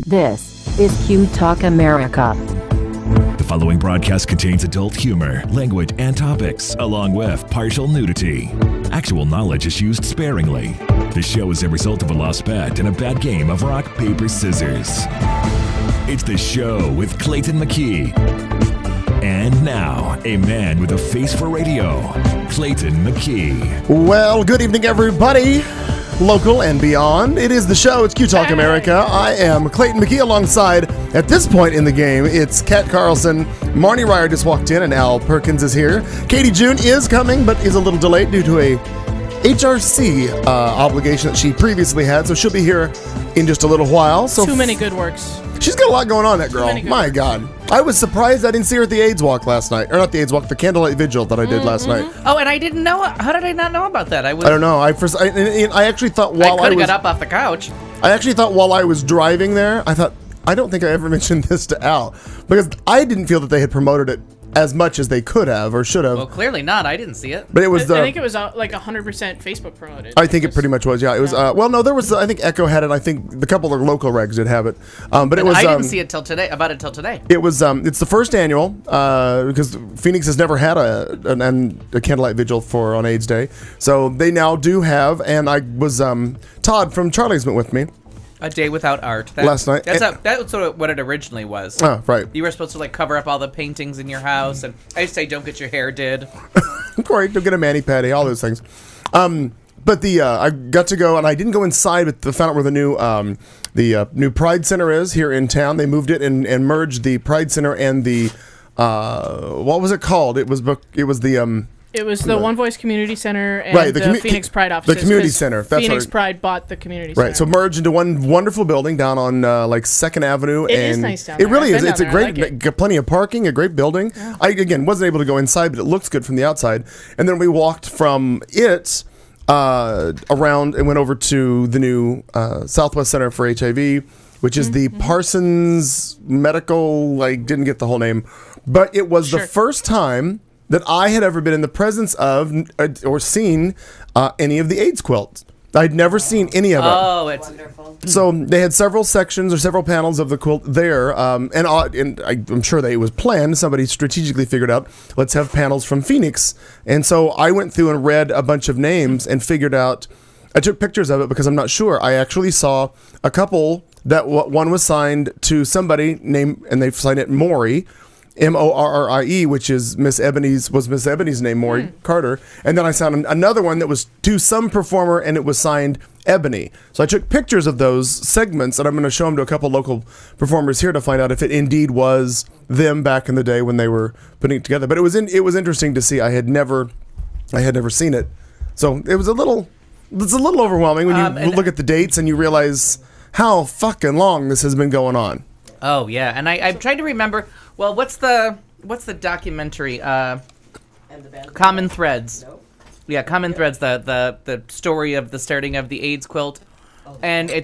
This is Q Talk America. The following broadcast contains adult humor, language, and topics, along with partial nudity. Actual knowledge is used sparingly. The show is a result of a lost bet and a bad game of rock, paper, scissors. It's The Show with Clayton McKee. And now, a man with a face for radio, Clayton McKee. Well, good evening, everybody. Local and beyond. It is The Show. It's Q Talk America. I am Clayton McKee alongside, at this point in the game, it's Kat Carlson. Marnie Ryer just walked in and Al Perkins is here. Katie June is coming, but is a little delayed due to a HRC obligation that she previously had, so she'll be here in just a little while. So Too many good works. She's got a lot going on, that girl. My God. I was surprised I didn't see her at the AIDS Walk last night. Or not the AIDS Walk, the Candlelight Vigil that I did last night. Oh, and I didn't know. How did I not know about that? I don't know. I actually thought while I could have got up off the couch. I actually thought while I was driving there, I thought, I don't think I ever mentioned this to Al. Because I didn't feel that they had promoted it as much as they could have or should have. Well, clearly not. I didn't see it. But it was I think it was like 100% Facebook promoted. I think it pretty much was. Yeah, it was. Well, no, there was. I think Echo had it. I think a couple of local regs did have it. But it was. I didn't see it till today. Till today. It was. It's the first annual because Phoenix has never had a candlelight vigil on AIDS Day, so they now do have. And I was Todd from Charlie's went with me. A day without art. Last night. That's sort of what it originally was. Oh, right. You were supposed to like cover up all the paintings in your house, and I used to say, "Don't get your hair did." Corey, don't get a mani-pedi, all those things. But I got to go, and I didn't go inside, but found out where the new Pride Center is here in town. They moved it and merged the Pride Center and the what was it called? It was the One Voice Community Center and right, the Phoenix Pride offices. The community center. That's Phoenix Pride bought the community center. Right, so merged into one wonderful building down on like 2nd Avenue. It is nice down there. It really is. It's a great, like plenty of parking, a great building. Yeah. I, again, wasn't able to go inside, but it looks good from the outside. And then we walked from it around and went over to the new Southwest Center for HIV, which is the Parsons Medical, didn't get the whole name, but it was the first time that I had ever been in the presence of or seen any of the AIDS quilts. I'd never seen any of them. Oh, it's wonderful. So they had several sections or several panels of the quilt there, and I'm sure that it was planned. Somebody strategically figured out, let's have panels from Phoenix. And so I went through and read a bunch of names and figured out, I took pictures of it because I'm not sure. I actually saw a couple that one was signed to somebody named, and they signed it Morrie, Morrie, which is Miss Ebony's name, Morrie Carter. And then I found another one that was to some performer, and it was signed Ebony. So I took pictures of those segments, and I'm going to show them to a couple local performers here to find out if it indeed was them back in the day when they were putting it together. But it was interesting to see. I had never seen it, so it's a little overwhelming when you look at the dates and you realize how fucking long this has been going on. Oh yeah, and I'm trying to remember. Well, what's the documentary? Common Threads. Nope. Yeah, Common Threads. The story of the starting of the AIDS quilt, and I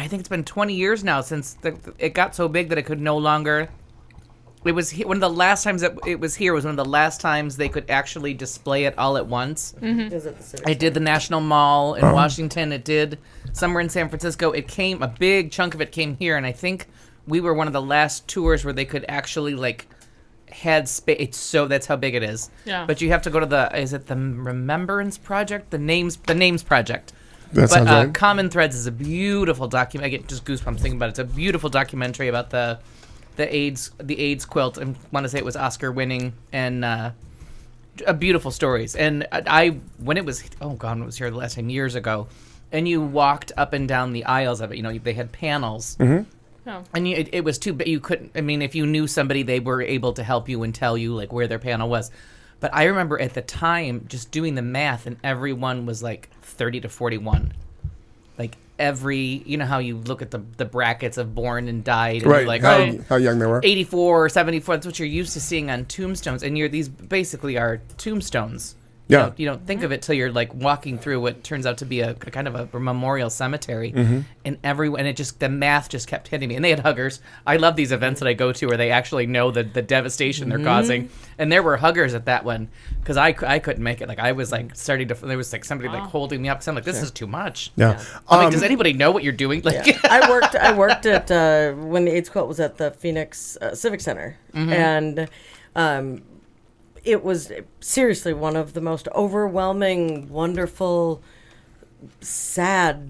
think it's been 20 years now since it got so big that it could no longer. It was one of the last times that it was here. Was one of the last times they could actually display it all at once. Mm-hmm. It did the National Mall in Washington. It did somewhere in San Francisco. A big chunk of it came here, and I think we were one of the last tours where they could actually had space. That's how big it is. Yeah. But you have to go to is it the Remembrance Project? The Names Project. That sounds right. Common Threads is a beautiful document. I get just goosebumps thinking about it. It's a beautiful documentary about the AIDS quilt. I want to say it was Oscar winning and beautiful stories. And when it was here the last time, years ago, and you walked up and down the aisles of it. They had panels. Mm-hmm. Oh. And it was too big. You couldn't. I mean, if you knew somebody, they were able to help you and tell you where their panel was. But I remember at the time just doing the math, and everyone was 30 to 41. How you look at the brackets of born and died, and right? How young they were. 84 or 74. That's what you're used to seeing on tombstones, and these basically are tombstones. Yeah. You don't think of it till you're like walking through what turns out to be a kind of a memorial cemetery, and the math just kept hitting me. And they had huggers. I love these events that I go to where they actually know the devastation they're causing, and there were huggers at that one because I couldn't make it. Like I was like starting to. There was like somebody like holding me up. So I'm like, this is too much. Yeah. I'm like, does anybody know what you're doing? Like, Yeah. I worked at when the AIDS quilt was at the Phoenix Civic Center, and it was seriously one of the most overwhelming, wonderful, sad,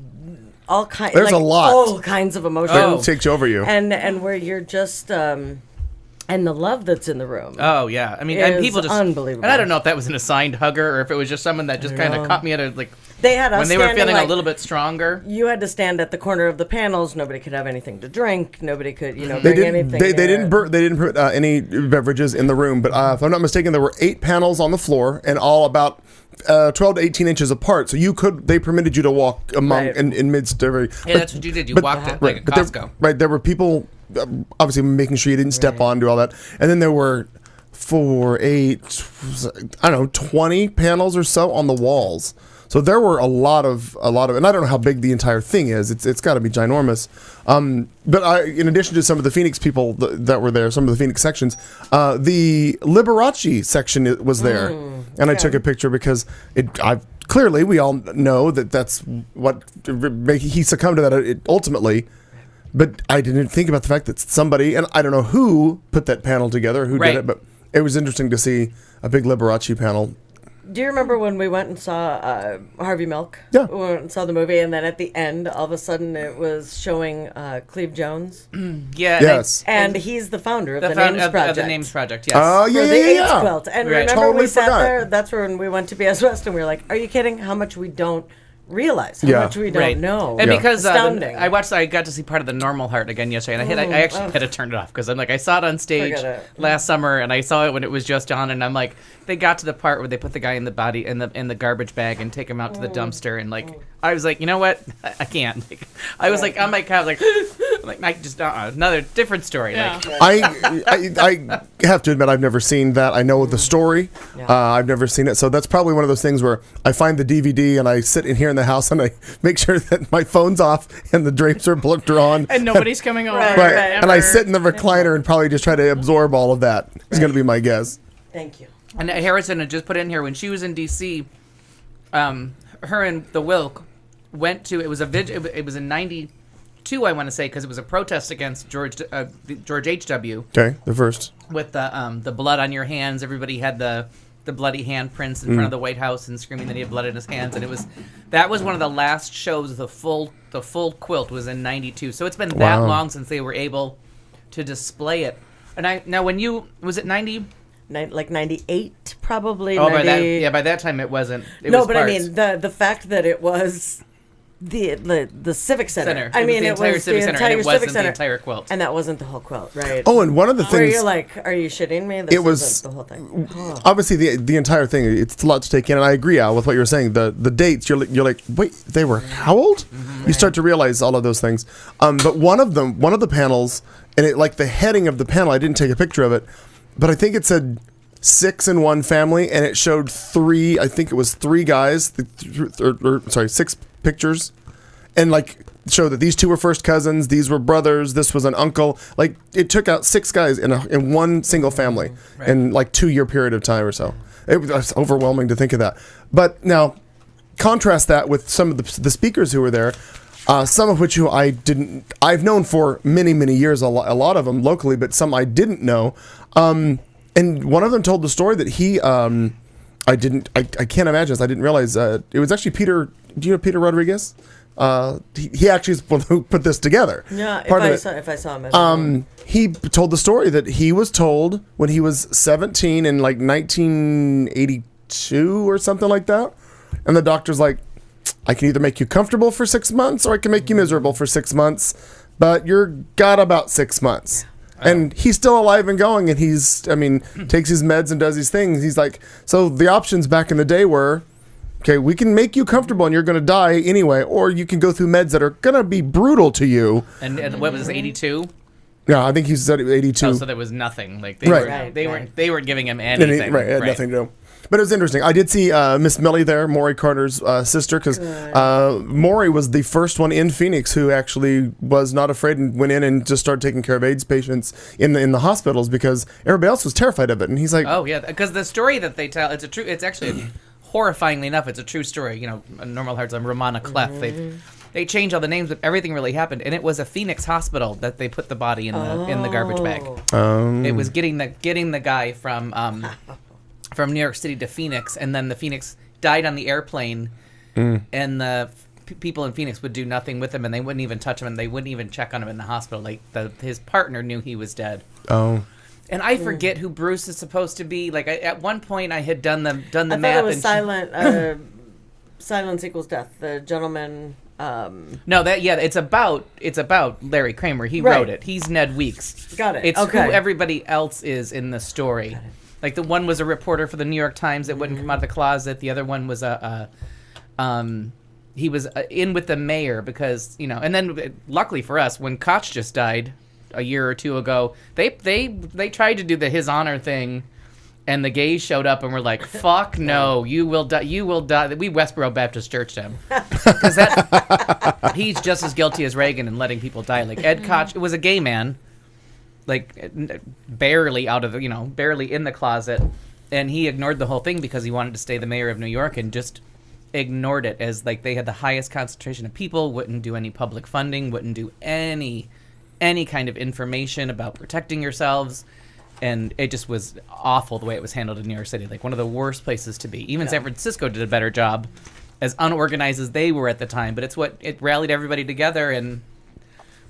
There's a lot. all kinds of emotions, It takes over you. and where you're just and the love that's in the room. oh yeah, I mean, It and is people just unbelievable. And I don't know if that was an assigned hugger or if it was just someone that just kind of caught me at a like They had us when they were standing, feeling like, a little bit stronger. You had to stand at the corner of the panels. Nobody could have anything to drink. Nobody could, They bring didn't. anything. They there. didn't put any beverages in the room. But if I'm not mistaken, there were 8 panels on the floor and all about 12 to 18 inches apart. So they permitted you to walk among Right. in midst of every. Yeah, that's what you did. You walked it like a But there, Costco. right, there were people obviously making sure you didn't step on, do all that, and then there were 4, 8, I don't know, 20 panels or so on the walls. So there were a lot of, and I don't know how big the entire thing is. It's got to be ginormous. But in addition to some of the Phoenix people that were there, some of the Phoenix sections, the Liberace section was there, and I took a picture because clearly we all know that's what he succumbed to that ultimately. But I didn't think about the fact that somebody, and I don't know who put that panel together, who Right. did it, but it was interesting to see a big Liberace panel. Do you remember when we went and saw Harvey Milk? Yeah. We went and saw the movie, and then at the end, all of a sudden, it was showing Cleve Jones, Yeah. Yes. and he's the founder of the found- Names of Project. the Names Project. Yes. Oh, For yeah, the yeah, AIDS yeah. quilt. And Right. remember Totally we sat forgot. there, that's when we went to BS West, and we were like, are you kidding? How much we don't realize, how Yeah. much we don't Right. know. And Yeah. because Astounding. I got to see part of the Normal Heart again yesterday, and I actually had to turn it off because I'm like, I saw it on stage Forget it. last summer, and I saw it when it was just on, and I'm like, they got to the part where they put the guy in the garbage bag and take him out to the dumpster, and like, I was like, you know what, I can't. Like, I was like on my couch, like, I just another different story. Yeah. Like, I have to admit I've never seen that. I know the story. I've never seen it, so that's probably one of those things where I find the DVD and I sit in here in the house and I make sure that my phone's off and the drapes are drawn. And nobody's coming over. Right. Right. Right. And I sit in the recliner and probably just try to absorb all of that. Is going to be my guess. Thank you. and Harrison had just put in here when she was in D.C. Her and the Wilk went to it was in '92, I want to say, because it was a protest against George H.W. Okay, the first. with the blood on your hands. Everybody had the bloody handprints in front of the White House and screaming that he had blood in his hands. And that was one of the last shows. The full quilt was in '92. So it's been that Wow. long since they were able to display it. And was it 90? Like 98, probably. Oh, 90. by that time it wasn't. It No, was but parts. I mean the fact that it was the Civic Center. Center. I It was mean, the it entire was Civic the Center, and entire it wasn't Civic the Center, entire quilt. and that wasn't the whole quilt, right? Oh, and one of the Where things. you're like, are you shitting me? This It was- isn't the whole thing. Oh. Obviously, the entire thing, it's a lot to take in, and I agree, Al, with what you were saying. The dates, you're like, wait, they were how old? You start to realize all of those things. But one of the panels, and it like the heading of the panel, I didn't take a picture of it, but I think it said 6 in one family, and it showed 3. I think it was 3 guys, 6 pictures, and like showed that these 2 were first cousins, these were brothers, this was an uncle. Like it took out 6 guys in one single family in like 2-year period of time or so. It was overwhelming to think of that. But now contrast that with some of the speakers who were there. Some of which I've known for many, many years, a lot of them locally, but some I didn't know. And one of them told the story that I can't imagine this. I didn't realize it was actually Peter. Do you know Peter Rodriguez? He actually is the one who put this together. Yeah, Part of it. if I saw him. He told the story that he was told when he was 17 in like 1982 or something like that. And the doctor's like, I can either make you comfortable for 6 months or I can make you miserable for 6 months, but you're got about 6 months. And he's still alive and going, and takes his meds and does these things. He's like, so the options back in the day were, okay, we can make you comfortable and you're going to die anyway, or you can go through meds that are going to be brutal to you. And what was it, 82? Yeah, I think he said 82. Oh, so there was nothing. Like they Right. weren't giving him anything. Right, it had nothing to do. But it was interesting. I did see Miss Millie there, Maury Carter's sister, because Maury was the first one in Phoenix who actually was not afraid and went in and just started taking care of AIDS patients in the hospitals because everybody else was terrified of it. And he's like, Oh yeah, because the story that they tell, it's actually horrifyingly enough, it's a true story. You know, Normal Hearts on Romana Clef. They changed all the names, but everything really happened, and it was a Phoenix hospital that they put the body in the garbage bag. It was getting the guy from New York City to Phoenix, and then the Phoenix died on the airplane, and the people in Phoenix would do nothing with him, and they wouldn't even touch him, and they wouldn't even check on him in the hospital. Like his partner knew he was dead. oh. And I forget who Bruce is supposed to be. Like at one point, I had done the I thought math. it was and silent. Silence equals death. The gentleman. No, it's about Larry Kramer. He Right. wrote it. He's Ned Weeks. Got it. It's Okay. who everybody else is in the story. Like the one was a reporter for the New York Times that wouldn't come out of the closet. The other one was he was in with the mayor because, you know, and then luckily for us, when Koch just died a year or two ago, they tried to do the his honor thing, and the gays showed up and were like, "Fuck no, you will die. You will die." We Westboro Baptist Churched him because he's just as guilty as Reagan in letting people die. Like Ed Koch, it was a gay man, like barely barely in the closet, and he ignored the whole thing because he wanted to stay the mayor of New York and just ignored it as like they had the highest concentration of people, wouldn't do any public funding, wouldn't do any kind of information about protecting yourselves. And it just was awful the way it was handled in New York City. Like one of the worst places to be. Even San Francisco did a better job, as unorganized as they were at the time. But it rallied everybody together. And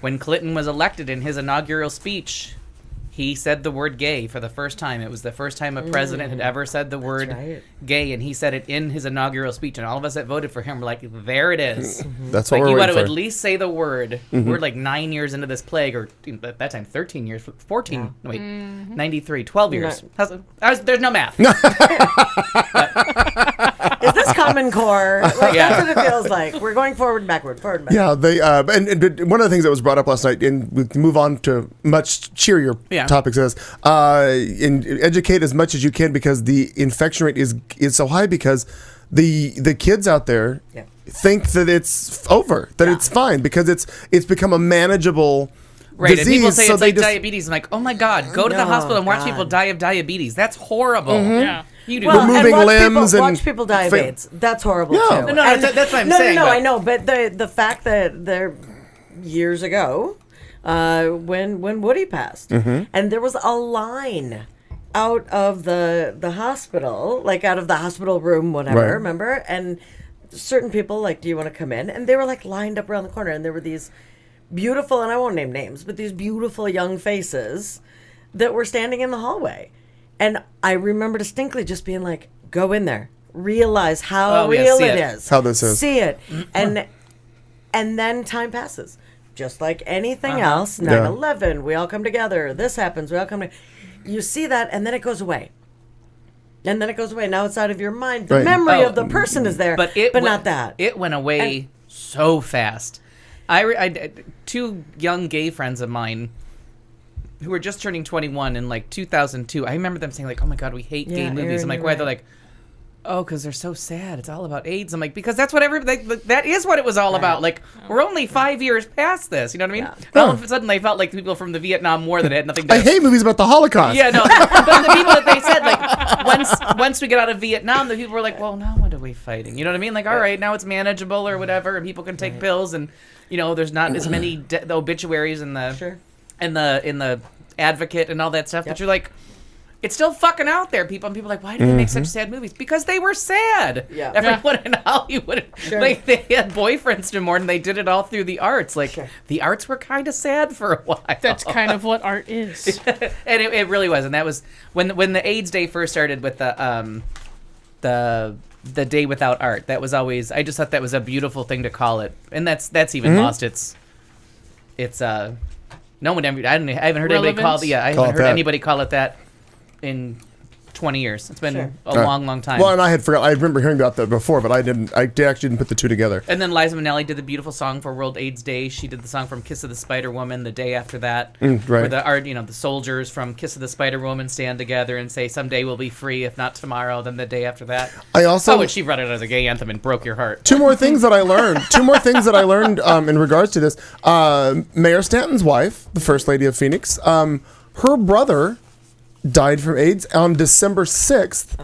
when Clinton was elected in his inaugural speech, he said the word gay for the first time. It was the first time a president had ever said the word right. gay. And he said it in his inaugural speech. And all of us that voted for him were like, there it is. That's what Like, we're you got waiting to for. at least say the word. We're like 9 years into this plague, or at that time 13 years, 14. No, wait, 93, 12 years. There's no math. Is this Common Core? Like, Yeah. That's what it feels like. We're going forward and backward, forward and backward. Yeah, they and one of the things that was brought up last night, and we can move on to much cheerier topics, is educate as much as you can because the infection rate is so high because the kids out there think that it's over, that it's fine because it's become a manageable Right, disease. and people say so it's they like just, diabetes. I'm like, oh my God, go to the No, hospital and watch God. people die of diabetes. That's horrible. Yeah. You do Well, not. Removing and limbs and watch people die of fa- AIDS. That's horrible Yeah. too. No, And- that's what I'm no, saying, No, but- I know, but the fact that there years ago, when Woody passed, and there was a line out of the hospital, like out of the hospital room, whatever. Right. Remember? And certain people like, do you want to come in? And they were like lined up around the corner, and there were these beautiful, and I won't name names, but these beautiful young faces that were standing in the hallway. And I remember distinctly just being like, go in there, realize how Oh, yeah, real see it it. is. How this is. See it. And then time passes. Just like anything else, 9/11, we all come together. This happens, we all come together. You see that, and then it goes away. And then it goes away. Now it's out of your mind. The Right. memory Oh, of the person is there, but not that. It went away so fast. I two young gay friends of mine who were just turning 21 in like 2002. I remember them saying like, "Oh my God, we hate gay Yeah, movies." Aaron, I'm like, you're "Why?" right. They're like, "Oh, because they're so sad. It's all about AIDS." I'm like, "Because that's what that is what it was all about. Like, we're only 5 years past this. You know what I mean?" Yeah. All of a sudden, they felt like the people from the Vietnam War that had nothing to I hate movies about the Holocaust. Yeah, no. But the people that they said, like, once we get out of Vietnam, the people were like, well, now what are we fighting? You know what I mean? Like, all right, now it's manageable or whatever, and people can take pills, and you know, there's not as many the obituaries in the Sure. in the Advocate and all that stuff. But you're like, it's still fucking out there, people. And people are like, why do they make such sad movies? Because they were sad. Yeah. Everyone in Hollywood, Sure. like, they had boyfriends no more, and they did it all through the arts. Like, Sure. the arts were kind of sad for a while. That's kind of what art is. And it really was, and that was when the AIDS Day first started with the Day Without Art. That was always, I just thought that was a beautiful thing to call it, and that's even lost its no one ever, I haven't heard anybody call Relevance? it, I Call haven't it heard that. anybody call it that in 20 years. It's been Sure. a long time. Well, and I had forgot. I remember hearing about that before, but I actually didn't put the two together. And then Liza Minnelli did the beautiful song for World AIDS Day. She did the song from Kiss of the Spider Woman the day after that. Right. Where the soldiers from Kiss of the Spider Woman stand together and say, "Someday we'll be free. If not tomorrow, then the day after that." I also and she wrote it as a gay anthem and broke your heart. Two more things that I learned. In regards to this. Mayor Stanton's wife, the First Lady of Phoenix, her brother died from AIDS on December 6th.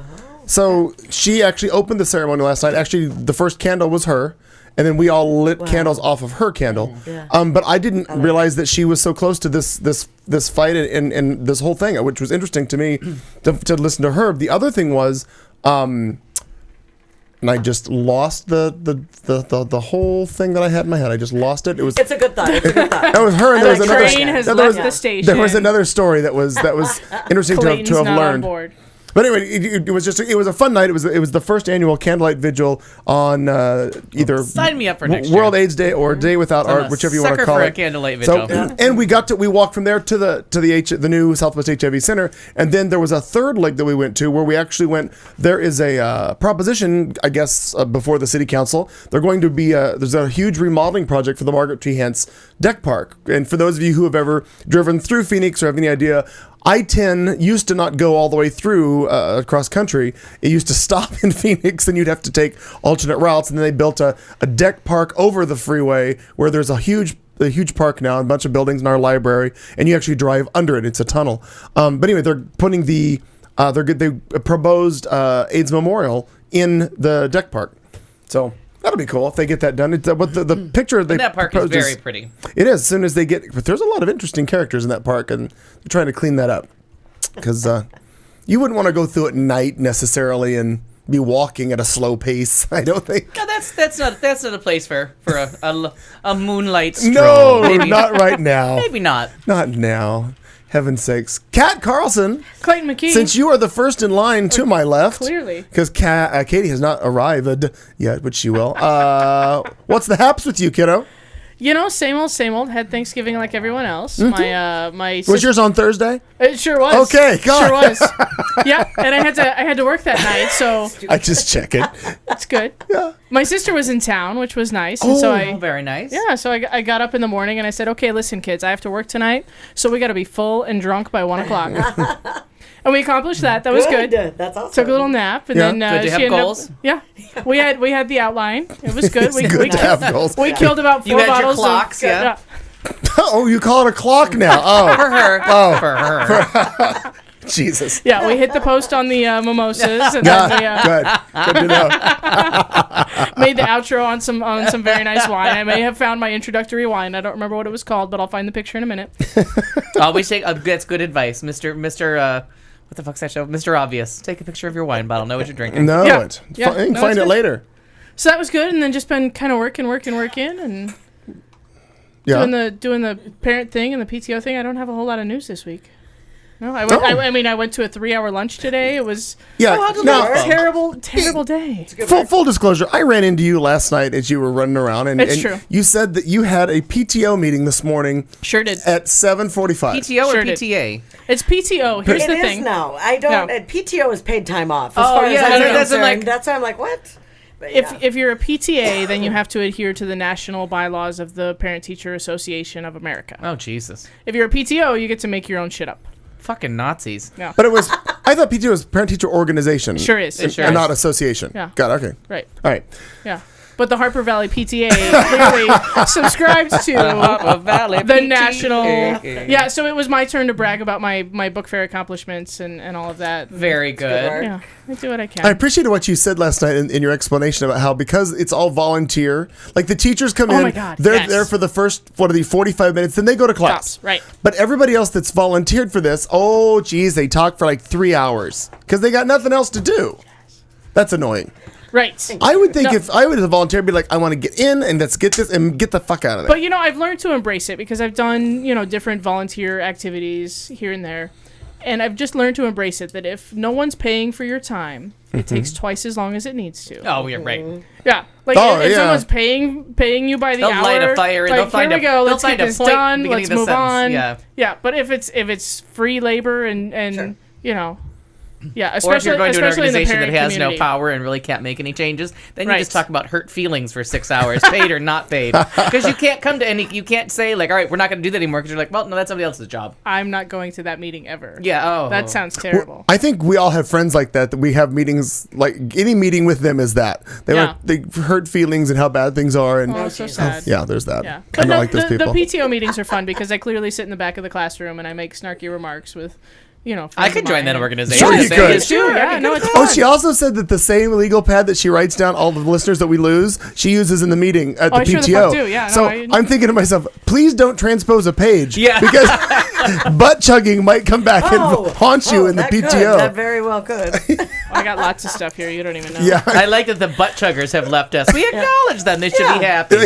So she actually opened the ceremony last night. Actually, the first candle was her. And then we all lit candles off of her candle. Yeah. But I didn't realize that she was so close to this fight and this whole thing, which was interesting to me to listen to her. The other thing was, and I just lost the whole thing that I had in my head. I just lost it. It's a good thought. It's a good thought. That was her. And there was like another. Train has there left was- the station. There was another story that was interesting Clayton's to have not on learned. board. But anyway, it was a fun night. It was the first annual candlelight vigil on either Sign me up for next World year. AIDS Day or Day Without I'm Art, a whichever you want to sucker call for it. a candlelight So, vigil. and we walked from there to the new Southwest HIV Center, and then there was a third leg that we went to where we actually went. There is a proposition, I guess, before the city council. They're going to be there's a huge remodeling project for the Margaret T. Hance Deck Park, and for those of you who have ever driven through Phoenix or have any idea. I-10 used to not go all the way through across country. It used to stop in Phoenix, and you'd have to take alternate routes. And then they built a deck park over the freeway where there's a huge park now, a bunch of buildings in our library, and you actually drive under it. It's a tunnel. But anyway, they're putting they proposed AIDS Memorial in the deck park. So that'll be cool if they get that done. It's, what the picture they And that park is proposed very pretty. It is. As soon as they get, but there's a lot of interesting characters in that park, and they're trying to clean that up because you wouldn't want to go through at night necessarily and be walking at a slow pace. I don't think. No, that's not a place for a moonlight stroll. No, Maybe not right now. Maybe not. Not now. Heaven's sakes, Kat Carlson. Clayton McKee. Since you are the first in line to my left, Clearly. because Katie has not arrived yet, but she will. What's the haps with you, kiddo? Same old. Had Thanksgiving like everyone else. My Was sister, yours on Thursday? it sure was. Okay, God. Sure was. Yeah, and I had to work that night, so I just check it. it's good. Yeah. My sister was in town, which was nice, and so Oh, I very nice. yeah, so I got up in the morning and I said, okay, listen, kids, I have to work tonight, so we got to be full and drunk by 1 o'clock. And we accomplished that. That was good. That's awesome. Took a little nap, and Yeah. then Good to she have ended goals? Up, yeah, we had the outline. It was good. It's good to have goals. We killed about 4 You had your bottles clocks, of yeah. Oh, you call it a clock now? Oh, For her. For her. Jesus. Yeah, we hit the post on the mimosas, and Yeah, then we good to know. made the outro on some very nice wine. I may have found my introductory wine. I don't remember what it was called, but I'll find the picture in a minute. Always take. That's good advice, Mister. What the fuck's that show? Mr. Obvious. Take a picture of your wine bottle. Know what you're drinking. Know Yeah. it. Yeah. You can No, find it's it good. later. So that was good, and then just been kind of working, and Yeah. doing the parent thing and the PTO thing. I don't have a whole lot of news this week. No, I went. Oh. I went to a 3-hour lunch today. It was Yeah. no. terrible day. Full disclosure, I ran into you last night as you were running around, and, It's and true. you said that you had a PTO meeting this morning Sure did. at 7:45. PTO Sure or did. PTA? It's PTO. Here's It the is thing. now. I don't. No. PTO is paid time off. As Oh, far yeah, as I'm no, that's concerned. like- That's why I'm like, what? But yeah. If you're a PTA, then you have to adhere to the national bylaws of the Parent Teacher Association of America. Oh Jesus! If you're a PTO, you get to make your own shit up. Fucking Nazis. Yeah. But it was, I thought PTO was Parent Teacher Organization. Sure is. It sure and is. not association. Yeah. Got it. Okay. Right. All right. Yeah. But the Harper Valley PTA clearly subscribes to the national. Yeah, so it was my turn to brag about my book fair accomplishments and all of that. Very good. work. Yeah, I do what I can. I appreciated what you said last night in your explanation about how because it's all volunteer, like the teachers come Oh in, my God, they're yes. there for the first 45 minutes, then they go to class. Tops, right. But everybody else that's volunteered for this, oh geez, they talk for like 3 hours because they got nothing else to do. That's annoying. Right. I would think No. if I would as a volunteer be like, I want to get in and let's get this and get the fuck out of there. But I've learned to embrace it because I've done different volunteer activities here and there, and I've just learned to embrace it. That if no one's paying for your time, it takes twice as long as it needs to. Oh, you're right. Yeah, like Oh, if yeah. someone's paying you by the They'll hour, light a fire and like, they'll find here we a- go. they'll Let's find get a this point done. beginning Let's of the move sentence, on. yeah. Yeah, but if it's free labor and Yeah, Or if especially you're going to an especially in the organization that parent has community. no power and really can't make any changes, then you Right. just talk about hurt feelings for 6 hours, paid or not paid. Because you can't come to you can't say like, all right, we're not going to do that anymore. Because you're like, well, no, that's somebody else's job. I'm not going to that meeting ever. Yeah. Oh, That sounds terrible. I think we all have friends like that we have meetings, like any meeting with them is that. They hurt feelings and how bad things are. And Oh, so sad. yeah, there's that. Yeah. I But don't no, like those the people. PTO meetings are fun because I clearly sit in the back of the classroom and I make snarky remarks with, I friends could of join mine. that organization. Sure you Say could. it's true. Yeah, no, it's Oh, fun. she also said that the same legal pad that she writes down all the listeners that we lose, she uses in the meeting at the I sure the PTO. fuck do, yeah, no, So I- I'm thinking to myself, please don't transpose a page. Yeah. Because butt chugging might come back and haunt you in the that PTO. Could. That very well could. I got lots of stuff here. You don't even know. Yeah. I like that the butt chuggers have left us. We acknowledge them. They should be happy.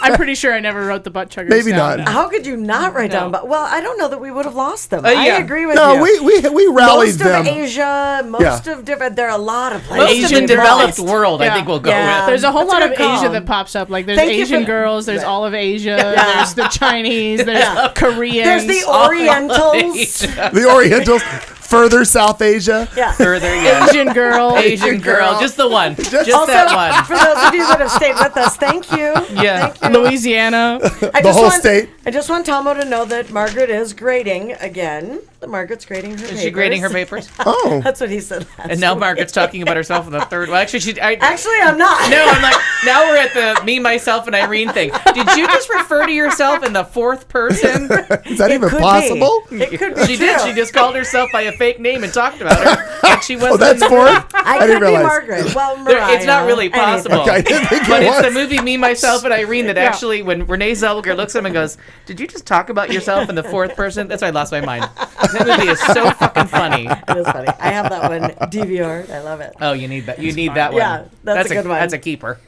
I'm pretty sure I never wrote the butt chuggers Maybe down. not. How could you not write down? But well, I don't know that we would have lost them. I yeah. agree with No, you. we rallied most them. of Asia, most of different. There are a lot of places. Most of the Asian developed girls. world, I Yeah. think we'll go Yeah. with. There's a whole That's a lot of good call. Asia that pops up. Like there's Thank you Asian for- girls, there's Right. all of Asia, there's the Chinese, there's Koreans. There's the Orientals. The Orientals, further South Asia. Yeah. Further, yeah. Asian girl. Asian girl, just the one, just Also, that one. for those of you that have stayed with us, thank you. Yeah. Thank you. Louisiana. I The just whole want, state. I just want Tomo to know that Margaret is grading again. Margaret's grading her papers. Is she grading her papers? Oh. That's what he said last And now week. Margaret's talking about herself in the third. Well, actually, Actually, I'm not. No, I'm like, now we're at the me, myself, and Irene thing. Did you just refer to yourself in the fourth person? Is that It even could possible? Be. It could be She true. did. She just called herself by a fake name and talked about her. And she wasn't. Oh, that's in the fourth? I didn't could be realize. Margaret. Well, Mariah. It's not really anything. possible. Okay, I didn't think But it it's was. the movie Me, Myself, and Irene that actually, when Renee Zellweger looks at him and goes, "Did you just talk about yourself in the fourth person?" That's why I lost my mind. That movie is so fucking funny. It is funny. I have that one DVR. I love it. Oh, you need that. You need that one. Yeah, that's a good one. That's a keeper.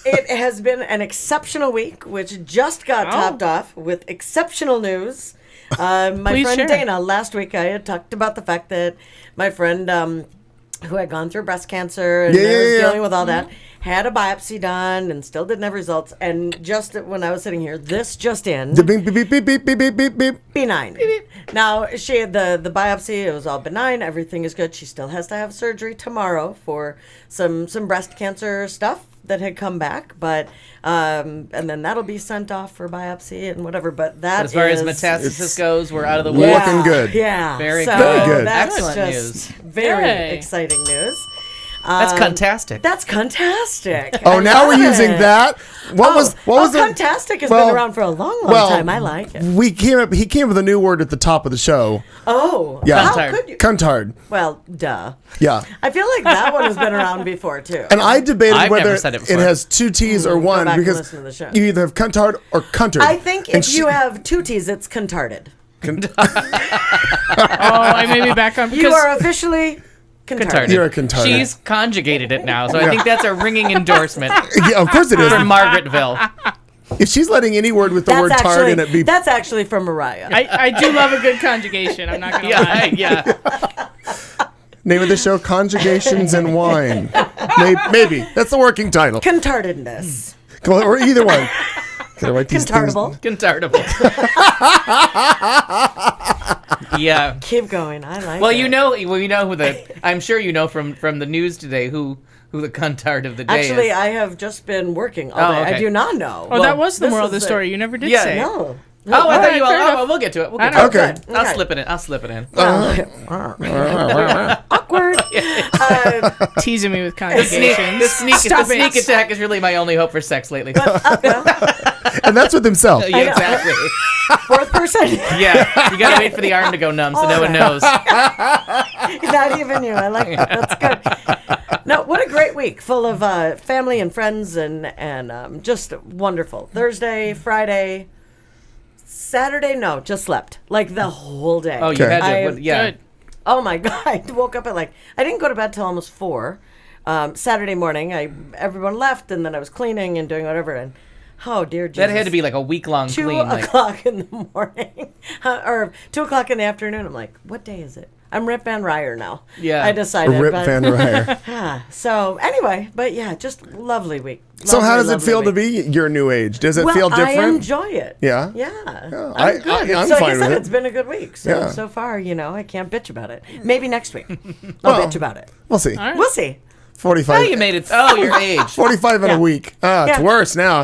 It has been an exceptional week, which just got topped off with exceptional news. My Please friend share. Dana, last week I had talked about the fact that my friend, who had gone through breast cancer and was dealing with all that, had a biopsy done and still didn't have results. And just when I was sitting here, this just in. Beep, beep, beep, beep, beep, beep, beep, beep, beep. Benign. Now she had the biopsy. It was all benign. Everything is good. She still has to have surgery tomorrow for some breast cancer stuff that had come back, but and then that'll be sent off for biopsy and whatever. But that But as far as is- metastasis goes, we're out of the Yeah. woods. Looking good. Yeah, Very so good. Very good. That's Excellent just news. very Yay. exciting news. That's fantastic. That's fantastic. Oh, I now we're love using it. that. What was the Fantastic has well, been around for a long time. I like it. He came up with a new word at the top of the show. Oh, Yeah. how Cuntard. could you? Cuntard. Well, duh. Yeah. I feel like that one has been around before too. And I debated I've whether never said it it before. has two T's or one back and because listen to the show. you either have cuntard or cuntard. I think And if you have two T's, it's contarded. Oh, I may be back on You because are officially contarded. Contarded. You're a contarded. She's conjugated it now, so I think that's a ringing endorsement Yeah, of course it is. for Margaretville. If she's letting any word with the word tard in it be That's actually from Mariah. I do love a good conjugation. I'm not gonna lie. Yeah, yeah. name of the show, Conjugations and Wine. Maybe. That's the working title. Contardedness. Come on, or either one. Gotta write these things- Contardable. Contardable. Yeah. Keep going. I like Well, it. you know who I'm sure you know from the news today who the cuntard of the day Actually, is. I have just been working all Oh, day. I okay. do not know. Oh, that was the this moral of is the it. story. You never did Yeah. say. No. Oh, I thought you. fair enough. Oh, we'll get to it. We'll I get to know. it. Okay. Good. I'll Okay. slip it in. I'll slip it in. Awkward. Teasing me with The sneak, conjugations. the sneak attack is really my only hope for sex lately. And that's with himself. Yeah, exactly. Fourth person. Yeah, you gotta wait for the arm to go numb so no one knows. Not even you. I like that. That's good. No, what a great week full of family and friends and just wonderful. Thursday, Friday, Saturday, no, just slept like the whole day. Oh, you Okay. had I- to. Yeah. Good. Oh my God! I woke up at I didn't go to bed till almost 4. Saturday morning, everyone left, and then I was cleaning and doing whatever. And oh dear Jesus, That had to be like a week-long 2 clean. Like, o'clock in the morning, or 2 o'clock in the afternoon. I'm like, what day is it? I'm Rip Van Ryer now. Yeah. I decided. Rip but, Van Ryer. So anyway, but yeah, just lovely week. So how does it Lovely feel to week. be your new age? Does it Well, feel different? I enjoy it. Yeah? Yeah. I- I'm good. I'm so like fine I said, with it. it's been a good week. So Yeah. so far, I can't bitch about it. Maybe next week I'll bitch about it. We'll see. right. We'll see. 45. Oh, you made it. Oh, your age. 45 in Yeah. a week. It's Yeah. worse now.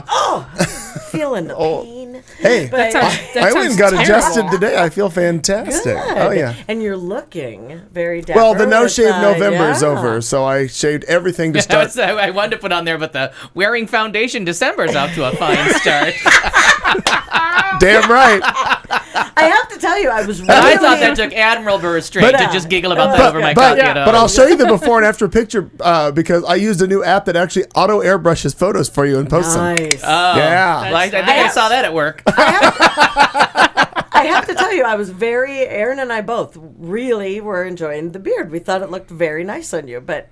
Feeling the pain. Hey, But- I went and got sounds adjusted terrible. today. I feel fantastic. Good. Oh, yeah. And you're looking very dapper. Well, the no with, shave November is yeah. over, so I shaved everything to start. I wanted to put on there, but the wearing foundation December's off to a fine start. Damn right. I have to tell you, I was really. I thought that took admirable restraint But- to just giggle about that over my But, coffee. but I'll show you the before and after picture because I used a new app that actually auto airbrushes photos for you and posts them. Nice. Yeah. Well, I think I saw that at work. I have to tell you, Aaron and I both really were enjoying the beard. We thought it looked very nice on you, but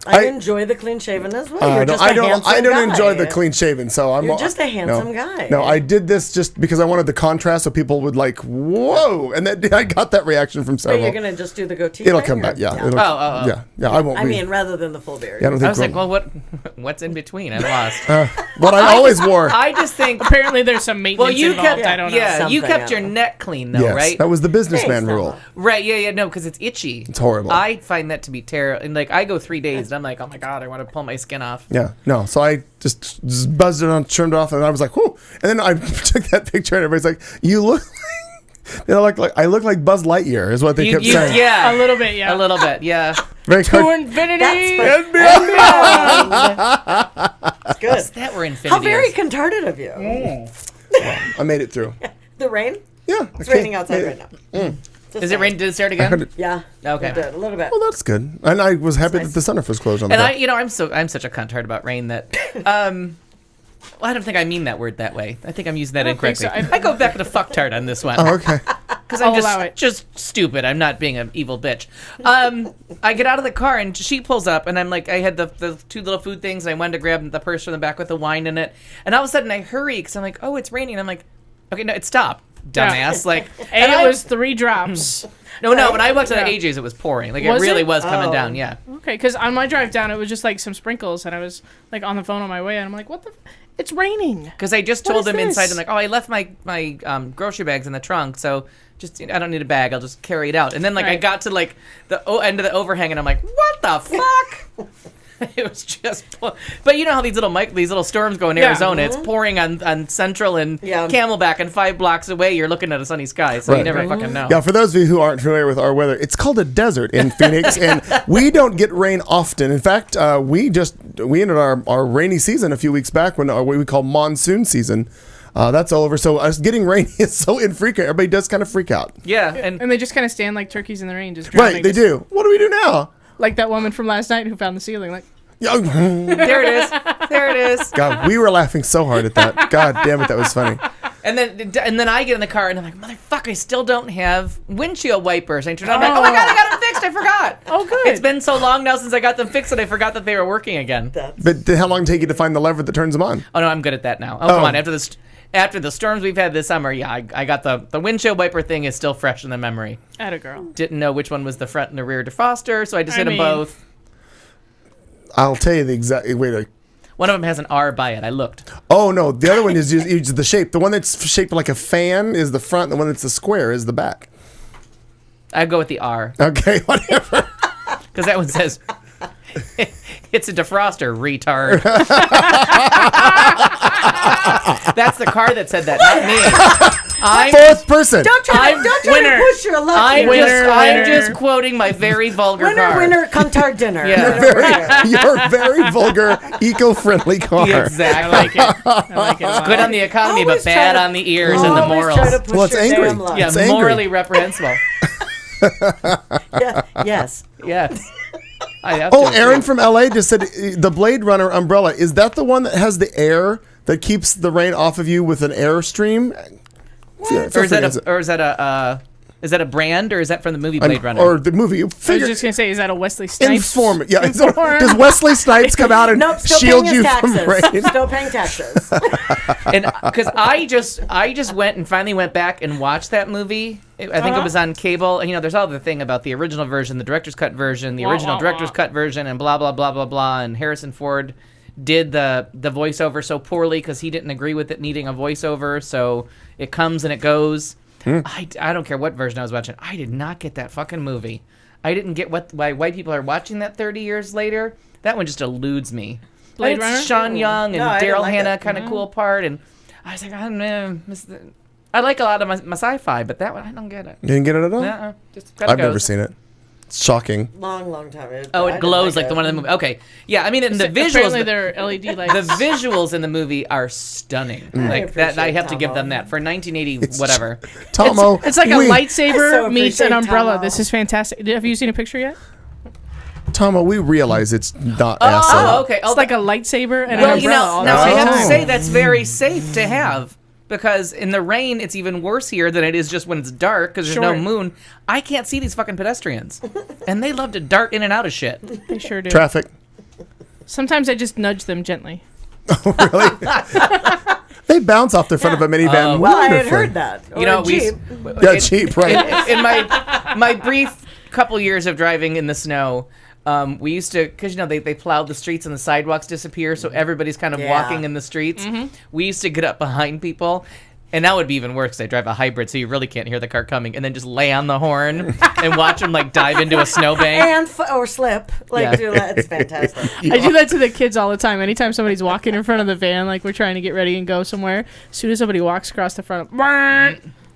I enjoy the clean shaven as well. You're just I a don't. handsome I don't guy. enjoy the clean shaven, so I'm. You're just a handsome no. guy. No, I did this just because I wanted the contrast, so people would like, whoa, and that I got that reaction from But several. you're gonna just do the goatee. It'll thing, come or- back. Yeah. It'll, Oh. Yeah. I won't. I be- mean, rather than the full beard. yeah, I don't think. I was like, we'll- well, what's in between? I'm lost. what I always wore. I just think. Apparently, there's some maintenance Well, you involved. kept. I don't know. Yeah, you Something, kept your yeah. neck clean though, Yes, right? that was the businessman Thanks, rule. Noah. Right, yeah, no, because it's itchy. It's horrible. I find that to be terrible. And like, I go 3 days, and I'm like, oh my god, I want to pull my skin off. Yeah, no. So I just buzzed it on, trimmed off, and I was like, whoo. And then I took that picture, and everybody's like, you look like I look like Buzz Lightyear, is what they kept saying. Yeah, A little bit, yeah. a little bit, yeah. Very To car- infinity. That's It's good. That were infinity. How very contarted of you. I made it through. The rain? Yeah. It's raining outside right now. Is it rain? Did it start again? Yeah. Okay. It did, a little bit. Well, that's good. And I was happy that the sunroof was closed on the And car. I'm such a cuntard about rain that, well, I don't think I mean that word that way. I think I'm using that don't think incorrectly. so. I go back to fucktard on this one. Oh, okay. Because I'm I'll allow it. just stupid. I'm not being an evil bitch. I get out of the car and she pulls up and I'm like, I had the two little food things and I wanted to grab the purse from the back with the wine in it. And all of a sudden I hurry because I'm like, oh, it's raining. I'm like, okay, no, it stopped, dumbass. Like, And I it was 3 drops. no. When I walked out of Yeah. AJ's, it was pouring. Like Was it really it? was coming Oh. down. Yeah. Okay, because on my drive down, it was just like some sprinkles, and I was like on the phone on my way, and I'm like, what the? It's raining. Because I just What told is him inside, this? I'm like, oh, I left my grocery bags in the trunk, so just I don't need a bag. I'll just carry it out. And then like I Right. got to like the end of the overhang, and I'm like, what the fuck? It was just, but you know how these little storms go in Yeah. Arizona. It's pouring on Central and Yeah. Camelback, and 5 blocks away, you're looking at a sunny sky, so you Right. never Right. fucking know. Yeah, for those of you who aren't familiar with our weather, it's called a desert in Phoenix, and we don't get rain often. In fact, we ended our rainy season a few weeks back when what we call monsoon season. That's all over. So us getting rain is so infrequent. Everybody does kind of freak out. Yeah, and And they just kind of stand like turkeys in the rain, just drowning. Right, they just do. What do we do now? Like that woman from last night who found the ceiling. Like, Yeah, there it is. There it is. God, we were laughing so hard at that. God damn it, that was funny. And then I get in the car and I'm like, motherfucker, I still don't have windshield wipers. I turn on, I'm like, oh my god, I got them fixed. I forgot. oh, good. It's been so long now since I got them fixed that I forgot that they were working again. But how long did it take you to find the lever that turns them on? Oh no, I'm good at that now. Oh, come on. After the storms we've had this summer, yeah, I got the windshield wiper thing is still fresh in the memory. Atta girl. Didn't know which one was the front and the rear defroster, so I just I hit them mean- both. I'll tell you the exact. Wait. One of them has an R by it. I looked. Oh no, the other one is just the shape. The one that's shaped like a fan is the front. The one that's a square is the back. I go with the R Okay, whatever. because that one says it's a defroster, retard. That's the car that said that, not me. I'm Fourth person. Don't try I'm to winner. push your luck. I'm here. Winner. just quoting my very vulgar car. Winner, Cuntard dinner. Yeah. You're very vulgar, eco-friendly car. I Exactly. like it. I like it. a lot. Good on the economy, Always but bad try to- on the ears and the Always morals. try to push Well, it's your angry. damn luck. Yeah, It's angry. morally reprehensible. Yeah, yes. Yes. I have Oh, to Aaron agree. from LA just said the Blade Runner umbrella. Is that the one that has the air that keeps the rain off of you with an air stream? Or is that a brand, or is that from the movie Blade Runner? Or the movie? You I was figure, just gonna say, is that a Wesley Snipes? inform. Yeah. Inform. Does Wesley Snipes come out and Nope, still shield paying you his from taxes. rain? Still paying taxes. And because I just went and finally went back and watched that movie I think it was on cable. You know, there's all the thing about the original version, the director's cut version, the original director's cut version, and blah blah blah blah blah. And Harrison Ford did the voiceover so poorly because he didn't agree with it needing a voiceover, so it comes and it goes. I don't care what version I was watching. I did not get that fucking movie. I didn't get why white people are watching that 30 years later. That one just eludes me. Blade Runner? It's Sean Young and I didn't Daryl like Hannah that. kind of cool part, and I was like, I don't know. I like a lot of my sci-fi, but that one I don't get it. You didn't get it at all? Just kinda I've never goes. seen it. It's shocking. Long time. It I didn't glows like it. the one in the movie. Okay, yeah. I mean, and the Apparently visuals. they're LED lights. The visuals in the movie are stunning. Like that, I have to give them that for 1980 whatever. Tomo. It's like a I lightsaber so meets an appreciate umbrella. Tomo. This is fantastic. Have you seen a picture yet? Tomo, we realize it's not Oh, acid. okay. It's like a lightsaber and Well, an you umbrella. know, all now at I the have same to time. say that's very safe to have because in the rain it's even worse here than it is just when it's dark because there's no Sure. moon. I can't see these fucking pedestrians, and they love to dart in and out of shit. They sure do. Traffic. Sometimes I just nudge them gently. Really? They bounce off the front of a minivan. Well, I had wonderfully. heard that. Or You know, a Jeep. Yeah, cheap, right? in my brief couple years of driving in the snow, we used to, because you know they plowed the streets and the sidewalks disappear, so everybody's kind of Yeah. walking in the streets. We used to get up behind people. And that would be even worse because I drive a hybrid, so you really can't hear the car coming, and then just lay on the horn and watch them like dive into a snowbank. And or slip. Like, Yeah. do that. It's fantastic. I do that to the kids all the time. Anytime somebody's walking in front of the van, like we're trying to get ready and go somewhere, as soon as somebody walks across the front,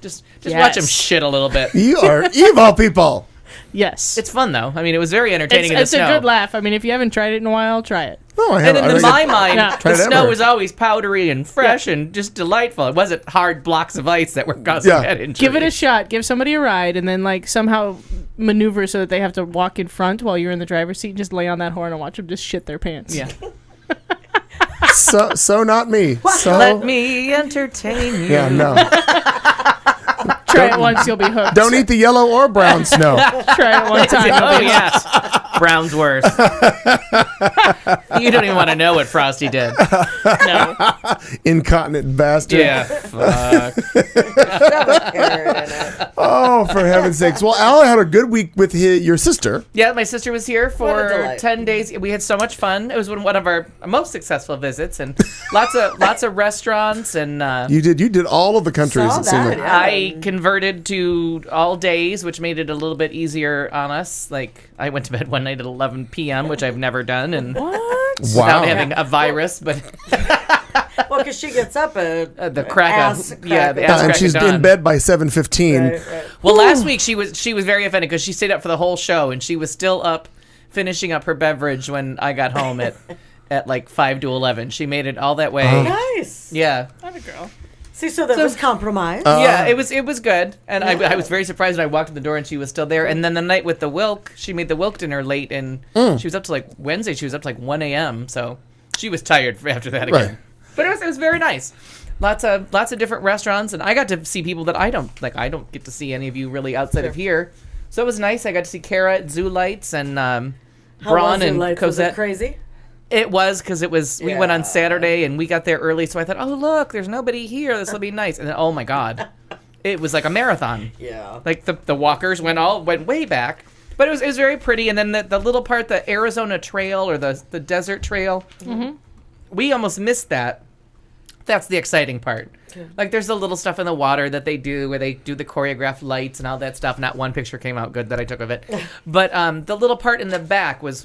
Just Yes. watch them shit a little bit. You are evil people. yes, It's fun though. I mean, it was very entertaining in the it's snow. a good laugh. I mean, if you haven't tried it in a while, try it. No, I And haven't. in my mind, Yeah. the Tried it snow ever. was always powdery and fresh and just delightful. It wasn't hard blocks of ice that were causing Yeah. head injury. Give it a shot. Give somebody a ride, and then like somehow maneuver so that they have to walk in front while you're in the driver's seat. And just lay on that horn and watch them just shit their pants. Yeah. So not me. So Let me entertain you. yeah, no. Try it once, you'll be hooked. Don't eat the yellow or brown snow. Try it one time. you'll Oh be yes, Brown's worse. You don't even want to know what Frosty did. No. Incontinent bastard. Yeah, fuck. Oh, for heaven's sakes. Well, Al had a good week with your sister. Yeah, my sister was here What a for delight. 10 days. We had so much fun. It was one of our most successful visits, and lots of restaurants. And You did all of the countries. Saw It seemed that, like. yeah. I converted to all days, which made it a little bit easier on us. Like I went to bed one night at 11 p.m., which I've never done, and without Wow. having a virus, but Well, because she gets up at the crack ass of yeah, the crack ass And crack she's of dawn. in bed by 7:15. Right. Well, last week she was very offended because she stayed up for the whole show and she was still up finishing up her beverage when I got home at like 5 to 11. She made it all that way. Nice. Yeah. Not a girl. See, so that was compromise. Yeah, it was good, and I was very surprised when I walked in the door and she was still there. And then the night with the Wilk, she made the Wilk dinner late, and she was up to like Wednesday. She was up to like 1 a.m. So she was tired after that again. Right. But it was very nice. Lots of different restaurants, and I got to see people that I don't get to see any of you really outside of here. So it was nice. I got to see Kara at Zoo Lights and How Braun was it, and like, was it Cosette. crazy? It was because we went on Yeah. Saturday and we got there early, so I thought, oh look, there's nobody here. This will be nice. And then, oh my god, it was like a marathon. Yeah. Like the walkers went way back, but it was very pretty. And then the little part, the Arizona Trail or the desert trail, we almost missed that. That's the exciting part. Like there's the little stuff in the water that they do where they do the choreographed lights and all that stuff. Not one picture came out good that I took of it, but the little part in the back was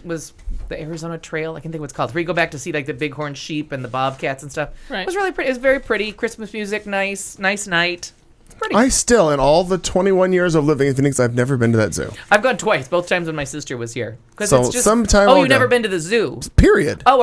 the Arizona Trail. I can think what it's called. Where you go back to see like the bighorn sheep and the bobcats and stuff. Right. It was really pretty. It was very pretty. Christmas music, nice night. Pretty. I still, in all the 21 years of living in Phoenix, I've never been to that zoo. I've gone twice, both times when my sister was here. 'Cause So it's just, sometime oh, ago. you've never been to the zoo? Period. Oh,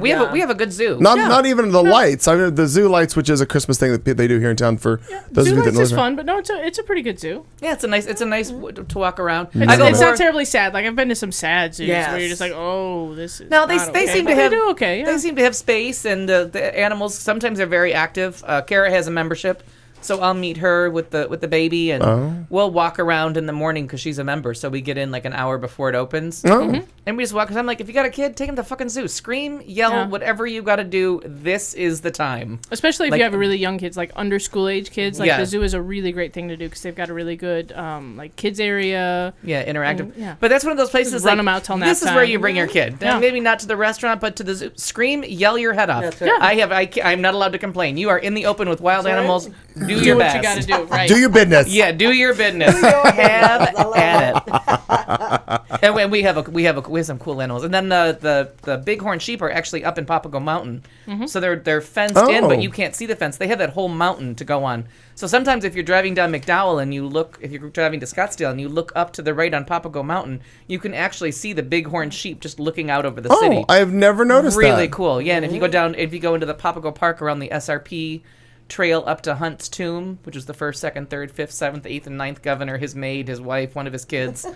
we yeah. have a good zoo. Not even the lights. I mean, the zoo lights, which is a Christmas thing that they do here in town for those Zoo of you that Lights live is here. fun, but no, it's a pretty good zoo. Yeah, it's a nice to walk around. It's, I go it's more- not terribly sad. Like I've been to some sad zoos Yes. where you're just like, oh, this is. No, they not they okay. seem But to have They do okay. Yeah. They seem to have space, and the animals sometimes are very active. Kara has a membership, So I'll meet her with the baby, and we'll walk around in the morning because she's a member. So we get in like an hour before it opens, and we just walk. Cause I'm like, if you got a kid, take him to the fucking zoo. Scream, yell, whatever you got to do. This is the time. Especially if Like- you have really young kids, like under school age kids. Like Yeah. the zoo is a really great thing to do because they've got a really good like kids area. Yeah, interactive. Yeah. But that's one of those places. Just run like, 'em out till nap This is where time. you bring your kid. Yeah. Maybe not to the restaurant, but to the zoo. Scream, yell your head off. That's right. I'm not allowed to complain. You are in the open with wild That's right. animals. Do Do your what best. you got to do, right? Do your business. Yeah, do your business. Have at it. And we have some cool animals. And then the bighorn sheep are actually up in Papago Mountain, so they're fenced in, but Oh. you can't see the fence. They have that whole mountain to go on. So sometimes if you're driving down McDowell and if you're driving to Scottsdale and you look up to the right on Papago Mountain, you can actually see the bighorn sheep just looking out over the city. Oh, I have never noticed Really that. cool. Yeah, and if you go into the Papago Park around the SRP trail up to Hunt's tomb, which was the 1st, 2nd, 3rd, 5th, 7th, 8th, and 9th governor, his maid, his wife, one of his kids.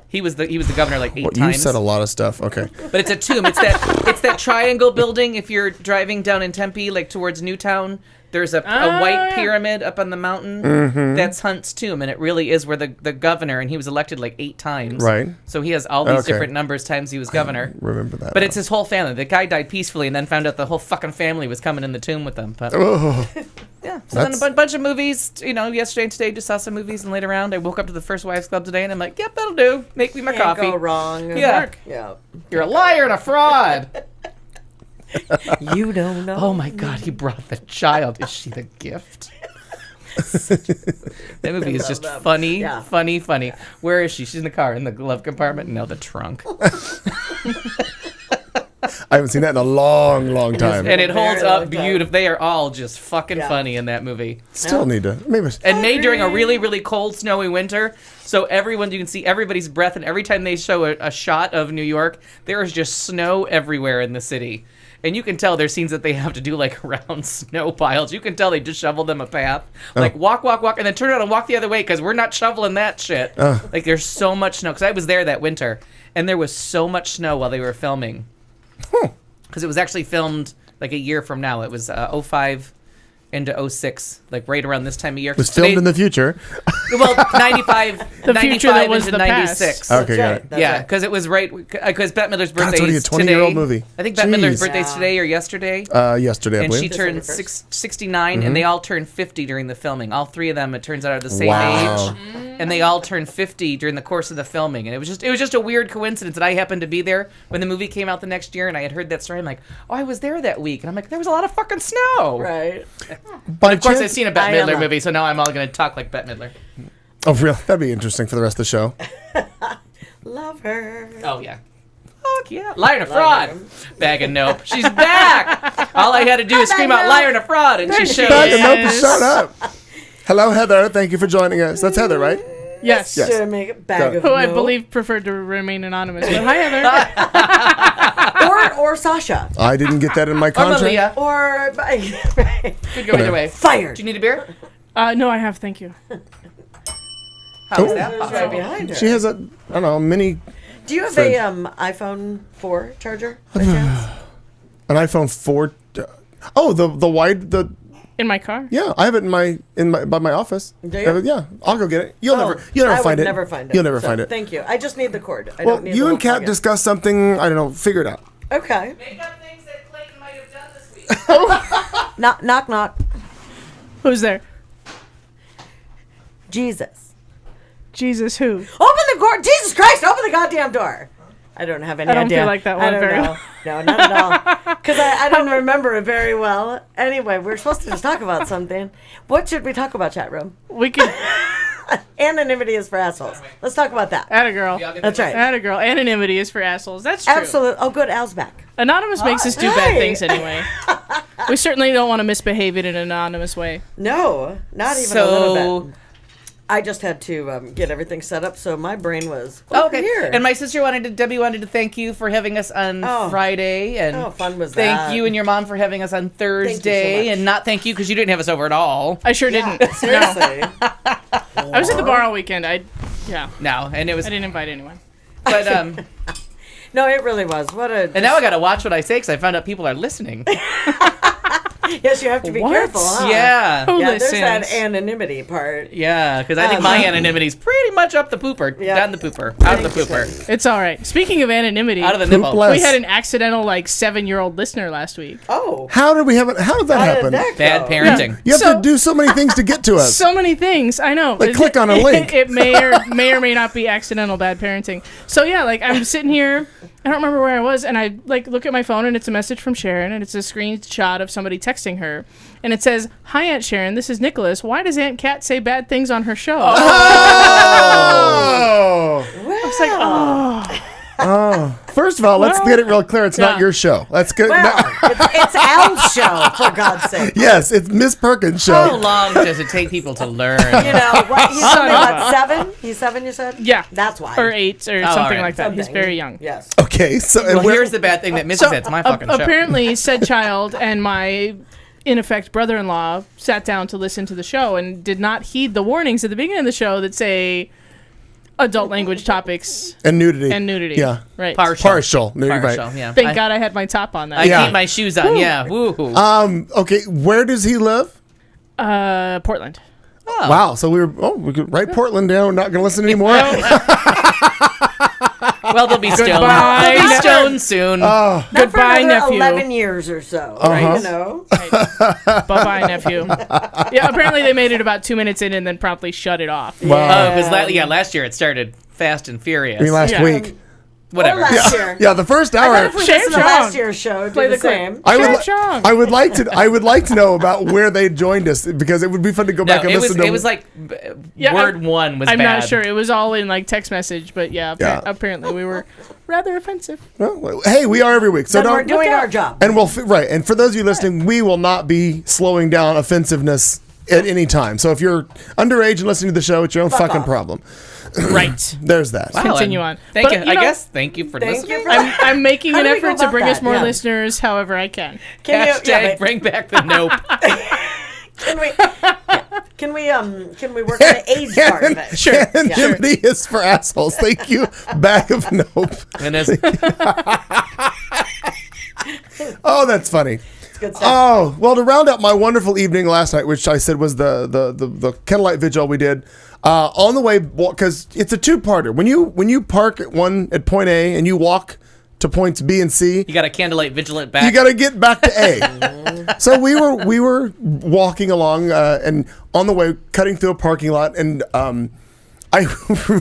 He was the governor like 8 Well, times. you said a lot of stuff. Okay. But it's a tomb. It's that triangle building. If you're driving down in Tempe, like towards Newtown, there's a white yeah. pyramid up on the mountain. Mm-hmm. That's Hunt's tomb, and it really is where the governor, and he was elected like 8 times. Right. So he has all these Okay. different numbers times he was governor. Remember that. But it's his whole family. The guy died peacefully, and then found out the whole fucking family was coming in the tomb with them. But Oh, yeah, so then a bunch of movies. Yesterday and today, just saw some movies and laid around. I woke up to the First Wives Club today, and I'm like, yep, that'll do. Make me my Can't coffee. go wrong. Yeah. Yeah. You're a liar and a fraud. You don't know. Oh my God, he brought the child. Is she the gift? That movie is just them. funny, Yeah. funny. Where is she? She's in the car, in the glove compartment. No, the trunk. I haven't seen that in a long, long time. And it holds Very long up time. beautiful. They are all just fucking Yeah. funny in that movie. Still need to. Maybe. And made during a really, really cold, snowy winter. So you can see everybody's breath, and every time they show a shot of New York, there is just snow everywhere in the city. And you can tell there's scenes that they have to do like around snow piles. You can tell they just shoveled them a path. Like walk, and then turn around and walk the other way because we're not shoveling that shit. Like there's so much snow. Because I was there that winter, and there was so much snow while they were filming. Because it was actually filmed like a year from now. It was 05 into 06, like right around this time of year. It was filmed in the future. Well, 95, The 95 future that was into the past. 96. Okay, got it. That's Yeah, right. because it was right, because Bette Midler's God, birthday it's is only a today. 20-year-old movie. I think Bette Midler's Jeez. birthday's today or yesterday. Yesterday, I And she believe. turned December 1st. 69, and they all turned 50 during the filming. All three of them, it turns out, are the same Wow. age, and they all turned 50 during the course of the filming. And it was just a weird coincidence that I happened to be there when the movie came out the next year, and I had heard that story. I'm like, oh, I was there that week, and I'm like, there was a lot of fucking snow. Right. By Of course, chance- I've seen a Bette I am Midler a- movie, so now I'm all going to talk like Bette Midler. Oh, really? That'd be interesting for the rest of the show. Love her. Oh, yeah. Fuck yeah. Liar and a fraud. Bag of nope. She's back. All I had to do is scream out liar and a fraud, and she showed Back and up. nope, shut up. Hello, Heather. Thank you for joining us. That's Heather, right? Yes. Yes. To make a bag Go. of Who I no. believe preferred to remain anonymous. But hi, Heather. or Sasha. I didn't get that in my Or contract. Malia. Or Could go either way. fired. Do you need a beer? No, I have. Thank you. How is that Right possible? behind her. She has a, I don't know, mini, Do you have Fridge. a iPhone 4 charger by chance? an iPhone 4. Oh, the wide, In my car. yeah, I have it by my office. Do you? Yeah, I'll go get it. You'll Oh, never I find would it. never find it. You'll never So, find it. Thank you. I just need the cord. I Well, don't need you the and whole Kat plug-in. discussed something, I don't know, figure it out. Okay. Make up things that Clayton might have done this week. Knock, knock. Who's there? Jesus. Jesus, who? Open the door. Jesus Christ, open the goddamn door. I don't have any I don't idea. feel like that I one don't very know. No, not at all. Because I don't remember it very well. Anyway, we're supposed to just talk about something. What should we talk about, chat room? We could. Anonymity is for assholes. Let's talk about that. Atta girl. That's right. Atta girl. Anonymity is for assholes. That's true. Absolutely. Oh, good. Al's back. Anonymous makes us do bad Hey. things anyway. We certainly don't want to misbehave in an anonymous way. No, not even a little bit. I just had to get everything set up, so my brain was over here. And my sister Debbie wanted to thank you for having us on Oh. Friday, and How fun was thank that? you and your mom for having us on Thursday, much. and not thank you because you didn't have us over at all. I sure Yeah, didn't. seriously. I was at the bar all weekend. Yeah. No, and it was, I didn't invite anyone. but No, it really was. What a. and now I got to watch what I say because I found out people are listening. Yes, you have to be What? careful, huh? Yeah. Who Yeah, there's that listens? anonymity part. Yeah, because I think my anonymity's pretty much up the pooper. Yeah. Down the pooper. Out of the pooper. It's all right. Speaking of anonymity, Out of the Poop nipple. less. we had an accidental 7-year-old listener last week. Oh. How did we have it? How did that How happen? did that Bad go? parenting. You have So- to do so many things to get to us. So many things. I know. Like, click on a link. It may or may not be accidental bad parenting. So yeah, I'm sitting here. I don't remember where I was, and I look at my phone, and it's a message from Sharon, and it's a screenshot of somebody texting her, and it says, "Hi Aunt Sharon, this is Nicholas. Why does Aunt Kat say bad things on her show?" Oh. I was like, oh. First of all, let's get it real clear. It's not Yeah. your show. That's good. Well, it's Al's show, for God's sake. Yes, it's Miss Perkins' How show. long does it take people to learn? You know, what, he's Son only, of what, a- 7? He's 7, you said? Yeah. That's why. Or 8 or all something right. like that. He's Something. very young. Yes. Okay, so and Well, where- here's the bad thing that Mrs. said. It's my fucking show. Apparently, said child and my, in effect, brother-in-law sat down to listen to the show and did not heed the warnings at the beginning of the show that say adult language topics and nudity. and nudity. Yeah. Right. Partial nudity, Partial, right. yeah. Thank God I had my top on that. I Yeah. keep my shoes on, yeah. Woo. Okay, where does he live? Portland. Wow, so we could write Portland down. We're not going to listen anymore. Well, they'll be stoned. Goodbye. They'll be stoned soon. Not for Goodbye, another nephew. 11 years or so, right? You know? Bye-bye, nephew. Yeah, apparently they made it about 2 minutes in and then promptly shut it off. Wow. Oh, because last year it started fast and furious. I mean, last Yeah. week. Whatever. Or last year. Yeah, the first I hour. bet if we Shame listen to Strong. last year's show, it'd Play be the the clip. same. I would like to know about where they joined us because it would be fun to go No, back and it was listen to. it was like Yeah, word one was I'm bad. not sure. It was all in text message, but yeah, Yeah. apparently we were rather offensive. Well, hey, we are every week, so Then we're don't. doing our job. And right. And for those of you listening, we will not be slowing down offensiveness at any time. So if you're underage and listening to the show, it's your own fucking off. problem. Right. There's that. Wow, Continue and on. Thank But, you. you I know- guess. Thank you for Thank listening. you for I'm making How an do we go effort to about bring us that? more Yeah. listeners however I can. Can you, Hashtag bring back the nope. can we work on the age part of it? Sure. Anonymity is for assholes. Thank you. Bag of nope. And as, Oh, that's funny. Good stuff. Oh, well, to round out my wonderful evening last night, which I said was the candlelight vigil we did, on the way, because it's a two-parter. When you park at point A and you walk to points B and C, you got a candlelight vigilant back. you got to get back to A. So we were walking along and on the way, cutting through a parking lot, and I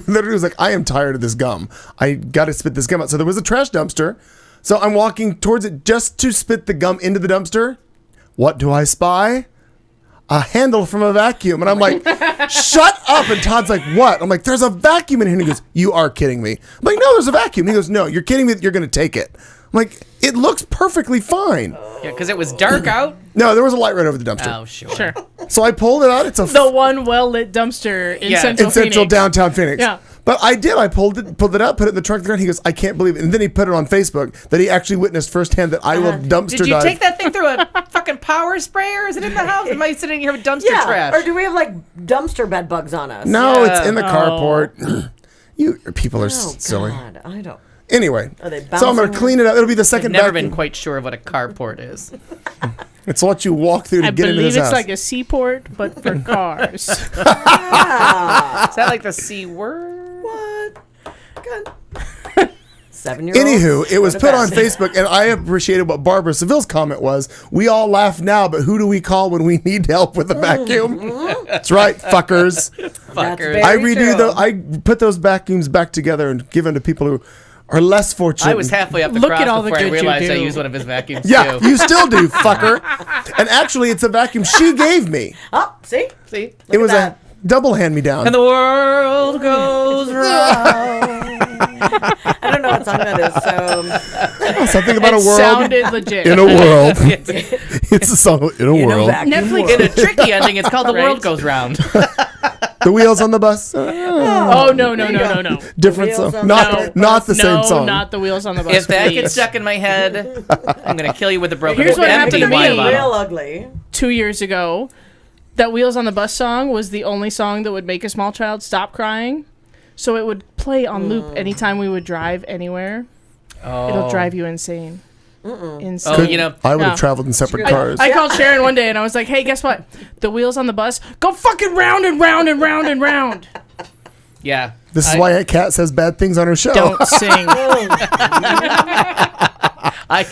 literally was like, I am tired of this gum. I got to spit this gum out. So there was a trash dumpster. So I'm walking towards it just to spit the gum into the dumpster. What do I spy? A handle from a vacuum. And I'm like, shut up. And Todd's like, what? I'm like, there's a vacuum in here. And he goes, you are kidding me. I'm like, no, there's a vacuum. He goes, no, you're kidding me that you're going to take it. I'm like, it looks perfectly fine. Yeah, because it was dark out. No, there was a light right over the dumpster. Oh, sure. Sure. So I pulled it out. It's a The one well-lit dumpster in Yeah. Central in central Phoenix. downtown Phoenix. Yeah. But I did. I pulled it out, put it in the trunk of the car. And he goes, I can't believe it. And then he put it on Facebook that he actually witnessed firsthand that I will dumpster Did you dive. take that thing through a fucking power sprayer? Is it in the house? Am I sitting here with dumpster Yeah. trash? Or do we have dumpster bed bugs on us? No, Yeah. it's in the carport. You people are Oh, silly. God. I don't. Anyway, Are they so I'm going bouncing? to clean it up. It'll be the I've second never vacuum. been quite sure what a carport is. It's what you walk through to I get into believe this it's house. like a seaport, but for cars. Is that like the C word? What? Good. 7-year-old. Anywho, it was What a put on bad- Facebook, and I appreciated what Barbara Seville's comment was. We all laugh now, but who do we call when we need help with a vacuum? That's right, fuckers. Fucker. very- I redo true. I put those vacuums back together and give them to people who are less fortunate. I was halfway up the Look cross at all the before I good you realized I do. used one of his vacuums Yeah, too. you still do, fucker. And actually, it's a vacuum she gave me. Oh, see? See? It was that. a double hand me down. And the world goes round. I don't know what song that is, so. Something about It a world sounded legit. in a world. It's a song in a world. Netflix. In a tricky ending, it's called The Right. World Goes Round. The wheels on the bus. Oh no. Different Wheels song. on Not the not the same No, song. not the wheels on the bus. If that please. gets stuck in my head, I'm gonna kill you with a broken Here's what empty happened to wine me. bottle. Real ugly. 2 years ago, that Wheels on the Bus song was the only song that would make a small child stop crying. So it would play on loop anytime we would drive anywhere. It'll drive you insane. Insane. Oh, you know, I would have No. traveled in separate cars. I called Sharon one day and I was like, "Hey, guess what? The wheels on the bus go fucking round and round and round and round. yeah. This is why Aunt Kat says bad things on her show. Don't sing." I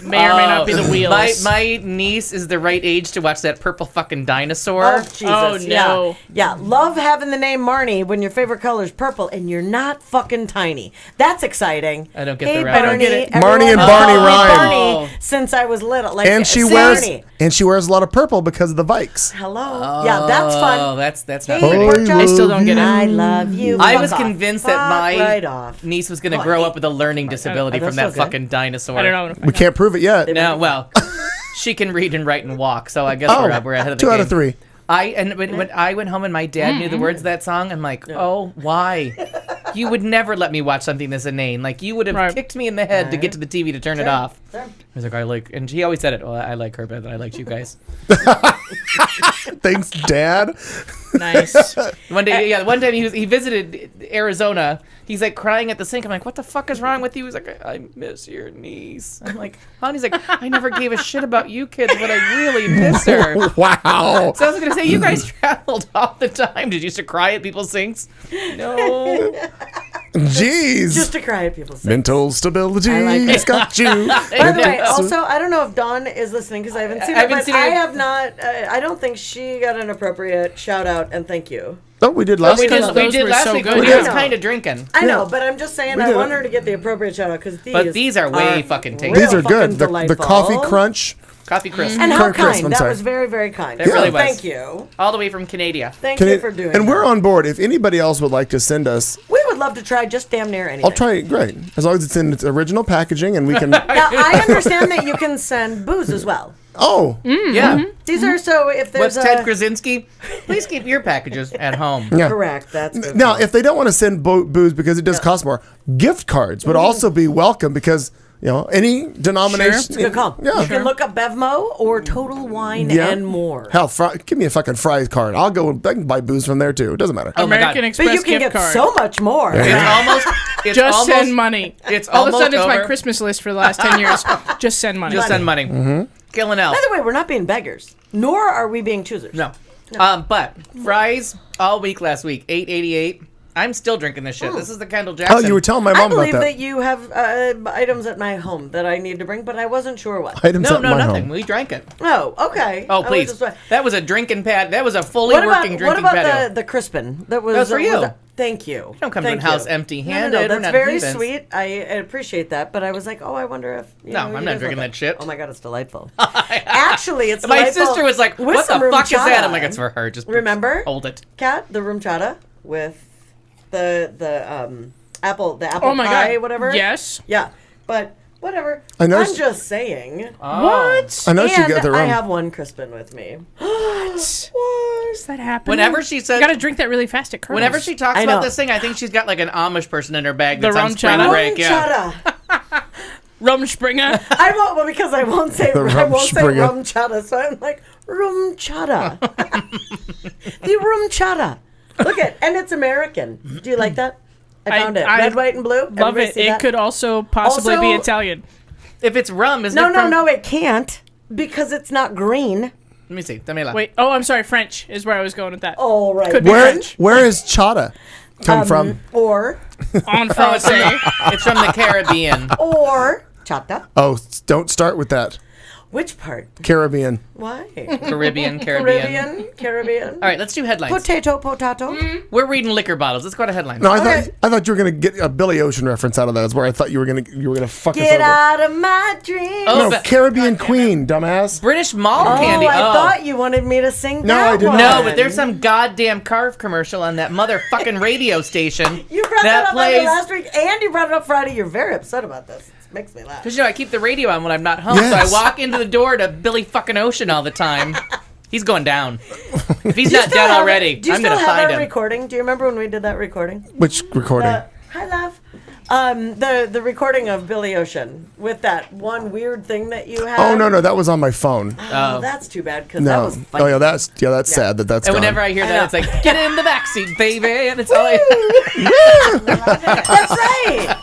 May or may not be the wheels. My niece is the right age to watch that purple fucking dinosaur. Oh, Jesus. Oh, no. Yeah. Love having the name Marnie when your favorite color is purple and you're not fucking tiny. That's exciting. I don't get hey, the reference. Barney. I don't get it. Everyone Marnie and has Barney called me rhyme. Barney since I was little. Like, and she Barney. wears a lot of purple because of the Vikes. Hello. Yeah, that's fun. Oh, that's not Hey, pretty. pork chop. I still don't get it. I love you. I Fuck was off. convinced that Fuck my right off. niece was going to Oh, grow hey. up with a learning disability that's from that so good. fucking dinosaur. I don't know. We can't prove it yet. No, well, she can read and write and walk, so I guess we're ahead of the 2 game. out of 3. When I went home and my dad knew the words of that song, I'm like, oh, why? You would never let me watch something this inane. Like, you would have Right. kicked me in the head to get to the TV to turn it off. Sure. I was like, and he always said it. Well, I like her better than I liked you guys. Thanks, Dad. Nice. One time he visited Arizona. He's like crying at the sink. I'm like, what the fuck is wrong with you? He's like, I miss your niece. I'm like, huh? He's like, I never gave a shit about you kids, but I really miss her. Wow. So I was gonna say, you guys traveled all the time. Did you used to cry at people's sinks? No. Jeez. Just to cry at people's sake. Mental stability I like it. has got you. By the way, Yeah. also, I don't know if Dawn is listening because I haven't seen I it, haven't but seen it. I have not. I don't think she got an appropriate shout out and thank you. Oh, we did last We time. did, those we did were last so week. good. We Yeah. was kind of drinking. I know, but I'm just saying We I did want it. her to get the appropriate shout out because But these are way fucking tasty. These are fucking good. The delightful. coffee crunch. Coffee crisp. And how Current crisp, kind. I'm That sorry. was very, very kind. It really was. Thank you. All the way from Canada. Thank Can you it- for doing and we're that. on board. If anybody else would like to send us, We would love to try just damn near anything. I'll try it. Great. As long as it's in its original packaging and we can. Now, I understand that you can send booze as well. Oh, Yeah. These are so if there's What's Ted Krasinski? Please keep your packages at home. yeah. correct. That's good. Now, if they don't want to send booze because it does cost more, gift cards would also be welcome because, any denomination. It's a good call. Yeah. You can look up Bevmo or Total Wine Yeah. and more. Hell, give me a fucking Fry's card. I can buy booze from there too. It doesn't matter. Oh my American God. But Express you can gift get card. so much more. It's Just almost, send money. It's All of a almost sudden, it's my over. Christmas list for the last 10 years. Just send money. Just send money. Killing out. By the way, we're not being beggars, nor are we being choosers. No. But fries all week last week, $8.88. I'm still drinking this shit. This is the Kendall Jackson. Oh, you were telling my I mom about believe that. that you have items at my home that I need to bring, but I wasn't sure what. Items No, at no, my nothing. home. We drank it. Oh, okay. Oh, I was please. just- That was a drinking pad. That was a fully What about, working what drinking about patio. the Crispin? That was That's for you. thank you. Don't come to Thank the house you. empty-handed. No, We're that's not very heathens. sweet. I appreciate that, but I was like, oh, I wonder if. No, I'm not drinking that shit. Oh my god, it's delightful. Actually, it's My delightful sister was like, with what the some fuck is that? rumchata. I'm like, it's for her. Just Remember? hold it. Cat, the room chata with the apple Oh my pie, God. whatever. Yes. Yeah, but whatever. I know I'm she- just saying. What? I know she and got the I rum. have one Crispin with me. What? Does that happen? Whenever she says, You gotta drink that really fast at Colonel's. whenever she talks I about know. this thing, I think she's got like an Amish person in her bag The that's on rum spring chata? break. Yeah. Chata. Rum Springer. I won't, well, because I won't say The rum say springer. rum chata, so I'm like rum chata. The rum chata. Look at, and it's American. Do you like that? I found it. I Red, white, and blue. Love Everybody it. see It that? could also possibly be Also- Italian. If it's rum, isn't No, it no, from... no, it can't because it's not green. Let me see. Damela. Wait. Oh, I'm sorry. French is where I was going with that. All right. Could be Where French. where is chata come from? Or En Oh, it's, from français. the, it's from the Caribbean. chata. Oh, don't start with that. Which part? Caribbean. Why? Caribbean. Caribbean. All right, let's do headlines. Potato. We're reading liquor bottles. Let's go to headlines. No, I Okay. thought you were gonna get a Billy Ocean reference out of that. That's where I thought you were gonna fuck Get us over. out of my dreams. Oh, No, but- Caribbean Queen, dumbass. British mall Oh, candy. I oh. thought you wanted me to sing No, that I did one. not. No, but there's some goddamn carve commercial on that motherfucking radio station. You brought that up on plays. the last week, and you brought it up Friday. You're very upset about this. It makes me laugh. Because I keep the radio on when I'm not home, Yes. so I walk into the door to Billy fucking Ocean all the time. He's going down. If he's Do you not still dead have already, it? Do you I'm still gonna have find that him. recording? Do you remember when we did that recording? Which recording? Hi, love. The recording of Billy Ocean with that one weird thing that you had. Oh no, that was on my phone. Oh, that's too bad because that No. was funny. Oh yeah, that's sad that that's And gone. whenever I hear I that, know. it's like, get in the backseat, baby. And it's all like, That's right.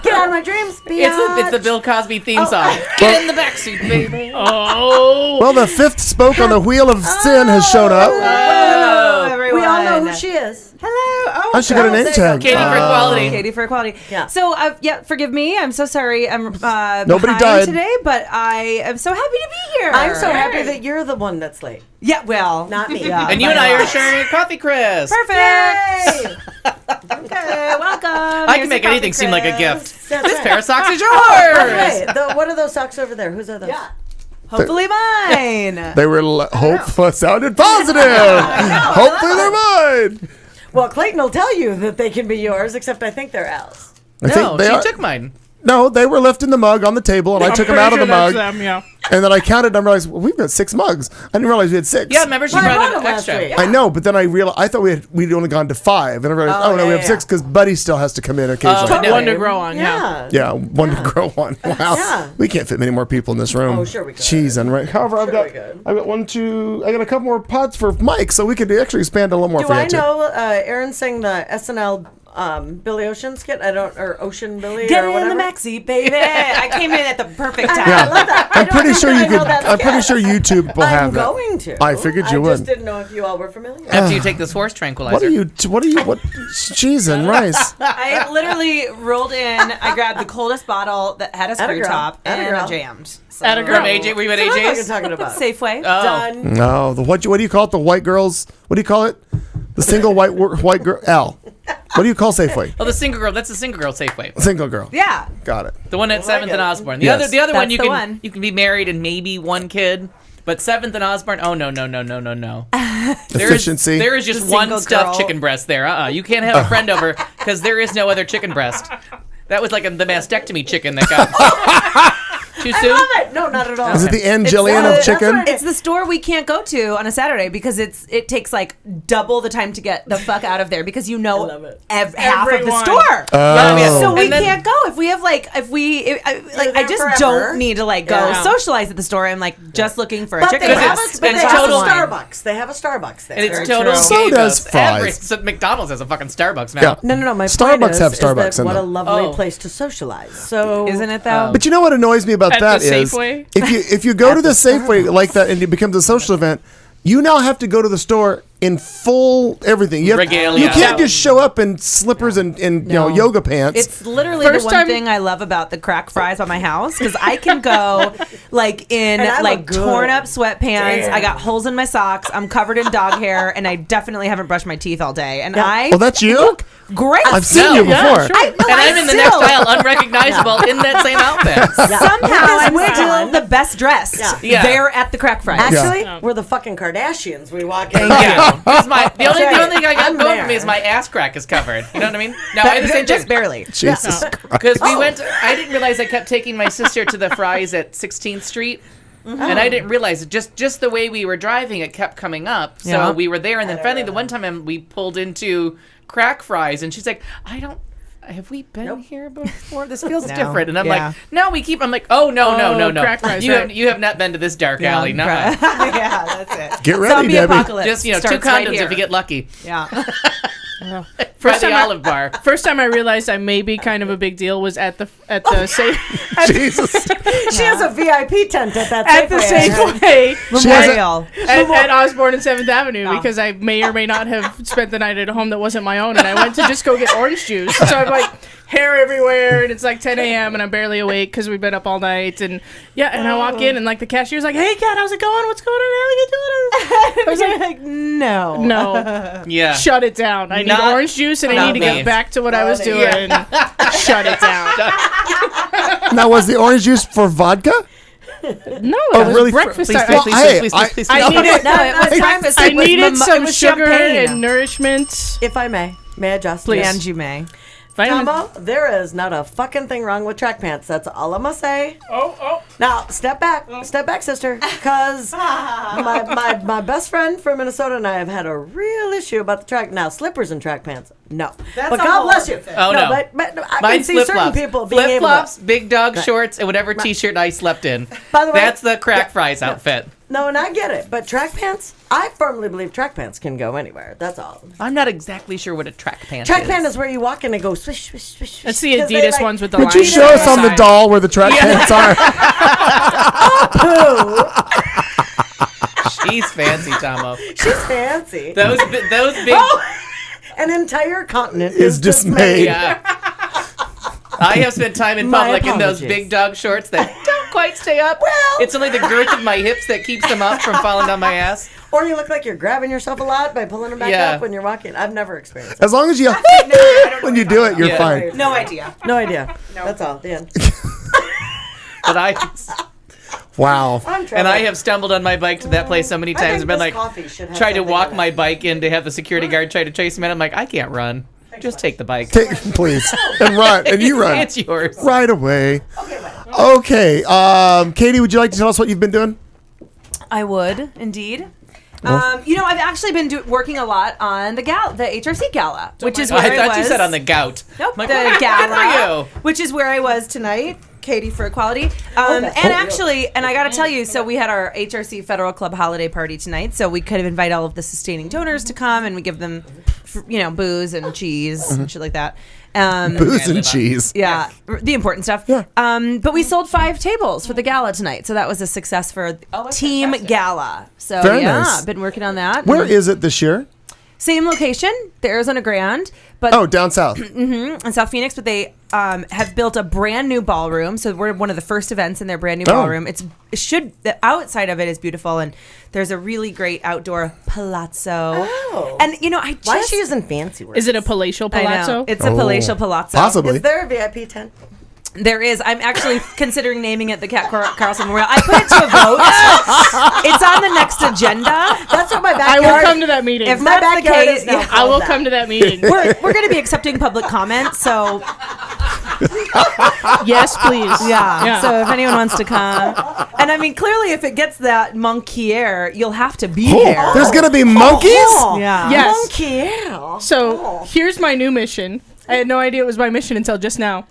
Get out of my dreams. It's the Bill Cosby theme song. Get in the backseat, baby. Oh. Well, the fifth spoke on the wheel of sin has shown up. Hello, everyone. We all know who she is. Hello. Oh, she got a name tag. Katie for equality. Katie for equality. Yeah. So, yeah, forgive me. I'm so sorry. I'm Nobody behind died. today, but I am so happy to be here. I'm so happy that you're the one that's late. Yeah, well, Not me. Yeah, And you and I are sharing a coffee, Chris. perfect. Okay, welcome. I can make anything seem like a gift. That's This right. pair of socks is Hey, yours. what are those socks over there? Whose are those? Yeah. Hopefully mine. They were hopeful, sounded positive. Hopefully they're mine. Well, Clayton will tell you that they can be yours, except I think they're Al's. I No, think they she are- took mine. No, they were left in the mug on the table, and I took them out of the mug. Them, yeah. And then I counted and I realized, well, we've got 6 mugs. I didn't realize we had 6. Yeah, remember she Well, I brought brought an them last extra. week. I know, but then I realized I thought we'd only gone to 5, and I realized, oh, no, yeah, we have yeah. 6 because Buddy still has to come in occasionally. no. One to grow on, yeah. Yeah, one to grow one. Wow, Yeah. we can't fit many more people in this room. Oh, sure we could. Jeez, and right. However, we could. I've got 1, 2. I got a couple more pots for Mike, so we could actually expand a little more. Do for you I too. know Aaron sang the SNL Billy Ocean skit? or Ocean Billy Get or in whatever? the backseat, baby. I came in at the perfect time. Yeah. I love that. I'm pretty sure you I know could. that I'm pretty skit. sure YouTube will I'm have that. going to. I figured you I just would. didn't know if you all were familiar. After you take this horse tranquilizer. What are you? What? Cheese and rice. I literally rolled in. I grabbed the coldest bottle that had a Atta screw girl. top, Atta and girl. I jammed. So. Atta girl. From AJ, were you at What am I AJ's? talking about? Safeway. Done. No, what do you call it? The white girls. What do you call it? The single white girl. Al. What do you call Safeway? Oh, the single girl. That's the single girl Safeway. Single girl. Yeah. Got it. The one at 7th and Osborne. The Yes. other one That's you the can one. you can be married and maybe 1 kid. But 7th and Osborne, oh no. Efficiency. There is just The one single stuffed girl. chicken breast there. You can't have a friend over because there is no other chicken breast. That was like the mastectomy chicken that got too soon. Love it. No, not at all. Is it the Angelian of It's chicken? right. It's the store we can't go to on a Saturday because it takes like double the time to get the fuck out of there because you know love it. half of the Everyone. store. Oh. So we And then- can't go if we have I there just forever. don't need to like go Yeah. socialize at the store. I'm like just looking for a But chicken they have, breast. a, but and they it's have a total- Starbucks. They have a Starbucks there. And it's Very total true. So gay does bus. fries. So McDonald's has a fucking Starbucks now. Yeah. No. My Starbucks point is, have is Starbucks that in what a them. lovely Oh. place to socialize. So Isn't it though? But you know what annoys me about At that the is Safeway? if you go to the Safeway like that and it becomes a social event, you now have to go to the store in full everything. You Regalia. You can't just show up in slippers and you know yoga pants. It's literally First the one time- thing I love about the crack fries at my house because I can go like in And I look like good. torn up sweatpants. Damn. I got holes in my socks. I'm covered in dog hair, and I definitely haven't brushed my teeth all day. And I Oh, that's you? look great. I've seen No. you Yeah, before. sure. I, no, And I I'm in the still- next aisle, unrecognizable, in that same outfit. Somehow I'm Because still when- the best dressed Yeah. there at the crack fries. actually, Yeah. we're the fucking Kardashians. We walk in. Yeah. Because the only thing I got I'm going for there. me is my ass crack is covered. You know what I mean? No, I But understand just barely. Jesus Christ. Because we went. I didn't realize I kept taking my sister to the fries at 16th Street. And I didn't realize it. Just the way we were driving, it kept coming up. So Yeah. we were there, and then finally, the one time we pulled into Crack Fries, and she's like, "I don't. Have we been here before? This feels No. different." And I'm Yeah. like, "No, we keep." I'm like, "Oh no, no. Crack Fries, You right. have not been to this dark alley. No, yeah, that's it. Get ready, Zombie Debbie. apocalypse. just 2 starts condoms right here. if you get lucky." Yeah. Try First the time I- Olive Bar. First time I realized I may be kind of a big deal was at the safe Jesus. She has a VIP tent at that at the Safeway. Safeway She has a- Memorial. at Osborne and 7th Avenue because I may or may not have spent the night at a home that wasn't my own, and I went to just go get orange juice. So I'm like hair everywhere, and it's like 10 a.m. and I'm barely awake because we've been up all night. And and I walk in, and like the cashier's like, "Hey, Kat, how's it going? What's going on? How you doing?" I was like, No. "No, Yeah. shut it down. I need Not- orange juice, and I not need to me. get back to what I was doing. Shut it down." Now, was the orange juice for vodka? No, Oh, it was really? breakfast. Please, I- please, Hey, please, I- please, I please. needed, No, it was breakfast. I It was needed it some was sugar champagne. and nourishment. If I may I just? Please. And you may. Vitamin- Combo, there is not a fucking thing wrong with track pants. That's all I'm gonna say. Oh. Now, step back, sister, because my best friend from Minnesota and I have had a real issue about the track. Now, slippers and track pants, no. But a God whole bless you. other thing. Oh, no. But I can Mine's see flip certain flops. people being Flip able flops, to. big dog shorts, and whatever T-shirt I slept in. By the way- That's the Crack Fries outfit. No, and I get it. But track pants, I firmly believe track pants can go anywhere. That's all. I'm not exactly sure what a track pant Track is. pant is where you walk and it goes swish, swish, swish, swish. That's the 'Cause they, Adidas like, ones with the Could lines. you show us on the side. doll where the track pants are? She's fancy, Tomo. She's fancy. Those big. Oh, an entire continent Is dismayed. Yeah. I have spent time in My public in those apologies. big dog shorts that don't quite stay up. Well- It's only the girth of my hips that keeps them up from falling down my ass. Or you look like you're grabbing yourself a lot by pulling them back Yeah. up when you're walking. I've never experienced that. As long as you when you do it, you're Yeah. fine. No idea. No idea. That's all. The end. But Wow. I'm and I have stumbled on my bike to that place so many times and been like, tried to walk my bike in to have the security guard try to chase me, and I'm like, I can't run. Just take the bike. Please. And run. And you run. It's yours. Right away. Okay. Katie, would you like to tell us what you've been doing? I would indeed. You know, I've actually been working a lot on the HRC gala, which is where I thought was. you said on the gout. Nope, I'm like, the well, gala, good for you. which is where I was tonight. Katie for Equality. And actually, and I got to tell you, so we had our HRC Federal Club holiday party tonight, so we could invite all of the sustaining donors to come, and we give them, booze and cheese and shit like that. Booze and cheese. Yeah, the important stuff. Yeah. But we sold 5 tables for the gala tonight, so that was a success for Team Gala. So Very yeah, nice. been working on that. Where is it this year? Same location, the Arizona Grand, but Oh, down south. in South Phoenix, but they have built a brand new ballroom. So we're one of the first events in their brand new ballroom. The outside of it is beautiful, and there's a really great outdoor palazzo. Oh. And Why is she using fancy words? Is it a palatial I know. palazzo? It's a palatial palazzo. Possibly. Is there a VIP tent? There is. I'm actually considering naming it the Cat Carlson Memorial. I put it to a vote. It's on the next agenda. That's what my I backyard. will come to that meeting. If my that's the backyard case, is now yeah. I will called that. come to that meeting. we're going to be accepting public comment. So Yes, please. yeah. So if anyone wants to come, and I mean clearly, if it gets that monkey air, you'll have to be there. There's going to be monkeys? Yeah. Yes. Monkey, yeah. So here's my new mission. I had no idea it was my mission until just now.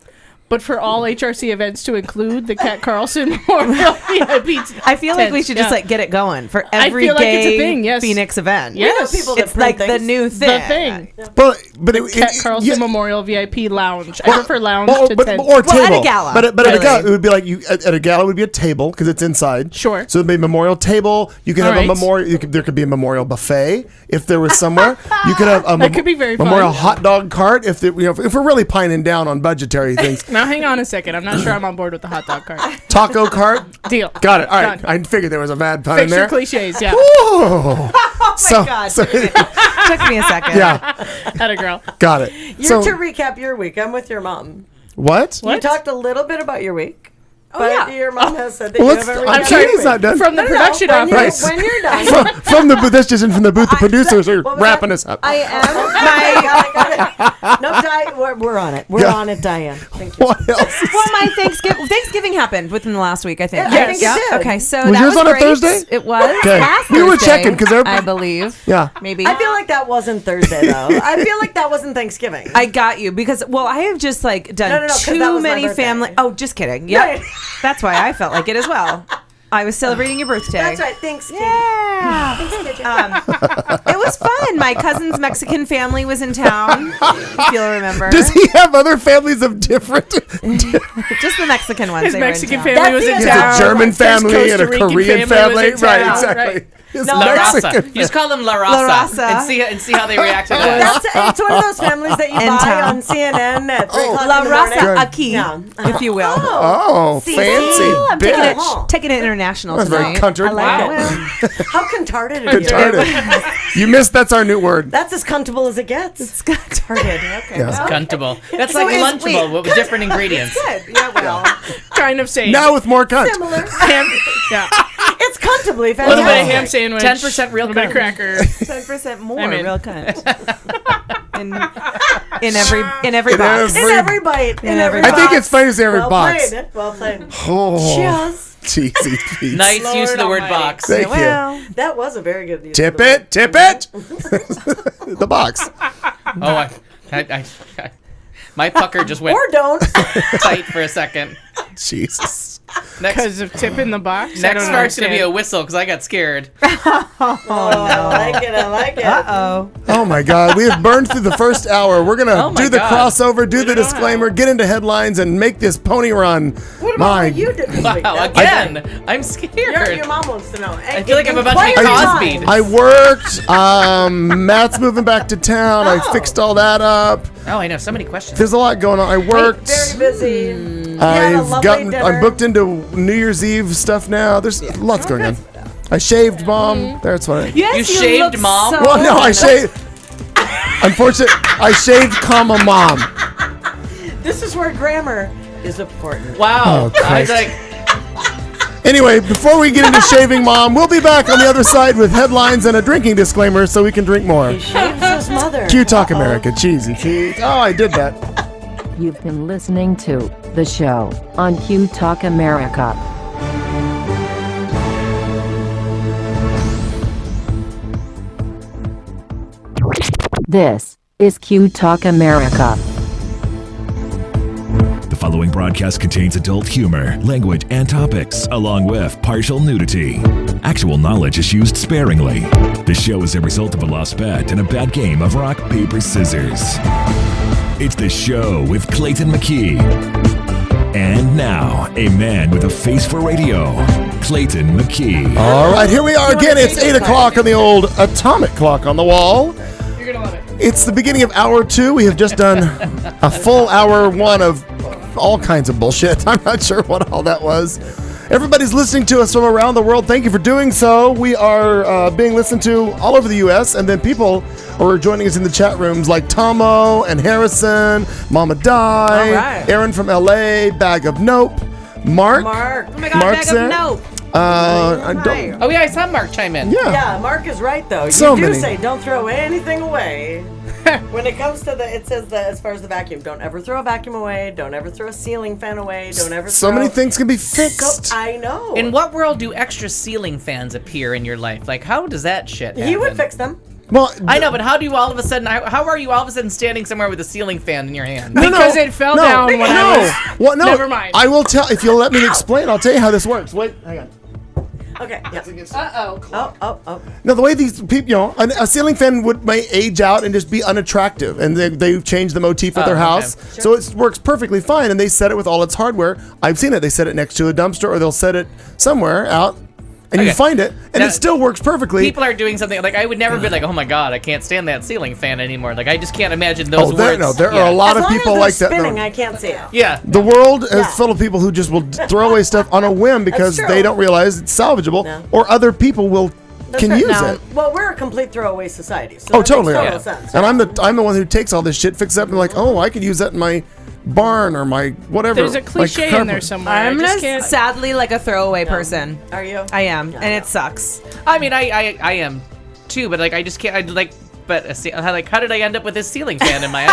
But for all HRC events to include the Cat Carlson Memorial VIP. I feel like we should just Yeah. get it going for I every feel like it's a gay thing, yes. Phoenix event. Yes. people that It's print like the things. new The thing. thing. But Cat Carlson Memorial VIP Lounge. I prefer lounge to tent. or table. at a gala, But at a really. gala, it would be like at a gala it would be a table because it's inside. Sure. So it'd be a memorial table. You could have Alright. a memorial. There could be a memorial buffet if there was somewhere. You could have a That could be very fun. memorial hot dog cart if if we're really pining down on budgetary things. Now hang on a second. I'm not sure I'm on board with the hot dog cart. Taco cart. Deal. Got it. All right. Done. I figured there was a bad pun in Fix there. your cliches. Yeah. Oh my God. Took me a second. Yeah. Atta girl. Got it. You're to recap your week. I'm with your mom. What? You talked a little bit about your week. Oh, But yeah. your mom has said that Well, you let's- haven't I'm recapped sorry, your he's week. not done. From the production when office. When you're done. from the that's just in from the booth. The producers are What was wrapping that? us up. I am. Got it. No, we're on it. We're Yeah. on it, Diane. Thank you. What else? is- Well, my Thanksgiving happened within the last week, I think. Yeah, I think it did. Okay, so Was that yours was on a great. Thursday? It was. Okay. Last We were Thursday, checking 'cause I believe. Yeah. Maybe. I feel like that wasn't Thursday, though. I feel like that wasn't Thanksgiving. I got you because I have just like done No, 'cause that too was my many birthday. family. Oh, just kidding. Yep. Right. That's why I felt like it as well. I was celebrating your birthday. That's right. Thanks, Katie. Yeah. It was fun. My cousin's Mexican family was in town. If you'll remember. Does he have other families of different? Just the Mexican ones. His they were in Mexican town. family That's was the in He other- town. has a German His family and a Costa Rican Korean family was family. in Right, town. exactly. Right. His La Mexican Raza. You just call them La Raza. Raza. And see how they react to that. It's one of those families that you In buy town. on CNN at 3 o'clock La in the morning. Raza aquí, Yeah. if you will. Oh, See, fancy. I'm taking bitch. it, taking it international That's very tonight. country. I like Wow. it. How contarded of you. Retarded. You missed. That's our new word. That's as comfortable as it gets. It's retarded. Okay. Yeah. Cuntable. That's So like is- Lunchable, wait, but with different ingredients. Good. Yeah, well. Kind of same. Now with more cunt. Similar. Ham, yeah. It's comfortably A little bit of fantastic. ham sandwich. 10% real little bit of cunt. cracker. 10% more I'm in. real cunt. in every box. In every bite. In every I think box. it's funny to say every well box. Played. Well played. Oh, Cheers. cheesy Pete. Nice Lord use of the word almighty. box. Thank you. Well, That was a very good use. Tip of the it, tip it. The box. Oh, I my pucker just went Or don't. tight for a second. Jesus. Because of tipping the box. Next spark's gonna be a whistle because I got scared. I like it. Oh my God, we have burned through the first hour. We're gonna Oh my do the God. crossover, do the disclaimer, get into headlines, and make this pony run. What about what you did this week? Wow, again, I'm scared. Your mom wants to know. I feel like I'm about to be Cosby'd. I worked. Matt's moving back to town. I fixed all that up. Oh, I know. So many questions. There's a lot going on. I worked. Very busy. You had a lovely dinner. I'm booked into New Year's Eve stuff now. There's lots going on. I shaved, Mom. That's what I. Yes, You shaved look mom? so Well, no, I good. shaved. Unfortunately, I shaved, comma, mom. This is where grammar is important. Wow. Oh, I was Christ. like, Anyway, before we get into shaving, Mom, we'll be back on the other side with headlines and a drinking disclaimer so we can drink more. He shaves his mother. Q Talk America, cheesy cheese. Oh, I did that. You've been listening to the show on Q Talk America. This is Q Talk America. The following broadcast contains adult humor, language, and topics, along with partial nudity. Actual knowledge is used sparingly. The show is a result of a lost bet and a bad game of rock, paper, scissors. It's the show with Clayton McKee. And now, a man with a face for radio, Clayton McKee. All right, here we are again. It's 8 o'clock on the old atomic clock on the wall. You're going to love it. It's the beginning of hour 2. We have just done a full hour 1 of all kinds of bullshit. I'm not sure what all that was. Everybody's listening to us from around the world. Thank you for doing so. We are being listened to all over the U.S., and then people are joining us in the chat rooms like Tomo and Harrison, Mama Di, All right. Aaron from L.A., Bag of Nope, Mark. Mark. Oh my God, Mark's bag there. of nope. I don't. oh yeah, I saw Mark chime in. Yeah. Yeah, Mark is right though. So You do many. say don't throw anything away. When it comes to it says that as far as the vacuum, don't ever throw a vacuum away. Don't ever throw a ceiling fan away. Don't ever. So throw, many things can be fixed. I know. In what world do extra ceiling fans appear in your life? Like, how does that shit happen? He would fix them. Well, I know, but how do you all of a sudden? How are you all of a sudden standing somewhere with a ceiling fan in your hand? Because it fell down when I was... Well, no. Never mind. I will tell if you'll let me explain. I'll tell you how this works. Wait, hang on. Okay. Yeah. Uh-oh. Oh. No, the way these people, a ceiling fan may age out and just be unattractive, and they've changed the motif of their okay. house, so it works perfectly fine. And they set it with all its hardware. I've seen it. They set it next to a dumpster, or they'll set it somewhere out, and you Okay. find it, and Now, it still works perfectly. People are doing something like I would never be like, oh my god, I can't stand that ceiling fan anymore. Like I just can't imagine those words. There Yeah. are a lot As of long people as like they're that. spinning, though. I can't see it. Yeah. The world is Yeah. full of people who just will throw away stuff on a whim because true. they don't realize it's salvageable, No. or other people can right. use Now, it. Well, we're a complete throwaway society. So Oh, that totally. Makes Yeah. total sense. And I'm the one who takes all this shit, fixes it up, and like, oh, I could use that in my barn or my whatever. There's a my cliche in carpet. there somewhere. I'm I just can't... sadly like a throwaway person. Are you? I am, and it sucks. I mean, I am too, but like I just can't. But how did I end up with this ceiling fan in my?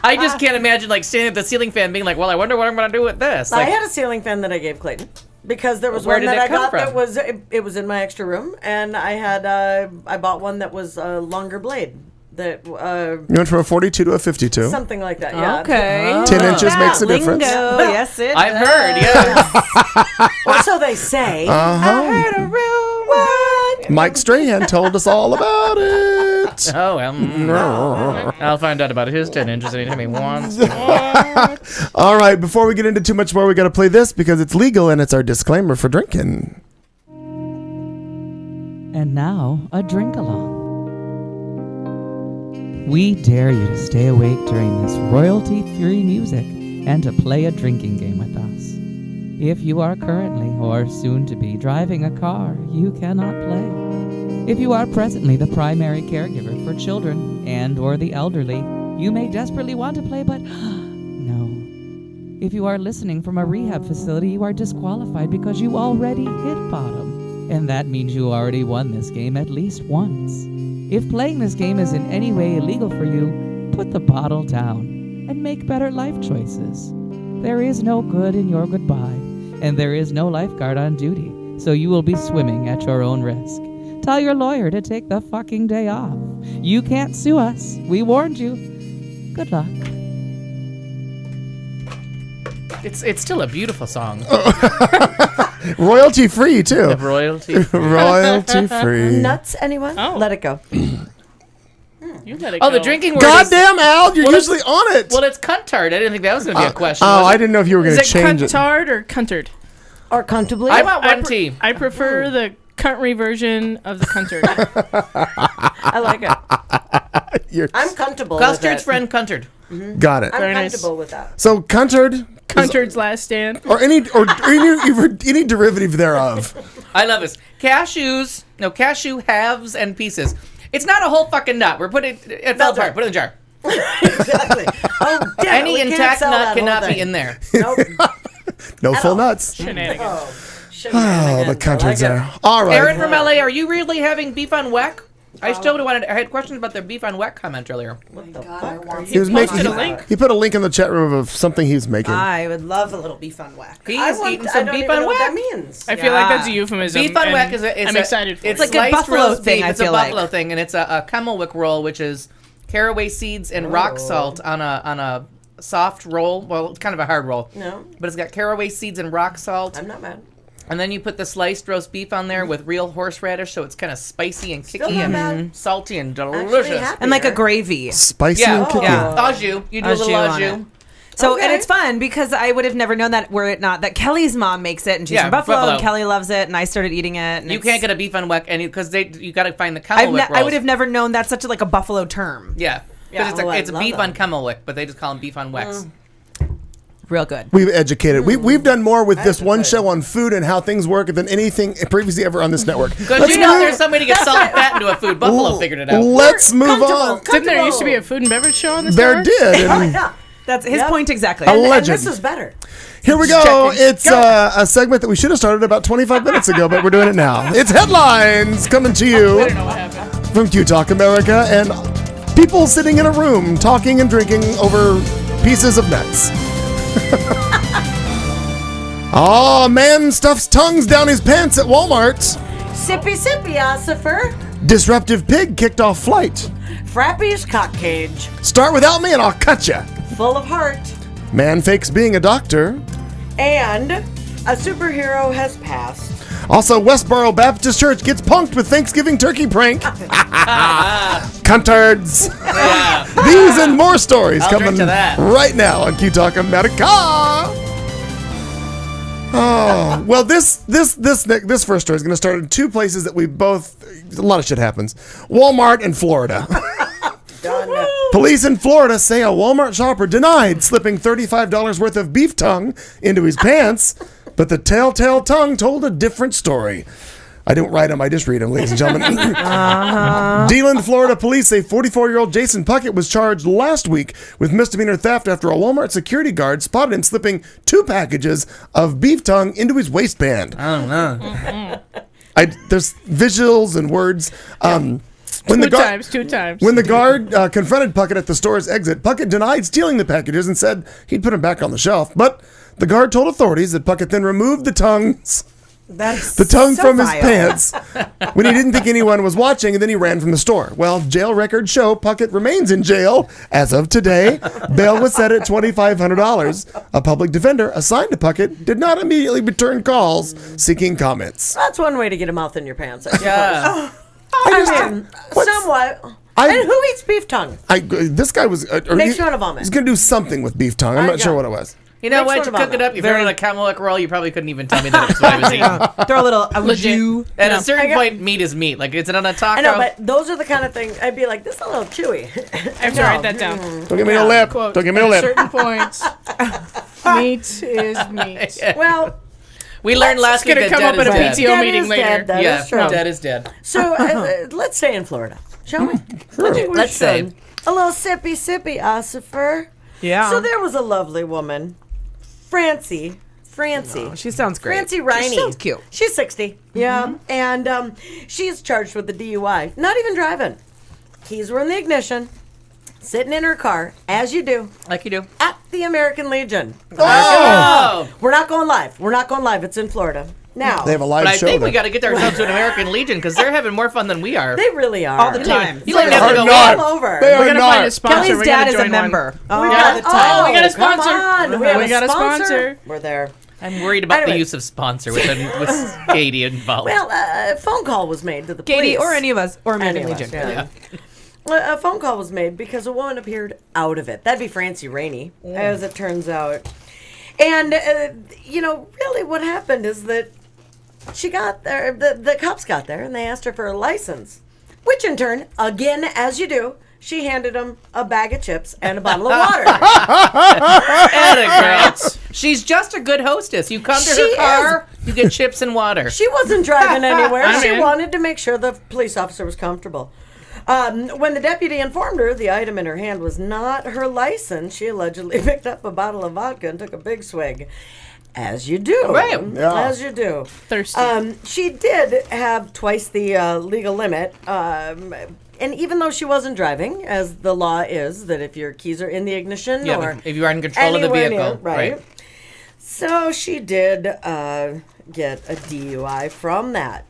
I just can't imagine like standing at the ceiling fan being like, well, I wonder what I'm gonna do with this. I Like, had a ceiling fan that I gave Clayton because there was Where one did that it I come got from? that was it was in my extra room, and I had I bought one that was a longer blade that You went from a 42 to a 52. something like that. Yeah. Okay. 10 inches makes a difference. Lingo. Yes, it I've does. heard, yeah. Or so they say. Uh-huh. Heard a rumor. Mike Strahan told us all about it. Oh, I'll find out about his 10 inches anytime he wants. All right, before we get into too much more, we got to play this because it's legal and it's our disclaimer for drinking. And now, a drink along. We dare you to stay awake during this royalty-free music and to play a drinking game with us. If you are currently or soon to be driving a car, you cannot play. If you are presently the primary caregiver for children and or the elderly, you may desperately want to play, but no. If you are listening from a rehab facility, you are disqualified because you already hit bottom. And that means you already won this game at least once. If playing this game is in any way illegal for you, put the bottle down and make better life choices. There is no good in your goodbye, and there is no lifeguard on duty, so you will be swimming at your own risk. Tell your lawyer to take the fucking day off. You can't sue us. We warned you. Good luck. It's still a beautiful song. Royalty free too. Royalty. Royalty free. Nuts, anyone? Oh. Let it go. You let it Oh, go. the drinking word. Goddamn, Al, you're Well, usually on it. Well, it's cuntard. I didn't think that was going to be a question. Oh, was I it? didn't know if you were going Is to it change it. cuntard or cuntard? Or comfortably. I want one tea. I prefer the country version of the cuntard. I like it. You're- I'm comfortable Custard's with it. friend cuntard. Got it. I'm Very nice. comfortable with that. So cuntard, Cuntard's last stand. or any derivative thereof. I love this. Cashews. No, cashew halves and pieces. It's not a whole fucking nut. We're putting it fell apart. Put it in the jar. Exactly. Oh, damn it, Any we can't intact sell nut that cannot whole be thing. in there. Nope. No full nuts. Shenanigans. Oh, Oh, the cuntard's there. All right. Aaron Romele, are you really having beef on weck? I had questions about their beef on weck comment earlier. What the fuck are He you? was posted making. a link. He put a link in the chat room of something he was making. I would love a little beef on whack. He's eating I some don't beef even on know what that weck. means. I feel like Yeah. that's a euphemism. Beef on and weck is I'm excited for it's it. like a sliced buffalo roast thing, beef. I It's a feel like. buffalo thing, and it's a Camelwick roll, which is caraway seeds and rock salt on a soft roll. Well, it's kind of a hard roll. No. But it's got caraway seeds and rock salt. I'm not mad. And then you put the sliced roast beef on there with real horseradish, so it's kind of spicy and Still kicky not and bad. salty and Actually delicious. happy. And like a Here. gravy. Spicy Yeah, and kicky. yeah. Au jus. You do a Au little jus au on jus. it. So Okay. and it's fun because I would have never known that were it not that Kelly's mom makes it and she's Yeah, from Buffalo, Buffalo. and Kelly loves it and I started eating it. And You it's- can't get a beef on weck, and because you got to find the Camelwick rolls. I would have never known that's such like a Buffalo term. Yeah, because Oh, I it's a love beef that. on Camelwick, but they just call them beef on wecks. Real good. We've educated. We've done more with this one Educated. show on food and how things work than anything previously ever on this network. Because you know there's some way to get salt and fat into a food. Buffalo figured it out. Let's move on. Didn't there used to be a food and beverage show on this There network? did. Oh, And yeah. That's his Yep. point exactly. A And legend. this is better. Here we go. It's a segment that we should have started about 25 minutes ago, but we're doing it now. It's headlines coming to I you don't know what happened. from Q Talk America and people sitting in a room talking and drinking over pieces of nuts. Oh, man stuffs tongues down his pants at Walmart. Sippy sippy, ossifer. Disruptive pig kicked off flight. Frappy's cock cage. Start without me and I'll cut ya. Full of heart. Man fakes being a doctor. And a superhero has passed. Also, Westboro Baptist Church gets punked with Thanksgiving turkey prank. Cuntards. Yeah. These and more stories I'll coming drink to that. right now on Q Talk America. Oh well, this first story is going to start in two places that we both. A lot of shit happens. Walmart and Florida. Done. Police in Florida say a Walmart shopper denied slipping $35 worth of beef tongue into his pants, but the telltale tongue told a different story. I don't write them, I just read them, ladies and gentlemen. Deland, Florida police say 44-year-old Jason Puckett was charged last week with misdemeanor theft after a Walmart security guard spotted him slipping 2 packages of beef tongue into his waistband. I don't know. There's visuals and words. When Two times. When the guard confronted Puckett at the store's exit, Puckett denied stealing the packages and said he'd put them back on the shelf. But the guard told authorities that Puckett then removed the tongue from his pants when he didn't think anyone was watching, and then he ran from the store. Well, jail records show Puckett remains in jail as of today. Bail was set at $2,500. A public defender assigned to Puckett did not immediately return calls seeking comments. That's one way to get a mouth in your pants, I suppose. Yeah. I mean, somewhat. And who eats beef tongue? This guy was... Makes you want to vomit. He's going to do something with beef tongue. I'm not sure what it was. You know Makes what? one You about cook it up. You throw it on a Camelwick roll. You probably couldn't even tell me that it's what I was eating. Throw a little Legit. At a certain point, meat is meat. Like, is it on a taco? I know, but those are the kind of things I'd be like, this is a little chewy. I have to write that down. Don't give me no lip. Quote, Don't give me no at lip. certain points, meat is meat. Well, we learned last week gonna that come dead up is at a dead. PTO dead meeting is later. dead. That Yeah, is true. dead is dead. So let's stay in Florida, shall we? Let's say. A little sippy sippy, ossifer. Yeah. So there was a lovely woman, Francie. She sounds great. Francie Riney. She sounds cute. She's 60. Yeah. And she's charged with the DUI. Not even driving. Keys were in the ignition. Sitting in her car, as you do, Like you do. at the American Legion. Oh! We're not going live. We're not going live. It's in Florida. Now. They have a live But I show think there. we got to get ourselves to an American Legion because they're having more fun than we are. They really are. All the time. You don't have to go not. in. All over. They We're are gonna not. find a sponsor. Kelly's We're dad gonna is a join one. member. Oh, All the time. we got a come sponsor. on. We got a sponsor. sponsor. We're there. I'm worried about Anyway. the use of sponsor with Katie involved. Well, a phone call was made to the Katie police. or any of us or Any American of us, Legion. yeah. A phone call was made because a woman appeared out of it. That'd be Francie Rainey, as it turns out. And, really what happened is that she got there, the cops got there, and they asked her for a license, which in turn, again, as you do, she handed them a bag of chips and a bottle of water. Atta girl. She's just a good hostess. You come to She her car, you get chips and water. She wasn't driving anywhere. I'm She in. wanted to make sure the police officer was comfortable. When the deputy informed her the item in her hand was not her license, she allegedly picked up a bottle of vodka and took a big swig. As you do. Right. Yeah. As you do. Thirsty. She did have twice the legal limit. And even though she wasn't driving, as the law is, that if your keys are in the ignition Yeah, or if you are in control of the anywhere vehicle. near, right. So she did get a DUI from that.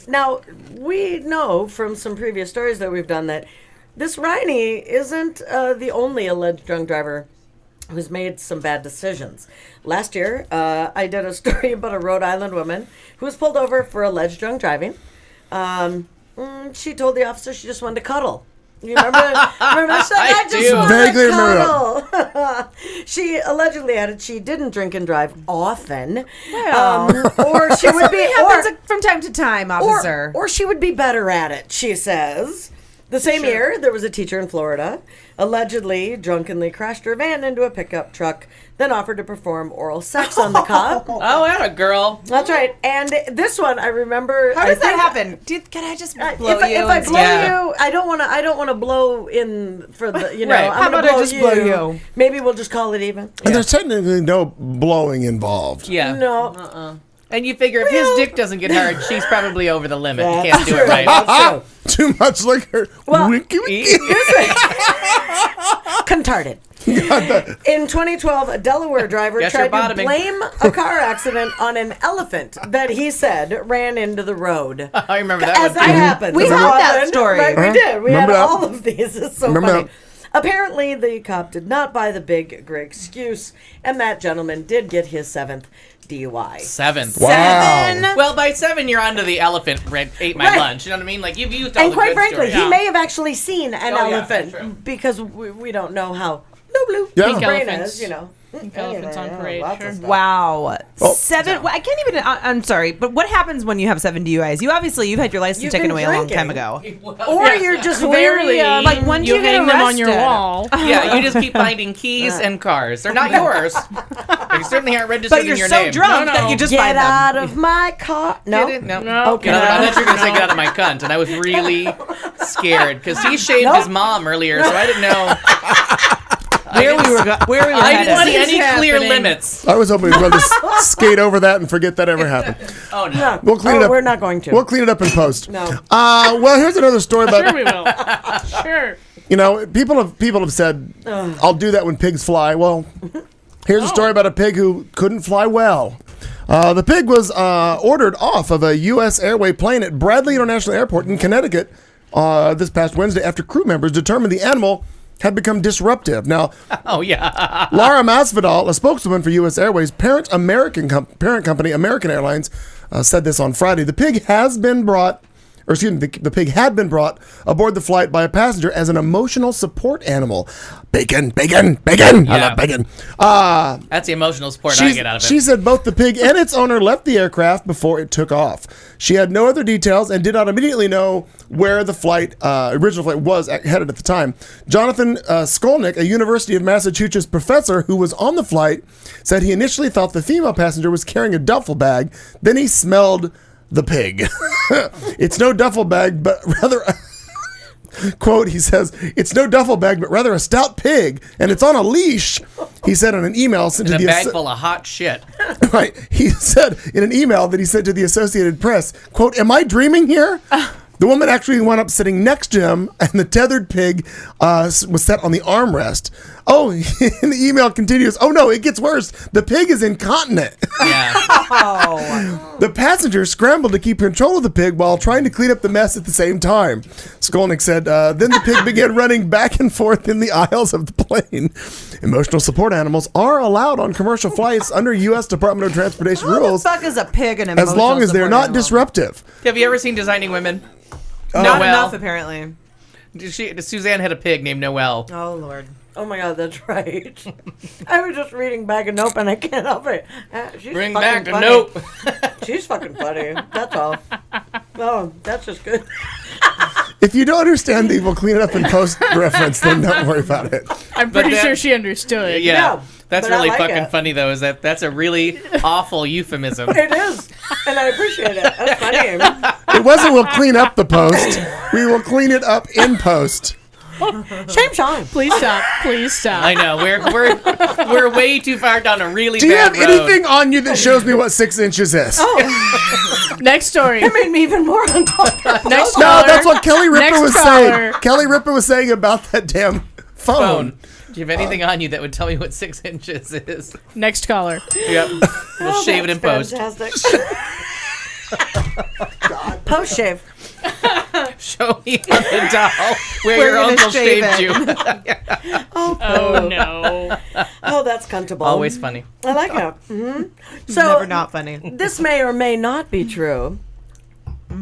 Now, we know from some previous stories that we've done that this Riney isn't the only alleged drunk driver who's made some bad decisions. Last year, I did a story about a Rhode Island woman who was pulled over for alleged drunk driving. She told the officer she just wanted to cuddle. You remember? Remember? She said, I just do. want Vaguely to remember cuddle. She allegedly added she didn't drink and drive often. Well, Or she would be... it happens from time to time, officer. Or she would be better at it, she says. The same year, there was a teacher in Florida, allegedly drunkenly crashed her van into a pickup truck, then offered to perform oral sex on the cop. Oh, atta girl. That's right. And this one, I remember... How does that happen? Can I just blow you? If I blow Yeah. you, I don't want to blow in for the, Right. I'm How gonna about I just blow you? Maybe we'll just call it even. And there's technically no blowing involved. Yeah. No. And you figure if his dick doesn't get hard, she's probably over the limit. That's Can't do true. it right. That's true. Too much like her. Well, winky, winky. Contarded. In 2012, a Delaware driver Guess you're tried to bottoming. blame a car accident on an elephant that he said ran into the road. I remember that As one. that happens. We so had that often, story. Right, we did. We Remember had that? all of these. It's so Remember funny. that? Apparently, the cop did not buy the big, great excuse, and that gentleman did get his 7th DUI. 7. Wow. Well, by 7, you're onto the elephant ate my Right. lunch. You know what I mean? Like, you've used all And the quite good frankly, stories. he may have actually seen an Oh, yeah, elephant that's true. because we don't know how blue Yeah. his Pink brain elephants. is, you know. Pink elephants on parade, lots of sure. stuff. Wow. Oh. 7. Well, I can't even. I'm sorry, but what happens when you have 7 DUIs? You've had your license You've taken been away a long drinking. time ago. Or you're just very Clearly, like, when do you get hang them on your arrested? wall. Yeah, you just keep finding keys and cars. They're not yours. They certainly aren't registered But you're in your so name. drunk No, that no. you just get find them. out of my car. No. Get it? No. No. Okay. Get out of, I thought you were going to say get out of my cunt, and I was really scared because he shaved his mom earlier, so I didn't know. Where we were I didn't headed. see any clear happening? limits. I was hoping we were going to skate over that and forget that ever happened. Oh, no. We'll clean it up. We're not going to. We'll clean it up in post. No. Well, here's another story about. Sure we will. Sure. You know, people have said, "I'll do that when pigs fly." Well, here's a story about a pig who couldn't fly well. The pig was ordered off of a U.S. Airway plane at Bradley International Airport in Connecticut this past Wednesday after crew members determined the animal had become disruptive. Now, Oh, yeah. Laura Masvidal, a spokeswoman for U.S. Airways' parent company, American Airlines, said this on Friday. The pig has been brought, or excuse me, the pig had been brought aboard the flight by a passenger as an emotional support animal. Bacon, bacon, bacon. I Yeah. love bacon. That's the emotional support I get out of it. She said both the pig and its owner left the aircraft before it took off. She had no other details and did not immediately know where the original flight was headed at the time. Jonathan Skolnick, a University of Massachusetts professor who was on the flight, said he initially thought the female passenger was carrying a duffel bag. Then he smelled the pig. It's no duffel bag, but rather... Quote, he says, "It's no duffel bag, but rather a stout pig, and it's on a leash," he said in an email sent In to a the bag full of hot shit. Right. He said in an email that he sent to the Associated Press, quote, "Am I dreaming here?" The woman actually wound up sitting next to him, and the tethered pig was set on the armrest. Oh, and the email continues. Oh no, it gets worse. The pig is incontinent. Yeah. The passengers scrambled to keep control of the pig while trying to clean up the mess at the same time. Skolnick said, then the pig began running back and forth in the aisles of the plane. Emotional support animals are allowed on commercial flights under U.S. Department of Transportation Who the rules fuck is a pig and as long as they're not disruptive. Have you ever seen Designing Women? Not Noelle. enough, apparently. Suzanne had a pig named Noelle. Oh, Lord. Oh my God, that's right. I was just reading back a nope and I can't help it. She's Bring fucking back a funny. nope. She's fucking funny. That's all. Oh, that's just good. If you don't understand the "we'll clean it up in post" reference, then don't worry about it. I'm But pretty that- sure she understood. Yeah. Yeah, That's but I really like fucking it. funny, though, is that's a really awful euphemism. It is. And I appreciate it. That's funny. It wasn't "we'll clean up the post." We will clean it up in post. Shame Sean. Please stop. Please stop. I know. We're way too far down a really Do you bad have road. anything on you that shows me what 6 inches is? Next story. It made me even more uncomfortable. Next No, caller. that's what Kelly Ripa Next was caller. saying. Kelly Ripa was saying about that damn phone. Phone. Do you have anything on you that would tell me what 6 inches is? Next caller. Yep. We'll shave it in post. Fantastic. Post shave. Show me on the doll where We're your gonna uncle shave shaved it. you. Oh no. Oh, that's comfortable. Always funny. I like it. Hmm. So Never not funny. this may or may not be true.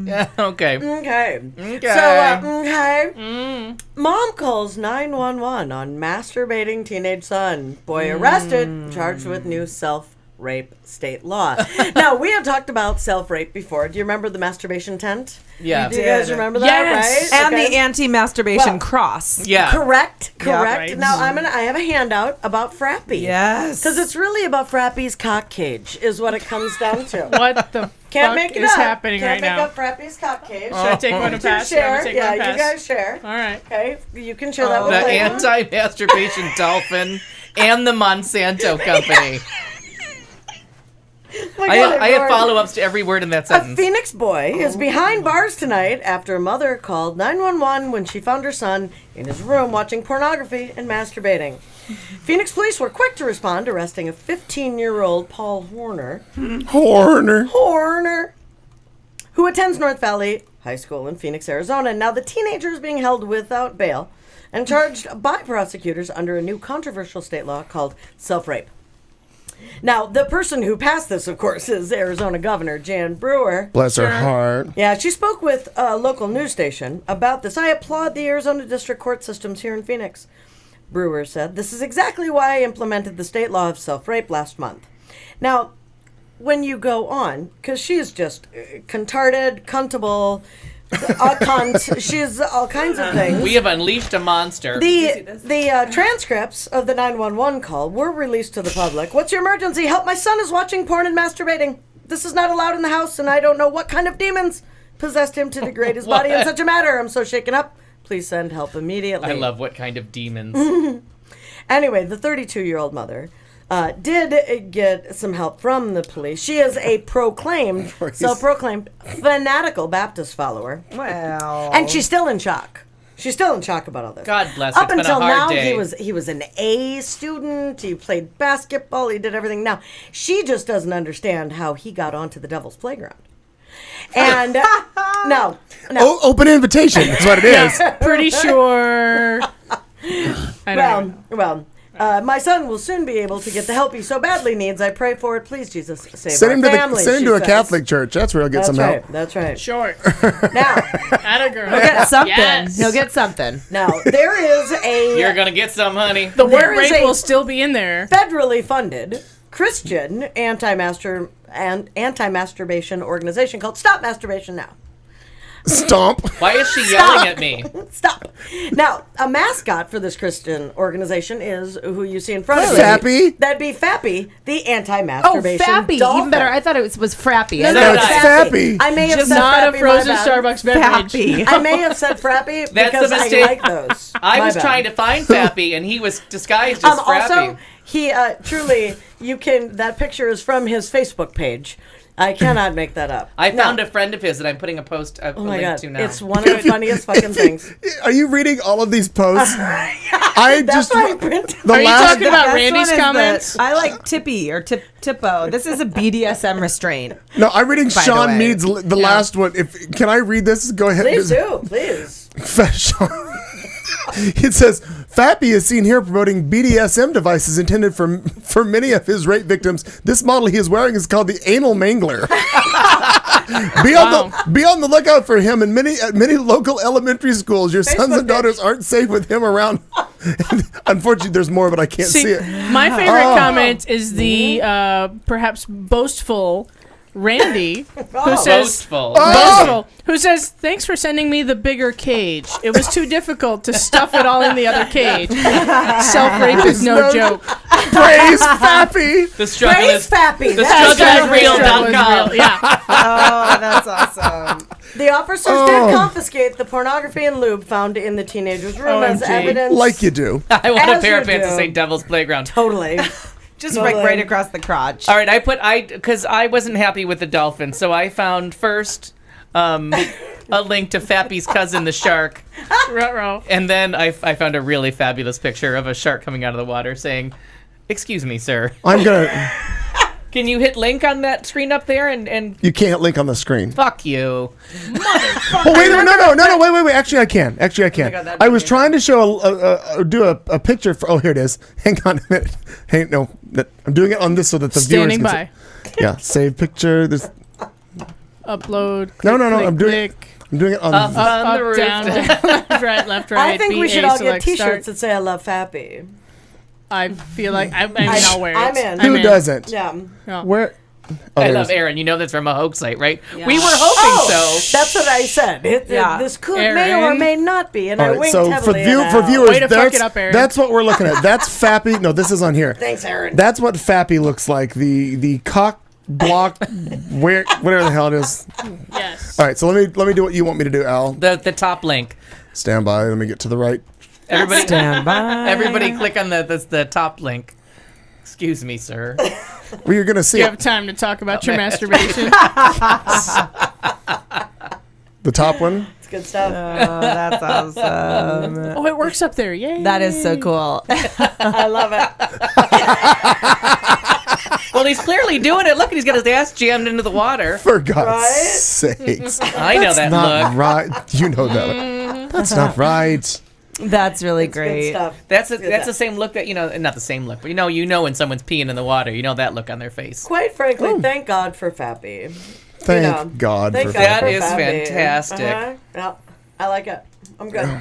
Yeah, okay. Okay. Okay. So, okay. Mom calls 911 on masturbating teenage son. Boy arrested, charged with new self-rape state law. Now, we have talked about self-rape before. Do you remember the masturbation tent? Yeah. Do you guys remember that, Yes. right? And Okay. the anti-masturbation Well, cross. Yeah. Correct. Yeah, Correct. right. Now I have a handout about Frappy. Yes. Because it's really about Frappy's cock cage, is what it comes down to. What the Can't fuck make it is up. happening Can't right make now? up Frappy's cock cage. Should I take one to You can pass? Should I share. take Yeah, one to you pass? guys share. All right. Okay, you can share that with The Layla. anti-masturbation dolphin and the Monsanto company. Oh my God, I have Lord. follow-ups to every word in that A sentence. Phoenix boy is behind bars tonight after a mother called 911 when she found her son in his room watching pornography and masturbating. Phoenix police were quick to respond, arresting a 15-year-old Paul Horner, who attends North Valley High School in Phoenix, Arizona. Now, the teenager is being held without bail and charged by prosecutors under a new controversial state law called self-rape. Now, the person who passed this, of course, is Arizona Governor Jan Brewer. Bless her heart. Yeah, she spoke with a local news station about this. I applaud the Arizona District Court systems here in Phoenix. Brewer said, "This is exactly why I implemented the state law of self-rape last month." Now, when you go on, because she is just cuntarded, cuntable, a cunt, she's all kinds of things. We have unleashed a monster. The transcripts of the 911 call were released to the public. What's your emergency? Help, my son is watching porn and masturbating. This is not allowed in the house, and I don't know what kind of demons possessed him to degrade his body in such a manner. I'm so shaken up. Please send help immediately. I love what kind of demons. Anyway, the 32-year-old mother did get some help from the police. She is a self-proclaimed fanatical Baptist follower. Well. And she's still in shock. She's still in shock about all this. God bless her. Up It's been a until hard now, day. he was an A student. He played basketball. He did everything. Now, she just doesn't understand how he got onto the Devil's Playground. And no. Open invitation is what it is. Pretty sure. I don't know. My son will soon be able to get the help he so badly needs. I pray for it. Please, Jesus, save Send our him to family, send him she to a says. Catholic church. That's where he'll get That's some right. help. That's right. Short. Now, Atta girl. He'll get something. Yes. He'll get something. now there is a You're gonna get some, honey. The There word is rape a- will still be in there. federally funded Christian anti-masturbation organization called Stop Masturbation Now. Stomp. Why is she yelling at me? Stop. Now, a mascot for this Christian organization is who you see in front of you. Fappy. That'd be Fappy, the Oh, anti-masturbation Fappy. dolphin. Even better. I thought it was Frappy. No, No, it's it's Fappy. Fappy. I may have Just said not Fappy, a frozen my bad. Starbucks beverage. Fappy. I may have said Frappy That's because the I mistake. like those. I My was bad. trying to find Fappy, and he was disguised as Frappy. Also, he truly, that picture is from his Facebook page. I cannot make that up. I found a friend of his that I'm putting a post a Oh my link god, to now. it's one of the funniest fucking things. Are you reading all of these posts? I That's just why I printed. the Are you last talking about Best Randy's one is comments? I like Tippy or Tippo. This is a BDSM restraint. No, I'm reading the Sean way. Mead's the last one. If can I read this? Go ahead. Please do, please. Sean- It says Fappy is seen here promoting BDSM devices intended for many of his rape victims. This model he is wearing is called the Anal Mangler. Be on the lookout for him in many local elementary schools. Your sons and daughters aren't safe with him around. Unfortunately, there's more, but I can't see it. My favorite comment is the perhaps boastful Randy, who says, Boastful. who says, "Thanks for sending me the bigger cage. It was too difficult to stuff it all in the other cage. Self-rape is no joke." Praise Fappy. The struggle Praise is Fappy. the That's struggle is Struggle is real.com. real. Yeah. Oh, that's awesome. The officers did confiscate the pornography and lube found in the teenager's room as OMG. evidence. Like you do. I want a As pair you of pants to do. say Devil's Playground. Totally. Just Totally. right across the crotch. All right, because I wasn't happy with the dolphin, so I found first a link to Fappy's cousin, the shark, Ruh-roh. and then I found a really fabulous picture of a shark coming out of the water saying, "Excuse me, sir. I'm gonna. Can you hit link on that screen up there and You can't link on the screen. fuck you?" Oh wait, no, wait. Actually, I can. God, that'd I be was amazing. trying to show do a picture for. Oh, here it is. Hang on a minute. I'm doing it on this so that the Standing viewers by. can see. Yeah, save picture. There's. Upload. No, click, I'm doing it. click, I'm doing it on. On the Up, roof. down, left, right. I think we BA, should all get select, T-shirts start. that say "I love Fappy." I feel like I'll wear it. I'm in. Who doesn't? Yeah. Where? Oh, I there's- love Aaron. You know that's from a hoax site, right? We were hoping so. That's what I said. This could may or Aaron. may not be, and All I right, winked so for heavily at for Al. viewers, Way to fuck that's, it up, Aaron. that's what we're looking at. That's Fappy. No, this is on here. Thanks, Aaron. That's what Fappy looks like. The cock block, whatever the hell it is. Yes. All right, so let me do what you want me to do, Al. The top link. Stand by. Let me get to the right. Everybody, Stand by. everybody, click on the top link. Excuse me, sir. Well, you're gonna see You it. have time to talk about your masturbation. The top one. It's good stuff. Oh, that's awesome. Oh, it works up there. Yay. That is so cool. I love it. Well, he's clearly doing it. Look, he's got his ass jammed into the water. For God's Right? sakes. I know that Not look. right. You know that. That's not right. That's really Good great. stuff. That's good the stuff. same look that not the same look, but you know when someone's peeing in the water, you know that look on their face. Quite frankly, thank God for Fappy. Thank God Thank for God That for is Fappy. fantastic. Yeah, I like it. I'm good.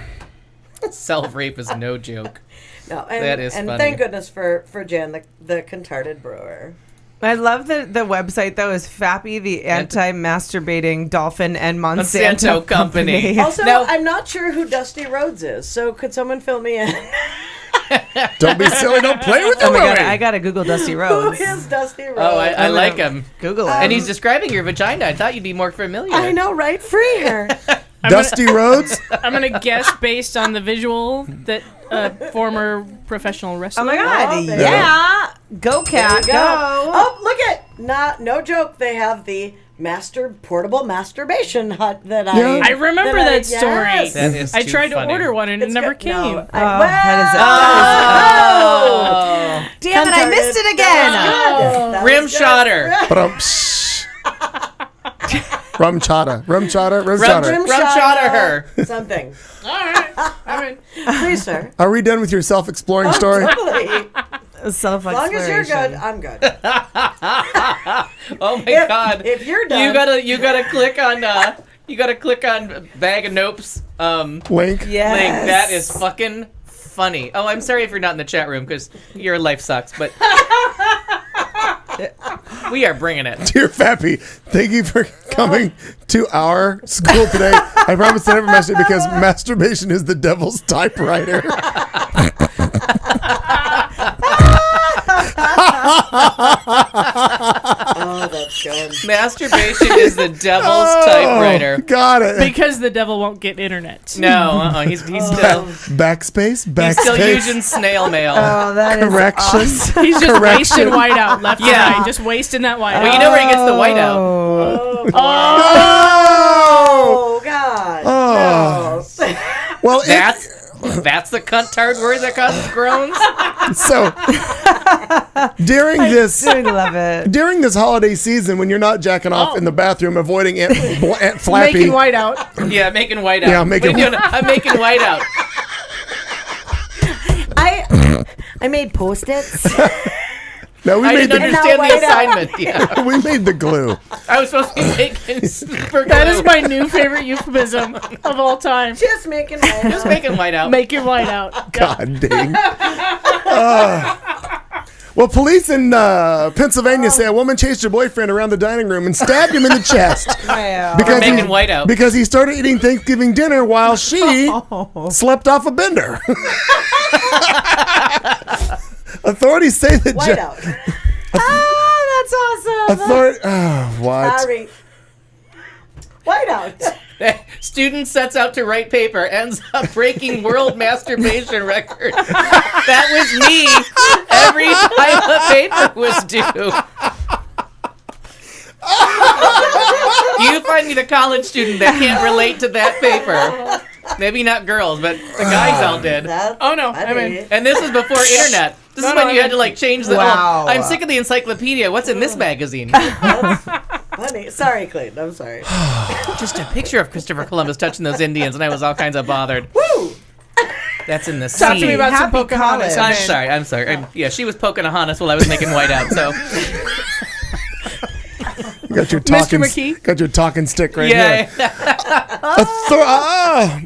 Self-rape is no joke. No, and, That is and funny. thank goodness for Jan, the contarded brewer. I love the website though is Fappy, the anti-masturbating dolphin and Monsanto Monsanto Company. company. Also, No. I'm not sure who Dusty Rhodes is, so could someone fill me in? Don't be silly. Don't play with Oh the my god, Lily. I gotta Google Dusty Who Rhodes. is Dusty Rhodes? Oh, I like him. Google it. And he's describing your vagina. I thought you'd be more familiar. I know, right? Free her. Dusty Rhodes. I'm gonna guess based on the visual that former professional wrestler. Oh my god, Oh, there yeah. Go There cat, you go. Oh, look at no joke. They have the portable masturbation hut that Yeah. I remember that story. yes. That is I too tried funny. to order one and it It's never good. came. No, Oh. Damn it, I Contorted. missed it again. That Rim was good. shotter. But rum chata. Rum Rim shotter shotter. her. Something. All right. I mean, Please, sir. Are we done with your self-exploring story? Totally. As Self-exploration. long as you're good, I'm good. Oh my god. If you're done, You gotta click on Bag of Nopes Link. Yes. link. That is fucking funny. Oh, I'm sorry if you're not in the chat room because your life sucks, but we are bringing it. Dear Fappy, thank you for coming to our school today. I promise to never masturbate because masturbation is the devil's typewriter. Oh, that's good. Masturbation is the devil's typewriter. Got it. Because the devil won't get internet. No, he's still Backspace. he's still Backspace. using snail mail. Oh, that is Correction. He's just wasting whiteout left and Yeah. right. Just wasting that whiteout. Well, you know where he gets the whiteout. Oh God. Oh. Well, That's the cunt-tard word that causes groans. so during this I love it. during this holiday season, when you're not jacking off in the bathroom, avoiding Aunt Flappy. Making whiteout. Yeah, making whiteout. Yeah, making- What are you doing? I'm making whiteout. I made Post-its. No, we I made didn't the understand the whiteout. assignment. Yeah, we made the glue. I was supposed to be making super glue. That is my new favorite euphemism of all time. Just making my Just making whiteout. Making whiteout. God dang. Well, police in Pennsylvania say a woman chased her boyfriend around the dining room and stabbed him in the chest Wow. because making whiteout. because he started eating Thanksgiving dinner while she slept off a bender. Authorities say that whiteout. That's awesome. what? Sorry. Whiteout. Student sets out to write paper, ends up breaking world masturbation record. That was me every time the paper was due. You find me the college student that can't relate to that paper. Maybe not girls, but the guys all did. Oh, no. I mean, And this is before internet. This is when you had to like change the. Wow. I'm sick of the encyclopedia. What's in this magazine? Funny. Sorry, Clayton. I'm sorry. Just a picture of Christopher Columbus touching those Indians, and I was all kinds of bothered. Woo! That's in the talk to me sea. about some Happy Pocahontas. college. I'm sorry. Yeah, she was Pocahontas while I was making whiteout. So You got your talking, McKee? got your talking stick right yeah, here.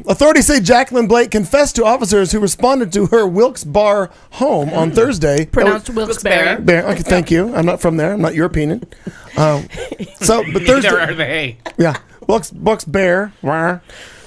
Authorities say Jacqueline Blake confessed to officers who responded to her Wilkes-Barre home on Thursday. Pronounced Wilkes-Barre. Okay, thank you. I'm not from there. I'm not European. But neither Thursday, are they. yeah, Wilkes-Barre.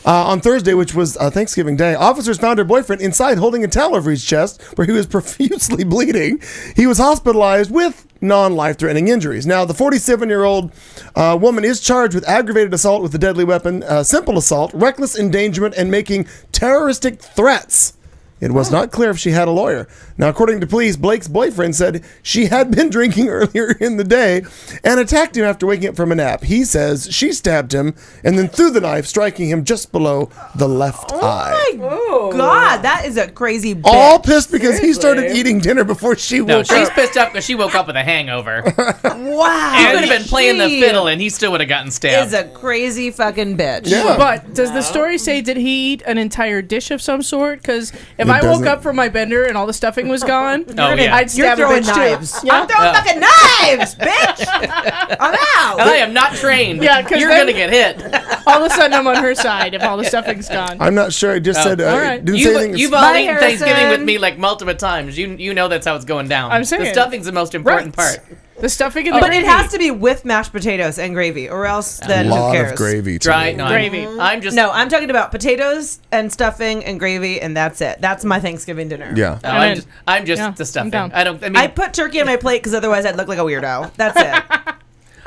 On Thursday, which was Thanksgiving Day, officers found her boyfriend inside holding a towel over his chest where he was profusely bleeding. He was hospitalized with non-life-threatening injuries. Now, the 47-year-old woman is charged with aggravated assault with a deadly weapon, simple assault, reckless endangerment, and making terroristic threats. It was not clear if she had a lawyer. Now, according to police, Blake's boyfriend said she had been drinking earlier in the day and attacked him after waking up from a nap. He says she stabbed him and then threw the knife, striking him just below the left eye. Oh my God, that is a crazy bitch. All pissed because he started eating dinner before she No, woke she's up. pissed up because she woke up with a hangover. Wow. He could have been playing the She fiddle, and he still would have gotten stabbed. is a crazy fucking bitch. Yeah. But does the story say, did he eat an entire dish of some sort? Because if I doesn't. woke up from my bender and all the stuffing was gone, Oh, yeah. I'd You're stab a throwing bitch knives. too. Yeah? I'm throwing fucking knives, bitch. I'm out. And I am not trained. Yeah, 'cause you're then- gonna get hit. All of a sudden I'm on her side if all the stuffing's gone. I'm not sure. I just said, all right. didn't say anything. You've all Bye, eaten Thanksgiving with Harrison. me like multiple times. You know that's how it's going down. I'm saying. The stuffing's the most important part. The stuffing and the But it gravy. has to be with mashed potatoes and gravy, or else then a who lot cares? of gravy. to Dry me. no, Gravy. I'm just No, I'm talking about potatoes and stuffing and gravy, and that's it. That's my Thanksgiving dinner. Yeah. No, I'm I'm just Yeah, the stuffing. I'm down. I don't. I mean, I put turkey on my plate because otherwise I'd look like a weirdo. That's it.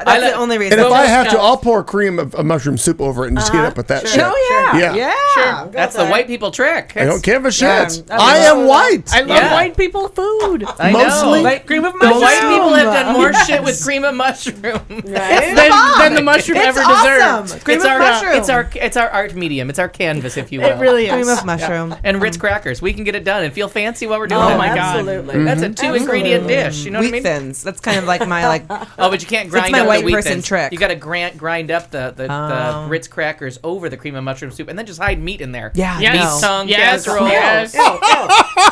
That's I the only And reason. if I Well, have to, no. I'll pour cream of mushroom soup over it and just heat up with that shit. Oh yeah, Yeah. yeah. that's the white people trick. I don't give a shit. Yeah, I am white. I love Yeah. white people food. I Mostly- know. Like cream of The mushroom. white people have done more Yes. shit with cream of mushroom. Than the mushroom It's ever awesome. deserved. Cream it's of our mushroom. it's our art medium. It's our canvas, if you will. It really is. cream of mushroom. And Ritz crackers. We can get it done and feel fancy while we're doing Oh it. my God. Absolutely. That's a 2-ingredient dish. You know what I Wheat mean? thins. That's kind of like my like. Oh, but you can't grind my up white the wheat person thins. trick. You got to grind up the Oh. Ritz crackers over the cream of mushroom soup, and then just hide meat in there. Yeah, Yes. no. Beef tongue, Yes. casserole. Yes.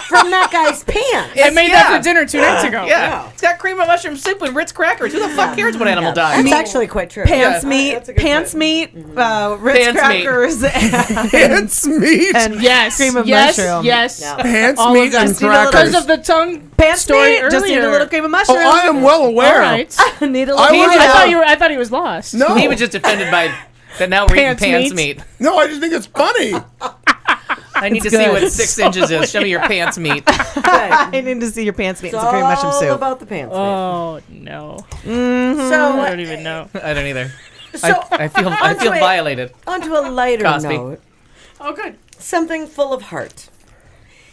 From that guy's pants. I made Yeah. that for dinner 2 nights ago. Yeah. It's got cream of mushroom soup and Ritz crackers. Who the fuck cares what animal dies? It's actually quite true. Pants Yeah. meat, That's a good pants point. meat, Ritz Pants meat. crackers, It's meat. and Yes. cream of yes. mushroom. Yes. Yeah. Pants, all meat, of that. and Just need a little- crackers. Because of the tongue Pants story meat. earlier. Just need a little cream of mushroom. Oh, I am well aware. All right. Need a I little. was- I thought he was lost. No, He was just offended by that now we're eating Pants pants meat. meat. no, I just think it's funny. I need to see what 6 inches is. Show me your pants meat. I need to see your pants meat. It's It's a cream mushroom all soup. about the pants. Oh no. So I don't even know. I don't either. So I feel onto a- violated. onto a lighter Cosby. note, Oh good. something full of heart.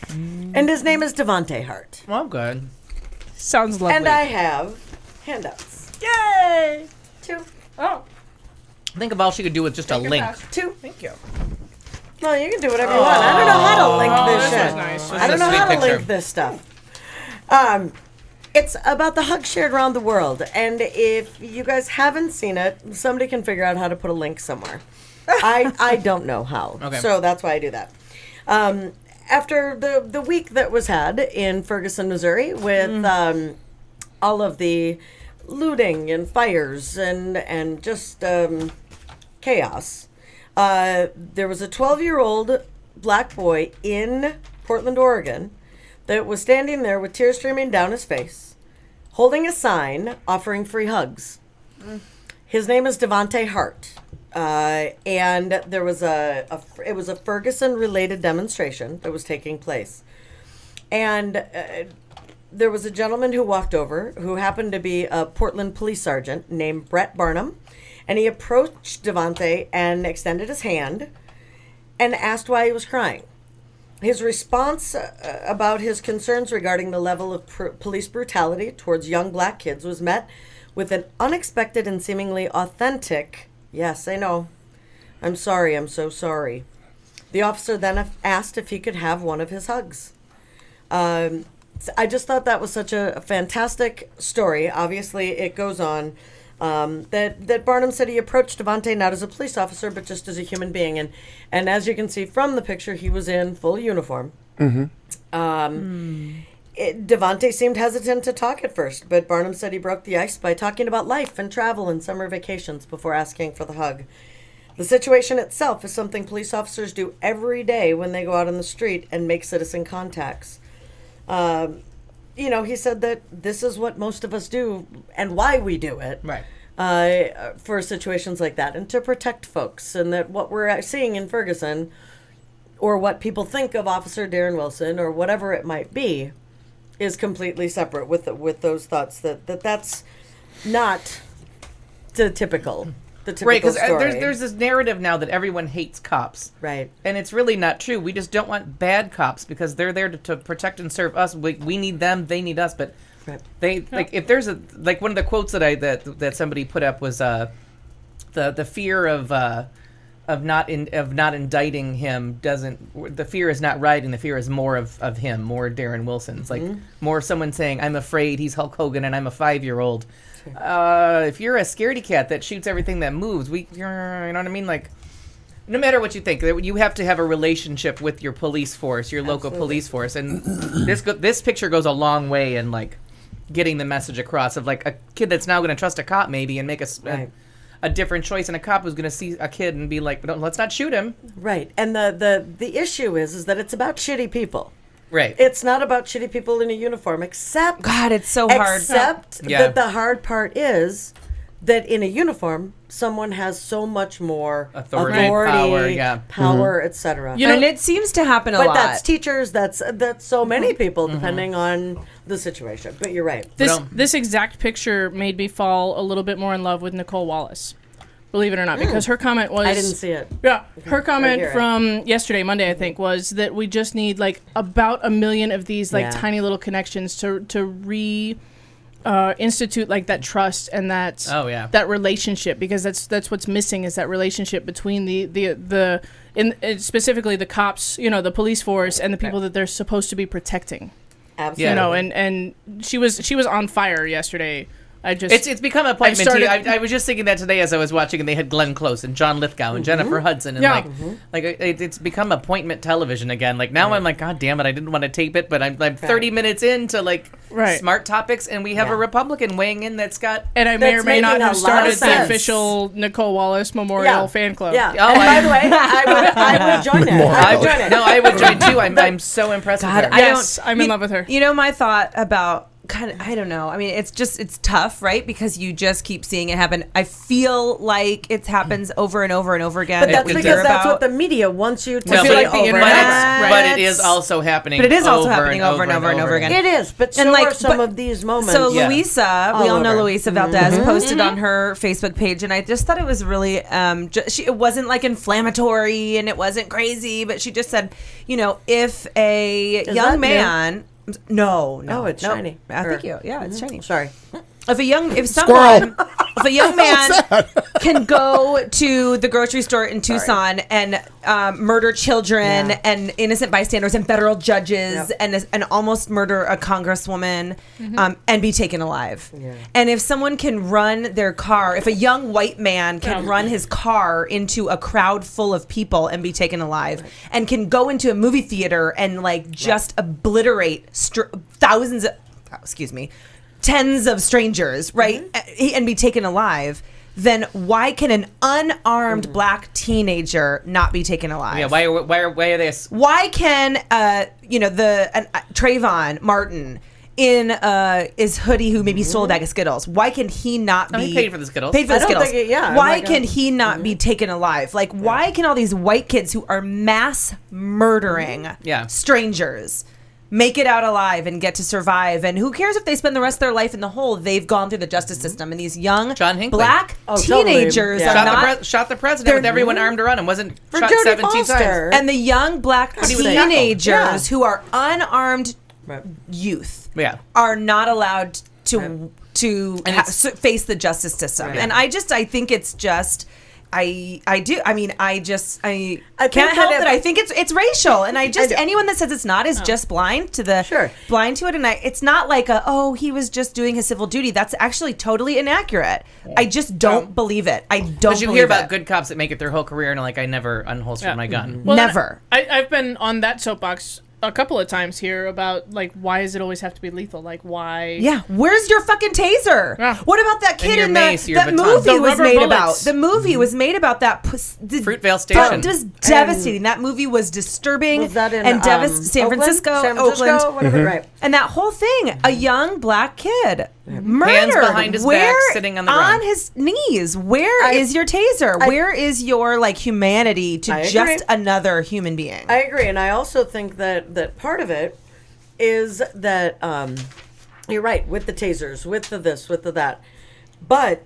And his name is Devonte Hart. Well, good. Sounds lovely. And I have handouts. Yay! 2. Oh. Think of all she could do with just a link. 2. Thank you. No, you can do whatever you want. I don't know how to link this this shit. was nice. I don't know This is a how to sweet link picture. this stuff. It's about the hug shared around the world, and if you guys haven't seen it, somebody can figure out how to put a link somewhere. I don't know how, Okay. so that's why I do that. After the week that was had in Ferguson, Missouri, with all of the looting and fires and just chaos, there was a 12-year-old black boy in Portland, Oregon, that was standing there with tears streaming down his face, holding a sign offering free hugs. His name is Devonte Hart, and there was it was a Ferguson-related demonstration that was taking place, and there was a gentleman who walked over who happened to be a Portland police sergeant named Brett Barnum, and he approached Devonte and extended his hand and asked why he was crying. His response about his concerns regarding the level of police brutality towards young black kids was met with an unexpected and seemingly authentic, "Yes, I know. I'm sorry. I'm so sorry." The officer then asked if he could have one of his hugs. I just thought that was such a fantastic story. Obviously, it goes on. That Barnum said he approached Devonte not as a police officer, but just as a human being. And as you can see from the picture, he was in full uniform. Devonte seemed hesitant to talk at first, but Barnum said he broke the ice by talking about life and travel and summer vacations before asking for the hug. The situation itself is something police officers do every day when they go out on the street and make citizen contacts. He said that this is what most of us do and why we do it. Right. For situations like that, and to protect folks, and that what we're seeing in Ferguson, or what people think of Officer Darren Wilson, or whatever it might be, is completely separate with those thoughts that's not the typical Right, because story. there's this narrative now that everyone hates cops. Right. And it's really not true. We just don't want bad cops because they're there to protect and serve us. We need them, they need us. But Right. they like if there's a like one of the quotes that somebody put up was the fear of not indicting him doesn't, the fear is not writing, the fear is more of him, more Darren Wilson. It's like more someone saying, I'm afraid he's Hulk Hogan and I'm a 5-year-old. If you're a scaredy cat that shoots everything that moves, you know what I mean? Like, no matter what you think, you have to have a relationship with your police force, your local police force, and this picture goes a long way in like getting the message across of like a kid that's now going to trust a cop maybe and make a different choice, and a cop who's going to see a kid and be like, no, let's not shoot him. Right. And the issue is that it's about shitty people. Right. It's not about shitty people in a uniform, except God, it's so hard. Except Yeah. that the hard part is that in a uniform, someone has so much more Authority, power, yeah. power, etc. And it seems to happen a But lot. that's teachers. That's so many people, depending on the situation. But you're right. This exact picture made me fall a little bit more in love with Nicole Wallace. Believe it or not, because her comment was... I didn't see it. Yeah, her comment hear it. from yesterday, Monday, I think, was that we just need like about 1 million of these like Yeah. tiny little connections to institute like that trust and that that relationship, because that's what's missing, is that relationship between specifically the cops, the police force, and the people that they're supposed to be protecting. Absolutely. And she was on fire yesterday. It's become appointment TV. I was just thinking that today as I was watching, and they had Glenn Close and John Lithgow and Jennifer Hudson, and it's become appointment television again. Like now I'm like, God damn it, I didn't want to tape it, but I'm 30 minutes into like smart topics, and we have a Republican weighing in that's got, and I may or may not have started the sense. official Nicole Wallace Memorial fan club. Yeah. Oh, And by the way, I would join it. I would join it. No, I would join too. I'm so impressed with her. Yes, I'm in love with her. You know my thought about kind of, I don't know. I mean, it's tough, right? Because you just keep seeing it happen. I feel like it happens over and over and over again. But that's We because hear that's what about- the media wants you to No, see but, over and Right. but it is also happening. But it is also over happening and over and over and over again. It is, but so And, like, are some but- of these moments. So Yeah. Luisa, we All all know over. Luisa Valdez posted on her Facebook page, and I just thought it was really, it wasn't like inflammatory and it wasn't crazy, but she just said, if a that young new? man, no, Oh, it's shiny. Thank you. Yeah, it's shiny. Sorry. If a young man can go to the grocery store in Tucson and murder children and innocent bystanders and federal judges and almost murder a congresswoman and be taken alive, and if someone can run their car, if a young white man can run his car into a crowd full of people and be taken alive, and can go into a movie theater and just obliterate tens of strangers, right, and be taken alive, then why can an unarmed black teenager not be taken alive? Yeah, why are they? Why can Trayvon Martin in his hoodie who maybe stole a bag of Skittles? Why can he not be he paid for the Skittles. Paid for the I don't Skittles. think Why can he not be taken alive? Why can all these white kids who are mass murdering strangers make it out alive and get to survive? And who cares if they spend the rest of their life in the hole? They've gone through the justice system, and these young John Hinckley. black teenagers Totally. are not. Shot the president with everyone armed around him. Wasn't For shot Jodie 17 Foster. And the young black was teenagers Yeah. who are unarmed youth are not allowed to face the justice system. And I think it's just. I can't help that. I think it's racial, and anyone that says it's not is just blind to it. And it's not like he was just doing his civil duty. That's actually totally inaccurate. I just don't believe it. I don't. Because you hear about good cops that make it their whole career, and I never unholstered my gun. Well, Never. I've been on that soapbox a couple of times here about why does it always have to be lethal? Why? Yeah, where's your fucking taser? Yeah. What about that kid your in mace, your that baton. movie The was rubber made bullets. about? The movie was made about that. Fruitvale Station. It was devastating. That movie was disturbing Was that in and San Oakland? Francisco, Oakland, whatever, right? and that whole thing. A young black kid murdered. Hands behind his back, sitting on the ground. his knees. Where is your taser? Where is your humanity to I just agree. another human being? I agree, and I also think that part of it is that you're right with the tasers, with the this, with the that, but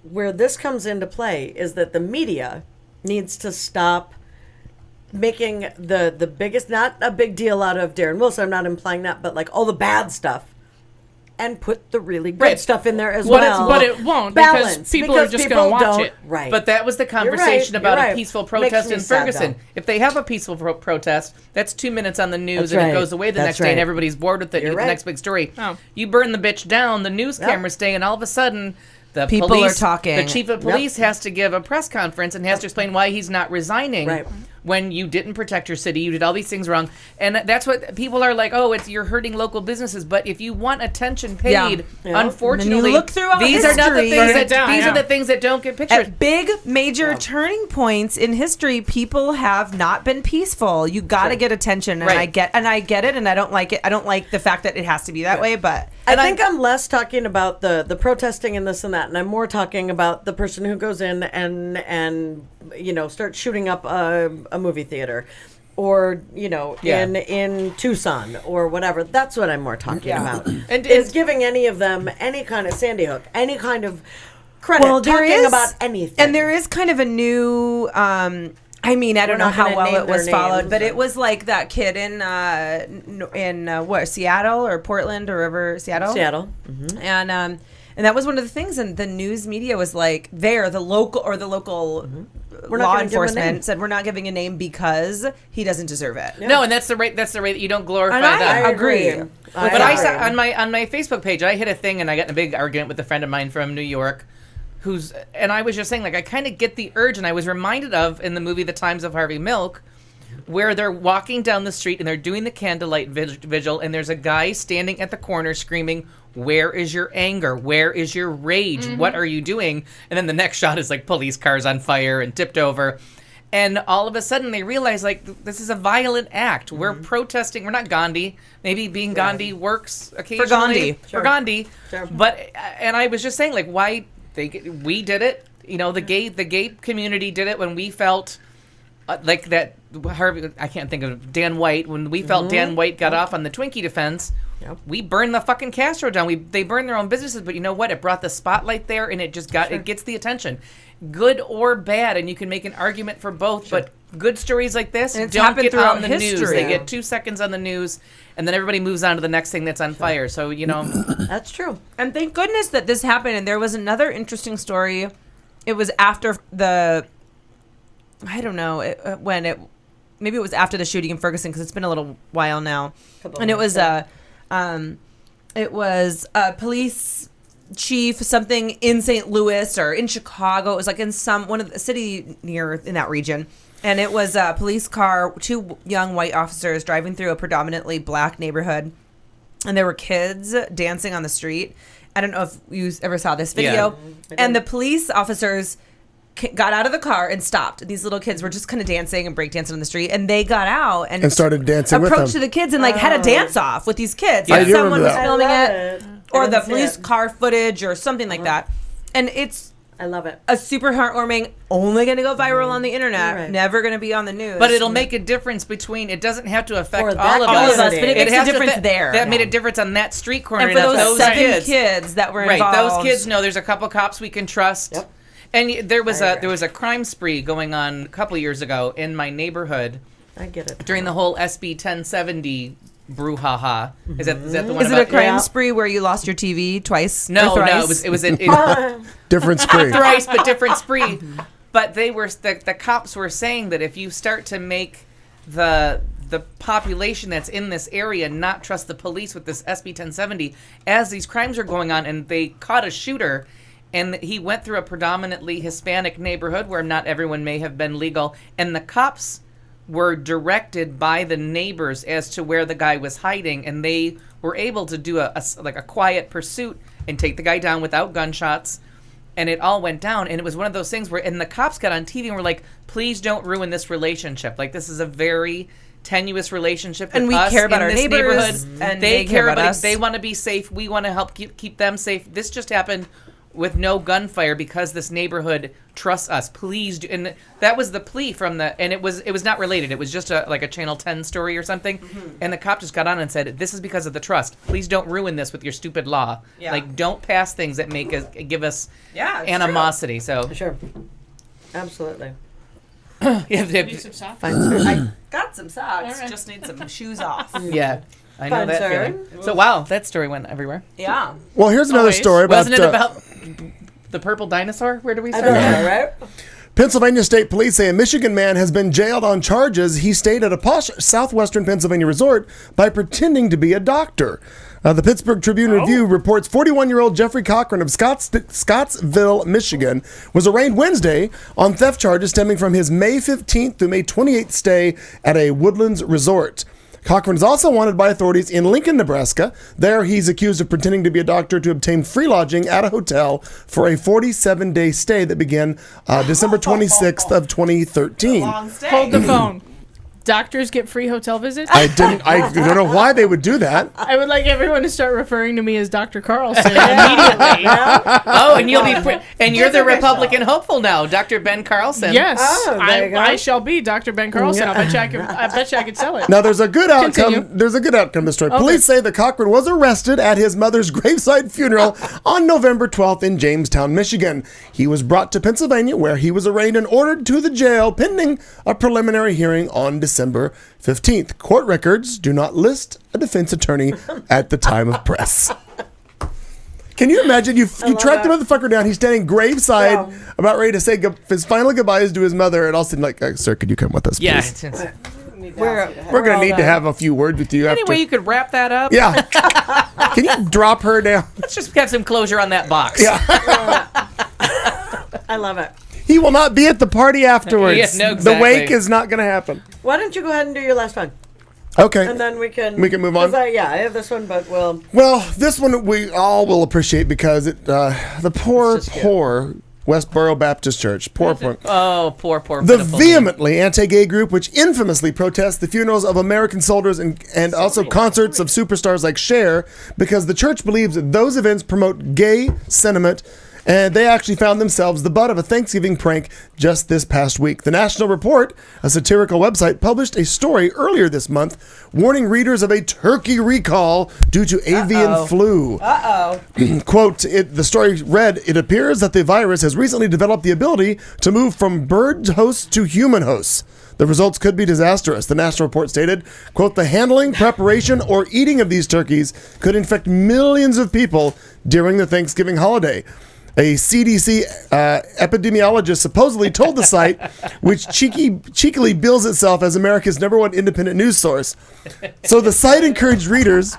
where this comes into play is that the media needs to stop making the biggest, not a big deal out of Darren Wilson. I'm not implying that, but all the bad stuff. And put the really good stuff in there as well. But it won't, because people are just going to watch it. Right. But that was the conversation about you're a right. peaceful Makes protest me in sad, Ferguson. though. If they have a peaceful protest, that's 2 minutes on the news That's and right. it goes away the That's next day and right. everybody's bored with it. You're You get right. the next big story. Oh. You burn the bitch down, the news cameras stay, and all of a sudden the People police, are talking. The chief of police has to give a press conference and has to explain why he's not resigning. Right. When you didn't protect your city, you did all these things wrong, and that's what people are like. Oh, you're hurting local businesses. But if you want attention paid, Yeah. unfortunately, When you look throughout these are not the history- things Burn that it down, these yeah. are the things that don't get pictured. At big major turning points in history, people have not been peaceful. You got to get attention, and Right. I get it, and I don't like it. I don't like the fact that it has to be that way, but I think I'm less talking about the protesting and this and that, and I'm more talking about the person who goes in and starts shooting up a movie theater, or in Tucson or whatever. That's what I'm more talking about. And is giving any of them any kind of Sandy Hook, any kind of credit, talking about anything. and there is kind of a new. I don't know not how gonna well name it was their followed, names, but or- it was like that kid in Seattle or Portland or Seattle, and that was one of the things, and the news media was like, the local We're not law gonna give him a name. enforcement said we're not giving a name because he doesn't deserve it. No, and that's the rate. That's the rate that you don't glorify And I that. agree. But I saw on my Facebook page, I hit a thing, and I got in a big argument with a friend of mine from New York, and I was just saying, I kind of get the urge, and I was reminded of in the movie The Times of Harvey Milk, where they're walking down the street and they're doing the candlelight vigil, and there's a guy standing at the corner screaming, "Where is your anger? Where is your rage? What are you doing?" And then the next shot is police cars on fire and tipped over. And all of a sudden they realize, like, this is a violent act. We're Mm-hmm. protesting. We're not Gandhi. Maybe being Gandhi works occasionally. Gandhi. For Gandhi. Sure. But, and I was just saying, like, why we did it. You know, the gay community did it when we felt like that. I can't think of Dan White. When we felt Dan White got off on the Twinkie defense, Yep. we burned the fucking Castro down. They burned their own businesses, but you know what? It brought the spotlight there, and it just it gets the attention, good or bad, and you can make an argument for both. But good stories like this And it's don't happened get throughout on the news. history. They get 2 seconds on the news, and then everybody moves on to the next thing that's on fire. So you know, That's true. And thank goodness that this happened. And there was another interesting story. It was after I don't know, maybe it was after the shooting in Ferguson, because it's been a little while now. And it was a police chief, something in St. Louis or in Chicago. It was like in one of the city near in that region. And it was a police car, 2 young white officers driving through a predominantly black neighborhood. And there were kids dancing on the street. I don't know if you ever saw this video. And the police officers got out of the car and stopped. These little kids were just kind of dancing and breakdancing on the street. And they got out and started dancing with approached them. to the kids and like had a dance off with these kids. I Like do someone remember was that. filming I it, love it. or I the didn't see police it. car footage or something like that. And it's I love it. a super heartwarming, only going to go viral on the internet, Right. never going to be on the news. but it'll make a difference between. It doesn't have to affect For that all of all us. of us, but it makes a has to difference affect- there. That made a difference on that street corner. and for of those 7 kids that were Right, involved. those kids know there's a couple cops we can trust. Yep. And there was I agree. a crime spree going on a couple years ago in my neighborhood I get it. during the whole SB 1070 brouhaha. Is that the one Is it about a crime Yeah. spree where you lost your TV twice? or No, thrice? it was it Different spree. thrice, but different spree. But the cops were saying that if you start to make the population that's in this area not trust the police with this SB 1070, as these crimes are going on, and they caught a shooter, and he went through a predominantly Hispanic neighborhood where not everyone may have been legal, and the cops were directed by the neighbors as to where the guy was hiding, and they were able to do a quiet pursuit and take the guy down without gunshots. And it all went down, and it was one of those things where, and the cops got on TV and were like, "Please don't ruin this relationship. Like, this is a very tenuous relationship, And with we us care about in our this neighbors, neighborhood. and they they care about about us. They want to be safe. We want to help keep them safe. This just happened with no gunfire because this neighborhood trusts us. Please do." And that was the plea from and it was not related. It was just a Channel 10 story or something. And the cop just got on and said, "This is because of the trust. Please don't ruin this with your stupid law. Yeah. Like, don't pass things that give us Yeah, it's animosity." So Sure. Absolutely. yeah, Got some socks. All right. Just need some shoes off. yeah, I know Fun, that sir. feeling. So wow, that story went everywhere. Yeah. Well, here's another Always. story about, Wasn't it about the purple dinosaur? Where do we I start? don't know, right? Pennsylvania State Police say a Michigan man has been jailed on charges he stayed at a posh southwestern Pennsylvania resort by pretending to be a doctor. The Pittsburgh Tribune-Review reports 41-year-old Jeffrey Cochran of Scottsville, Michigan, was arraigned Wednesday on theft charges stemming from his May 15th through May 28th stay at a Woodlands resort. Cochran is also wanted by authorities in Lincoln, Nebraska. There, he's accused of pretending to be a doctor to obtain free lodging at a hotel for a 47-day stay that began December 26th of 2013. Hold the phone. Doctors get free hotel visits? I don't know why they would do that. I would like everyone to start referring to me as Dr. Carlson immediately. Oh, and you're the Republican hopeful now, Dr. Ben Carlson. Yes, Oh, there you go. I shall be Dr. Ben Carlson. I bet you I could sell it. Now, there's a good outcome. Continue. There's a good outcome to the story. Police say that Cochran was arrested at his mother's graveside funeral on November 12th in Jamestown, Michigan. He was brought to Pennsylvania, where he was arraigned and ordered to the jail pending a preliminary hearing on December 15th. Court records do not list a defense attorney at the time of press. Can you imagine? You track the motherfucker down. He's standing graveside, about ready to say his final goodbyes to his mother, and all of a sudden, like, "Sir, could you come with us, please? Yeah. We're gonna need to have a few words with you after." Anyway, you could wrap that up. Yeah. Can you drop her down? Let's just have some closure on that box. Yeah. I love it. He will not be at the party afterwards. Yeah, no, The exactly. wake is not going to happen. Why don't you go ahead and do your last one? Okay. And then we can move on. 'cause I have this one, but we'll. Well, this one we all will appreciate because the poor Westboro Baptist Church. Poor. Oh, poor The pitiful vehemently anti-gay group, which infamously protests the funerals of American soldiers and also concerts of superstars like Cher, because the church believes that those events promote gay sentiment, and they actually found themselves the butt of a Thanksgiving prank just this past week. The National Report, a satirical website, published a story earlier this month warning readers of a turkey recall due to avian flu. Quote, the story read, "It appears that the virus has recently developed the ability to move from bird hosts to human hosts. The results could be disastrous," the National Report stated. Quote, "The handling, preparation, or eating of these turkeys could infect millions of people during the Thanksgiving holiday." A CDC epidemiologist supposedly told the site, which cheekily bills itself as America's #1 independent news source. So the site encouraged readers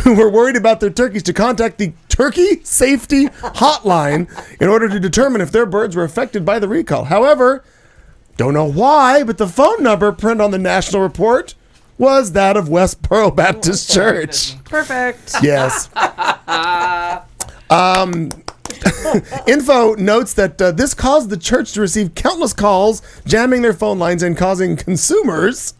who were worried about their turkeys to contact the Turkey Safety Hotline in order to determine if their birds were affected by the recall. However, don't know why, but the phone number printed on the National Report was that of Westboro Baptist Church. Perfect. Yes. Info notes that this caused the church to receive countless calls, jamming their phone lines and causing consumers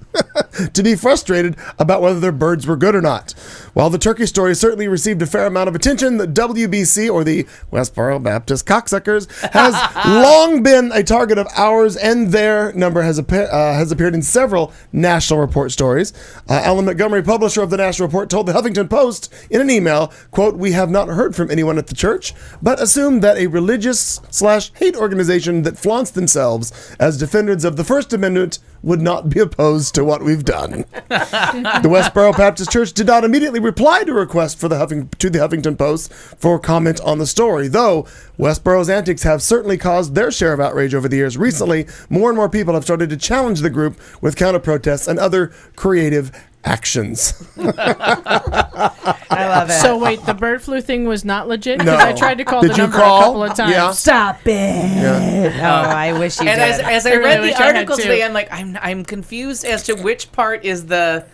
to be frustrated about whether their birds were good or not. While the turkey story certainly received a fair amount of attention, the WBC, or the Westboro Baptist Cocksuckers, has long been a target of ours, and their number has appeared in several National Report stories. Alan Montgomery, publisher of the National Report, told the Huffington Post in an email, quote, "We have not heard from anyone at the church, but assume that a religious/hate organization that flaunts themselves as defenders of the First Amendment would not be opposed to what we've done." The Westboro Baptist Church did not immediately reply to a request to the Huffington Post for comment on the story, though Westboro's antics have certainly caused their share of outrage over the years. Recently, more and more people have started to challenge the group with counter-protests and other creative actions. I love it. So wait, the bird flu thing was not legit? No. Because I tried to call Did the you number call? a couple of times. Yeah. Stop it. Oh, I wish you And did. as I I really read wish the I had article too. today, I'm like, I'm confused as to which part is the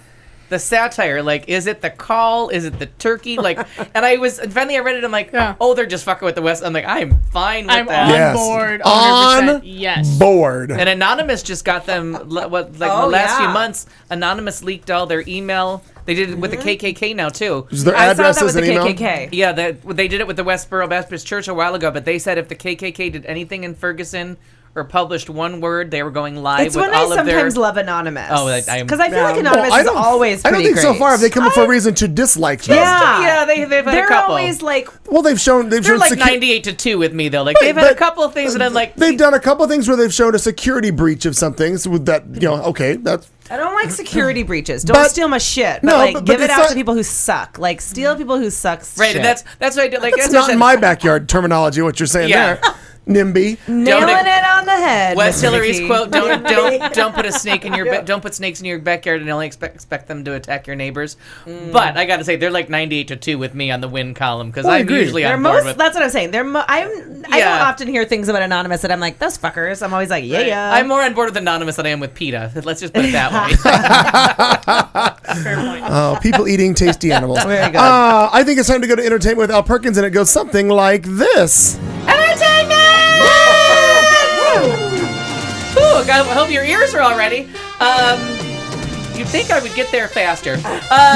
satire. Like, is it the call? Is it the turkey? Like, and finally I read it. I'm like, Yeah. oh, they're just fucking with the West. I'm like, I'm fine with I'm that. on Yes. board. On 100%. Yes. Board. And Anonymous just got them. The last few months, Anonymous leaked all their email. They did it with the KKK now too. Is their I saw that addresses with the and email? KKK. Yeah, they did it with the Westboro Baptist Church a while ago, but they said if the KKK did anything in Ferguson or published one word, they were going live It's with when I all of their... sometimes love Anonymous. Oh, because I feel like Anonymous Well, I is don't- always I pretty don't think so great. far have they come up for a reason to dislike them. Yeah. they've had They're a couple. always like, Well, they've shown They're like 98-2 with me though. Like Right, they've had a but couple of things that I'm like, they've done a couple of things where they've shown a security breach of something. So with that, okay, that's I don't like security breaches. Don't But- steal my shit. But No, like, but give it it's out not- to people who suck. Like, steal people who suck. right, shit. and that's what I did. Like it's as I not said, in my backyard terminology. What you're saying Yeah. there, NIMBY. nailing it on the head. West Mr. Hillary's McKee. quote: "Don't put a snake in your don't put snakes in your backyard and only expect them to attack your neighbors." But I got to say, they're like 98-2 with me on the win column because Well, I I'm agree. usually They're on board most. with. That's what I'm saying. I don't Yeah. often hear things about Anonymous that I'm like, those fuckers. I'm always like, yeah. I'm more on board with Anonymous than I am with PETA. Let's just put it that way. Fair point. Oh, people eating tasty animals. Very good. I think it's time to go to entertainment with Al Perkins, and it goes something like this. Ooh, I hope your ears are all ready. You'd think I would get there faster.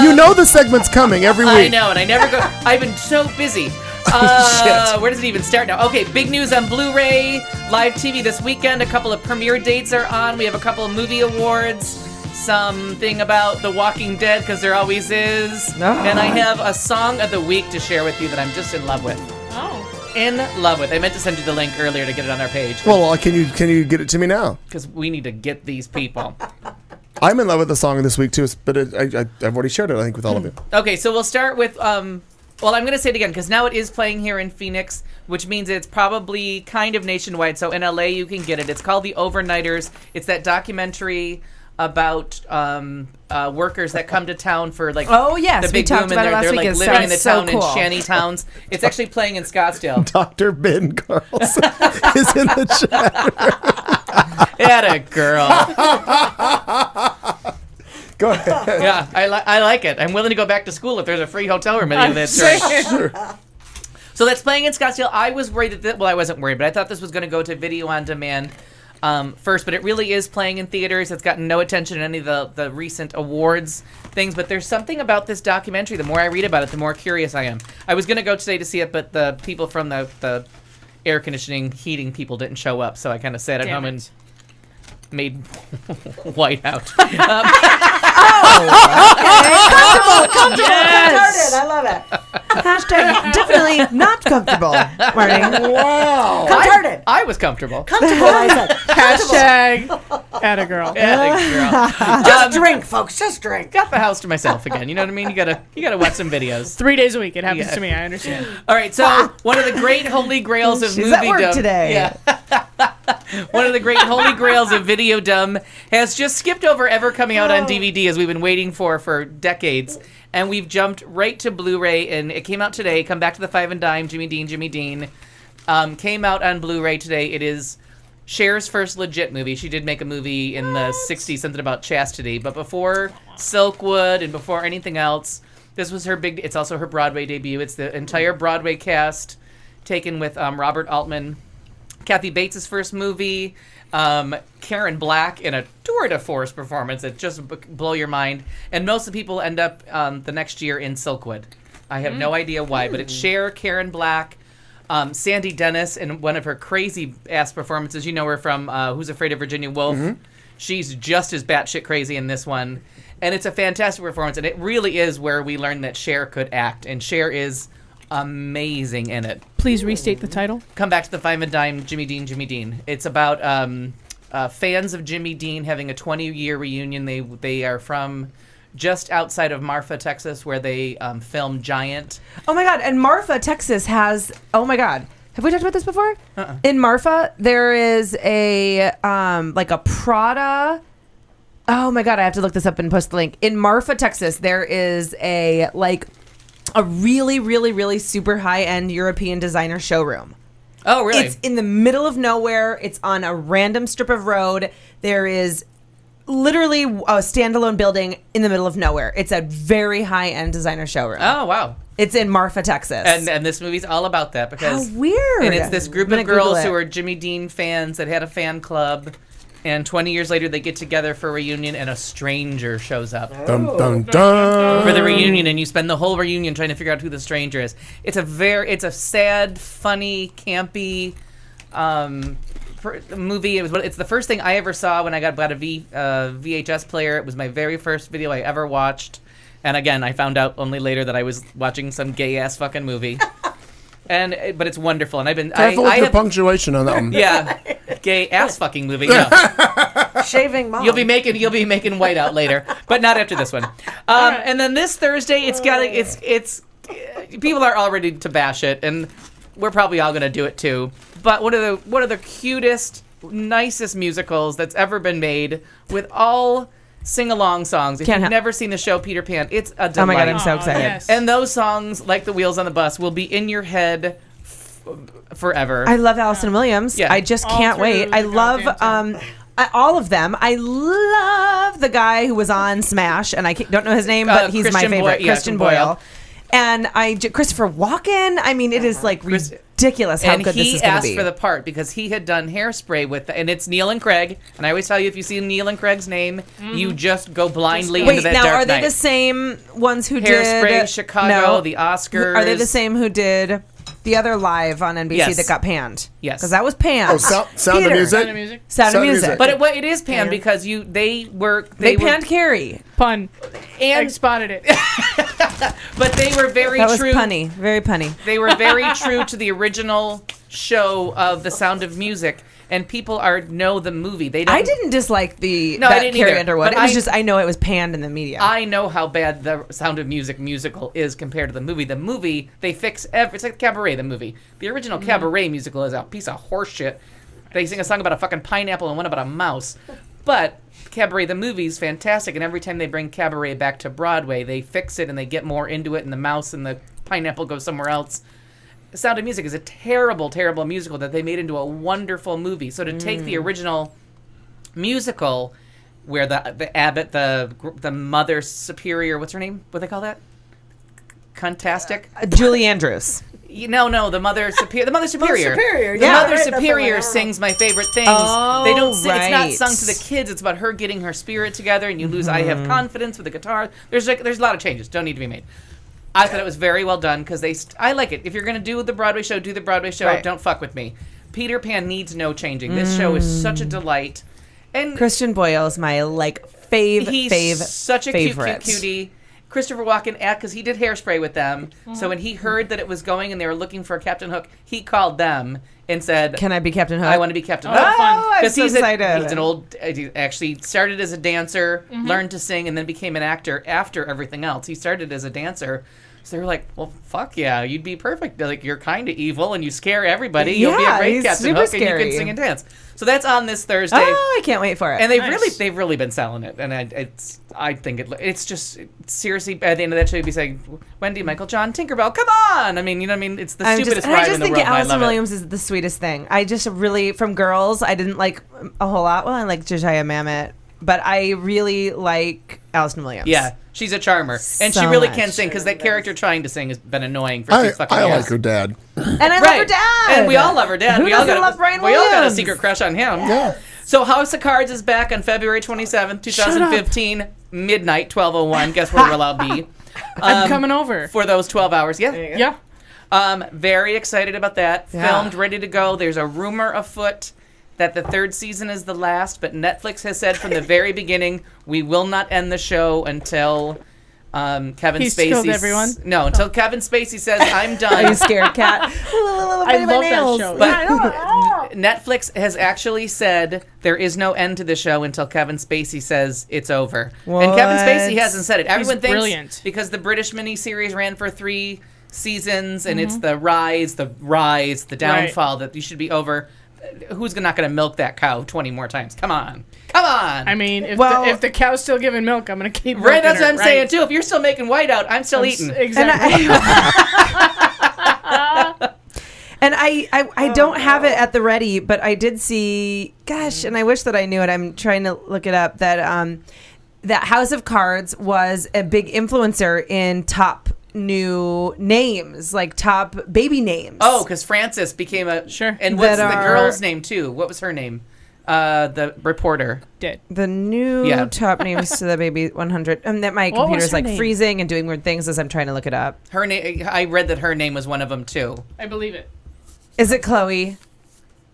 You know the segment's coming every week. I know, and I never go. I've been so busy. Shit. Where does it even start now? Okay, big news on Blu-ray, live TV this weekend. A couple of premiere dates are on. We have a couple of movie awards. Something about The Walking Dead, because there always is. And I have a song of the week to share with you that I'm just in love with. Oh. In love with. I meant to send you the link earlier to get it on our page. Well, can you get it to me now? Because we need to get these people. I'm in love with the song this week too, but I've already shared it, I think, with all of you. Okay, so we'll start with, well, I'm going to say it again, because now it is playing here in Phoenix, which means it's probably kind of nationwide. So in LA, you can get it. It's called The Overnighters. It's that documentary about workers that come to town for, like, Oh, yes, the we big talked boom, about it and last they're week. like It living in the sounds so town cool. in shanty towns. It's actually playing in Scottsdale. Dr. Ben Carlson is in the chat. Atta girl. Go ahead. Yeah, I like it. I'm willing to go back to school if there's a free hotel room at the end of that. Sure. So that's playing in Scottsdale. I was worried that I wasn't worried, but I thought this was going to go to video on demand first. But it really is playing in theaters. It's gotten no attention in any of the recent awards things. But there's something about this documentary. The more I read about it, the more curious I am. I was going to go today to see it, but the people from the air conditioning heating people didn't show up, so I kind of sat at home and made white out. Comfortable. Yes. I love it. Hashtag definitely not comfortable. Marty. Wow. Contorted. I was comfortable. Comfortable, I said. Hashtag atta girl. Yeah, thanks, girl. Just drink, folks. Just drink. Got the house to myself again. You know what I mean? You gotta watch some videos. 3 days a week. It happens Yeah. to me. I understand. All right, so one of the great holy grails of She's at work movie today. Yeah. One of the great holy grails of videodom has just skipped over ever coming out on DVD, as we've been waiting for decades. And we've jumped right to Blu-ray, and it came out today. Come Back to the Five and Dime, Jimmy Dean. Came out on Blu-ray today. It is Cher's first legit movie. She did make a movie in the 60s, something about chastity. But before Silkwood and before anything else, this was her big... It's also her Broadway debut. It's the entire Broadway cast taken with Robert Altman. Kathy Bates' first movie. Karen Black in a tour de force performance that just blow your mind. And most of the people end up the next year in Silkwood. I have no idea why, but it's Cher, Karen Black, Sandy Dennis in one of her crazy ass performances. You know her from Who's Afraid of Virginia Woolf. Mm-hmm. She's just as batshit crazy in this one. And it's a fantastic performance, and it really is where we learned that Cher could act. And Cher is amazing in it. Please restate the title. Come Back to the Five and Dime, Jimmy Dean. It's about fans of Jimmy Dean having a 20-year reunion. They are from just outside of Marfa, Texas, where they filmed Giant. Oh my God! And Marfa, Texas has. Oh my God! Have we talked about this before? In Marfa, there is a like a Prada. Oh my God! I have to look this up and post the link. In Marfa, Texas, there is a really, really, really super high-end European designer showroom. Oh, really? It's in the middle of nowhere. It's on a random strip of road. There is literally a standalone building in the middle of nowhere. It's a very high-end designer showroom. Oh, wow. It's in Marfa, Texas. And this movie's all about that because... How weird. And it's this group I'm of gonna Google girls it. who are Jimmy Dean fans that had a fan club. And 20 years later, they get together for a reunion, and a stranger shows up Dun, dun, dun. for the reunion, and you spend the whole reunion trying to figure out who the stranger is. It's a sad, funny, campy movie. It's the first thing I ever saw when I got a VHS player. It was my very first video I ever watched. And again, I found out only later that I was watching some gay ass fucking movie. But it's wonderful, and I've been Careful with your punctuation on that one. Yeah, gay ass fucking movie. No. Shaving mom. You'll be making whiteout later, but not after this one. And then this Thursday, it's people are all ready to bash it, and we're probably all gonna do it too. But one of the cutest, nicest musicals that's ever been made, with all sing-along songs. If you've never seen the show Peter Pan, it's a delight. Oh my God, I'm so excited. Yes. And those songs, like the wheels on the bus, will be in your head forever. I love Allison Williams. Yeah. I just All can't through wait. the I love goddamn all of them. I love the guy who was on Smash, and I don't know his name, but he's Christian my favorite, Boyle. Yeah, Christian Boyle. And Christopher Walken. I mean, it is like ridiculous how good this is going to be. And he asked for the part because he had done Hairspray and it's Neil and Craig. And I always tell you, if you see Neil and Craig's name, you just go blindly into Wait, that now dark are they night. the same ones who Hairspray, did Chicago, No. the Oscars? Are they the same who did the other live on NBC Yes. that got panned? Yes. Because that was panned. Oh, Sound of Peter. Music? Sound of Music. Sound of Music. But it is Pam because they panned Carrie. Pun. and I spotted it. but they were very That was true. punny. Very punny. They were very true to the original show of The Sound of Music, and people know the movie. They don't. I didn't dislike I that didn't Carrie either, Underwood. but It was just I know it was panned in the media. I know how bad the Sound of Music musical is compared to the movie. The movie, they fix it's like Cabaret, the movie. The original Cabaret musical is a piece of horseshit. They sing a song about a fucking pineapple and one about a mouse. But Cabaret, the movie's fantastic, and every time they bring Cabaret back to Broadway, they fix it and they get more into it, and the mouse and the pineapple go somewhere else. Sound of Music is a terrible, terrible musical that they made into a wonderful movie. So to take the original musical, where the abbot, the mother superior, what's her name? What do they call that? Cuntastic? Julie Andrews. No, the Mother Superior. The Mother Superior. Superior, The yeah, Mother right, that's the one I Superior remember. sings my favorite things. Oh, They don't. It's not right. sung to the kids. It's about her getting her spirit together, and you lose "I Have Confidence" with the guitar. There's a lot of changes. Don't need to be made. I thought it was very well done because I like it. If you're gonna do the Broadway show, do the Broadway show. Right. Don't fuck with me. Peter Pan needs no changing. This show is such a delight, and Christian Boyle is my he's such a favorite. cute cutie. Christopher Walken, because he did Hairspray with them. So when he heard that it was going and they were looking for Captain Hook, he called them and said, Can I be Captain Hook? I want to be Captain Hook. fun. I'm 'Cause so he's excited. he's an old, he actually started as a dancer, learned to sing, and then became an actor after everything else. He started as a dancer. So they were like, well, fuck yeah, you'd be perfect. They're like, you're kind of evil and you scare everybody. You'll be a Yeah, great he's Captain super Hook and you scary. can sing and dance. So that's on this Thursday. Oh, I can't wait for it. And Nice. they've really been selling it, and I think it's just seriously at the end of that show you'd be saying, Wendy, Michael John, Tinkerbell, come on! I mean, you know what I mean? It's the stupidest and ride I just in the think world. And I Allison love Williams is the sweetest thing. I just really, from Girls, I didn't like a whole lot. Well, I like Josiah Mamet, but I really like Allison Williams. it. Yeah, she's a charmer, and she So really much. can sing because that character trying to sing has been annoying for I, 2 fucking I years. like her dad. and I love Right. her dad. And we all love her dad. Who we all doesn't got love Brian We all got a Williams? secret crush on him. Yeah. So House of Cards is back on February 27th, 2015, midnight, 12:01. Guess where we'll all be? I'm coming over. For those 12 hours. Yeah. Yeah. Very excited about that. Yeah. Filmed, ready to go. There's a rumor afoot that the 3rd season is the last, but Netflix has said from the very beginning, we will not end the show until Kevin He's Spacey. killed everyone? No, until Kevin Spacey says, I'm Are you done. scared, Cat? I love that show. But Netflix has actually said there is no end to the show until Kevin Spacey says it's over. And Kevin Spacey What? hasn't said it. Everyone thinks brilliant. because the British miniseries ran for 3 seasons and Mm-hmm. it's the rise, the downfall that you should be over. Who's not going to milk that cow 20 more times? Come on. I mean, if the cow's still giving milk, I'm gonna keep. Right, that's milking what her, I'm saying right? too. If you're still making whiteout, I'm still eating. Exactly. And I don't have it at the ready, but I did see, gosh, and I wish that I knew it. I'm trying to look it up. That House of Cards was a big influencer in top new names, like top baby names. Oh, because Frances became a... Sure. And what's That the are- girl's name too? What was her name? The reporter. Did. The new Yeah. top names to the baby 100. That my What was computer's her like name? freezing and doing weird things as I'm trying to look it up. Her name. I read that her name was one of them too. I believe it. Is it Chloe?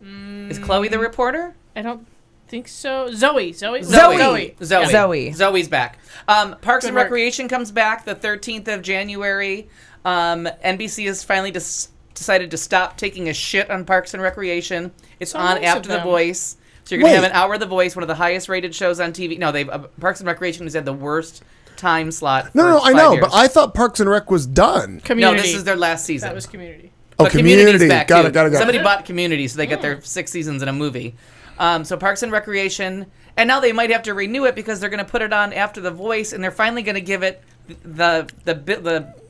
Is Chloe the reporter? I don't think so. Zoe. Zoe. Zoe. Zoe's back. Parks and work. Recreation comes back the 13th of January. NBC has finally decided to stop taking a shit on Parks and Recreation. It's on nice of after The them. Voice. So you're going to Wait. have an hour of The Voice, one of the highest rated shows on TV. No, they've Parks and Recreation has had the worst time slot. No, for no, I 5 know, years. but I thought Parks and Rec was done. Community. No, this is their last season. That was Community. Oh, But Community's Community. back, Got too. it, got it. Somebody bought Community, so they got their 6 seasons in a movie. So Parks and Recreation, and now they might have to renew it because they're going to put it on after The Voice, and they're finally going to give it the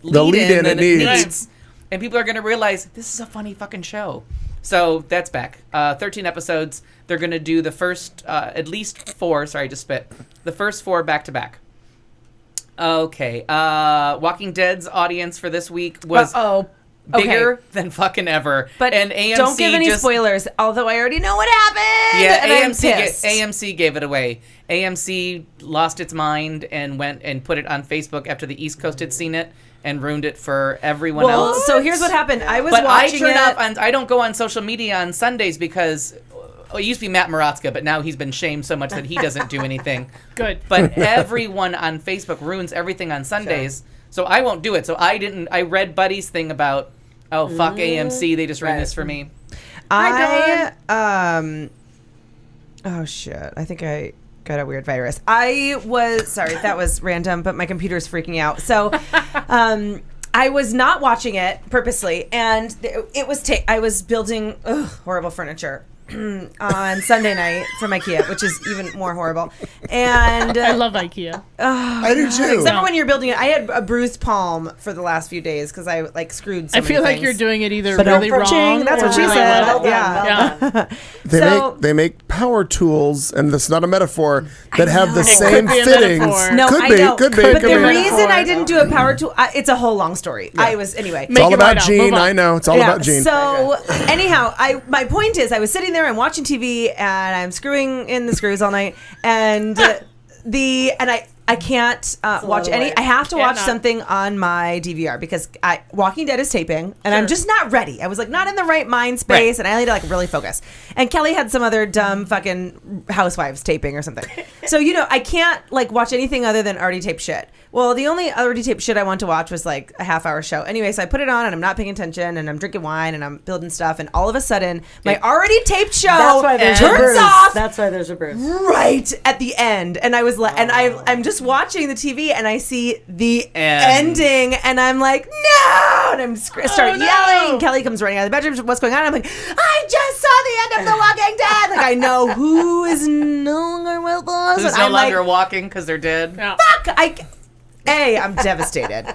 lead in it that needs. it needs. And people are going to realize this is a funny fucking show. So that's back. 13 episodes. They're going to do the first, at least 4. Sorry, I just spit. The first 4 back to back. Okay. Walking Dead's audience for this week was bigger than fucking ever. But and AMC don't give any just, spoilers, although I already know what happened. Yeah, and I'm AMC, pissed. AMC gave it away. AMC lost its mind and went and put it on Facebook after the East Coast had seen it and ruined it for everyone Well, else. so here's what happened. I was But I watching turn it. off. I don't go on social media on Sundays because it used to be Matt Moratzka, but now he's been shamed so much that he doesn't do anything. Good. But everyone on Facebook ruins everything on Sundays, so I won't do it. So I read Buddy's thing about, oh fuck AMC, they just ruined this for me. Oh shit! I think I got a weird virus. Sorry, that was random, but my computer's freaking out. So, I was not watching it purposely, and it was I was building horrible furniture. on Sunday night from IKEA, which is even more horrible. And I love IKEA. I do too. except for when you're building it, I had a bruised palm for the last few days because I like screwed. So I feel many like things. you're doing it either But really wrong. ching, That's or what she really said. well. Yeah. Yeah. They make power tools, and that's not a metaphor, that have the know. same Could be a fittings. metaphor. No, could I be, know. could be, But could the be. reason I didn't do a power tool, it's a whole long story. I was anyway. It's all Make it about right now. Gene. Move on. I know. It's all about Gene. So anyhow, my point is, I was sitting there and watching TV, and I'm screwing in the screws all night, and I can't watch of any. work. I have to watch Cannot. something on my DVR because Walking Dead is taping, and I'm just not ready. I was like not in the right mind space, and I need to like really focus. And Kelly had some other dumb fucking Housewives taping or something. So I can't like watch anything other than already taped shit. Well, the only already taped shit I want to watch was like a half-hour show. Anyway, so I put it on, and I'm not paying attention, and I'm drinking wine, and I'm building stuff, and all of a sudden, my already taped show That's why there's a turns bruise. off That's why there's a bruise. right at the end, and I was I'm just watching the TV, and I see the ending, and I'm like, no, and I'm start no. yelling. Kelly comes running out of the bedroom. What's going on? I'm like, I just saw the end of The Walking Dead. Like I know who is no longer with us. Who's and no I'm longer like, walking because they're dead. Yeah. fuck. I'm devastated.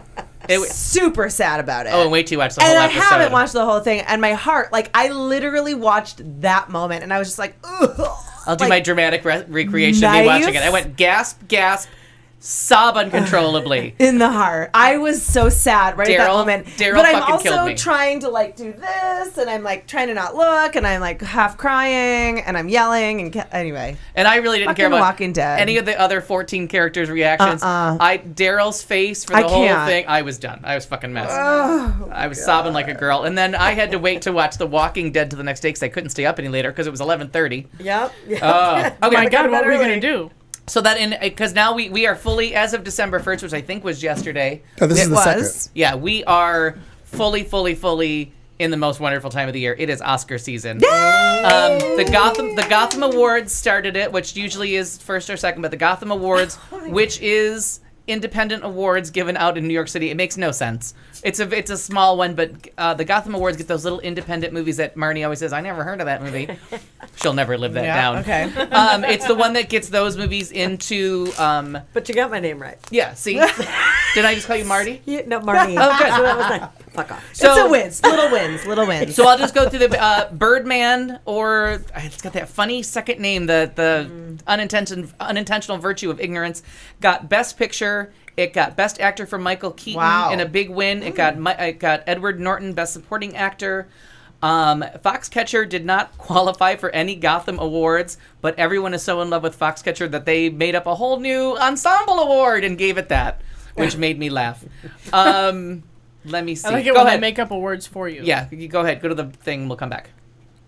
Super sad about it. Oh, and wait till you watch the whole And I episode. haven't watched the whole thing, and my heart, like, I literally watched that moment, and I was just like, ugh. I'll do Like, my dramatic recreation of me watching it. I went gasp, gasp, sob uncontrollably. in the heart. I was so sad right at that Daryl- moment. Daryl but I'm fucking killed also me. trying to like do this, and I'm like trying to not look, and I'm like half crying, and I'm yelling, and anyway. And I really didn't care Fucking about Walking Dead. any of the other 14 characters' reactions. Daryl's face for the I whole can't. thing. I was done. I was fucking messed. I was sobbing like a girl. And then I had to wait to watch The Walking Dead to the next day because I couldn't stay up any later because it was 11:30. Yep. Oh my God, what were we going to do? So that because now we are fully, as of December 1st, which I think was yesterday. No, this is the second. Yeah, we are fully in the most wonderful time of the year. It is Oscar season. The Gotham Awards started it, which usually is first or second, but the Gotham Awards, which is independent awards given out in New York City. It makes no sense. It's a small one, but the Gotham Awards get those little independent movies that Marnie always says, I never heard of that movie. She'll never live that down. Okay. It's the one that gets those movies into But you got my name right. yeah, see? Did I just call you Marty? No, Marnie. Oh, good. So that was nice. Fuck off. It's a wins. Little wins. So I'll just go through the Birdman, or it's got that funny second name, the unintentional virtue of ignorance. Got Best Picture. It got Best Actor for Michael Keaton in a big win. It got Edward Norton Best Supporting Actor. Foxcatcher did not qualify for any Gotham Awards, but everyone is so in love with Foxcatcher that they made up a whole new ensemble award and gave it that, which made me laugh. Let me see. I like it Go when ahead. they make up awards for you. Yeah, you go ahead. Go to the thing. We'll come back.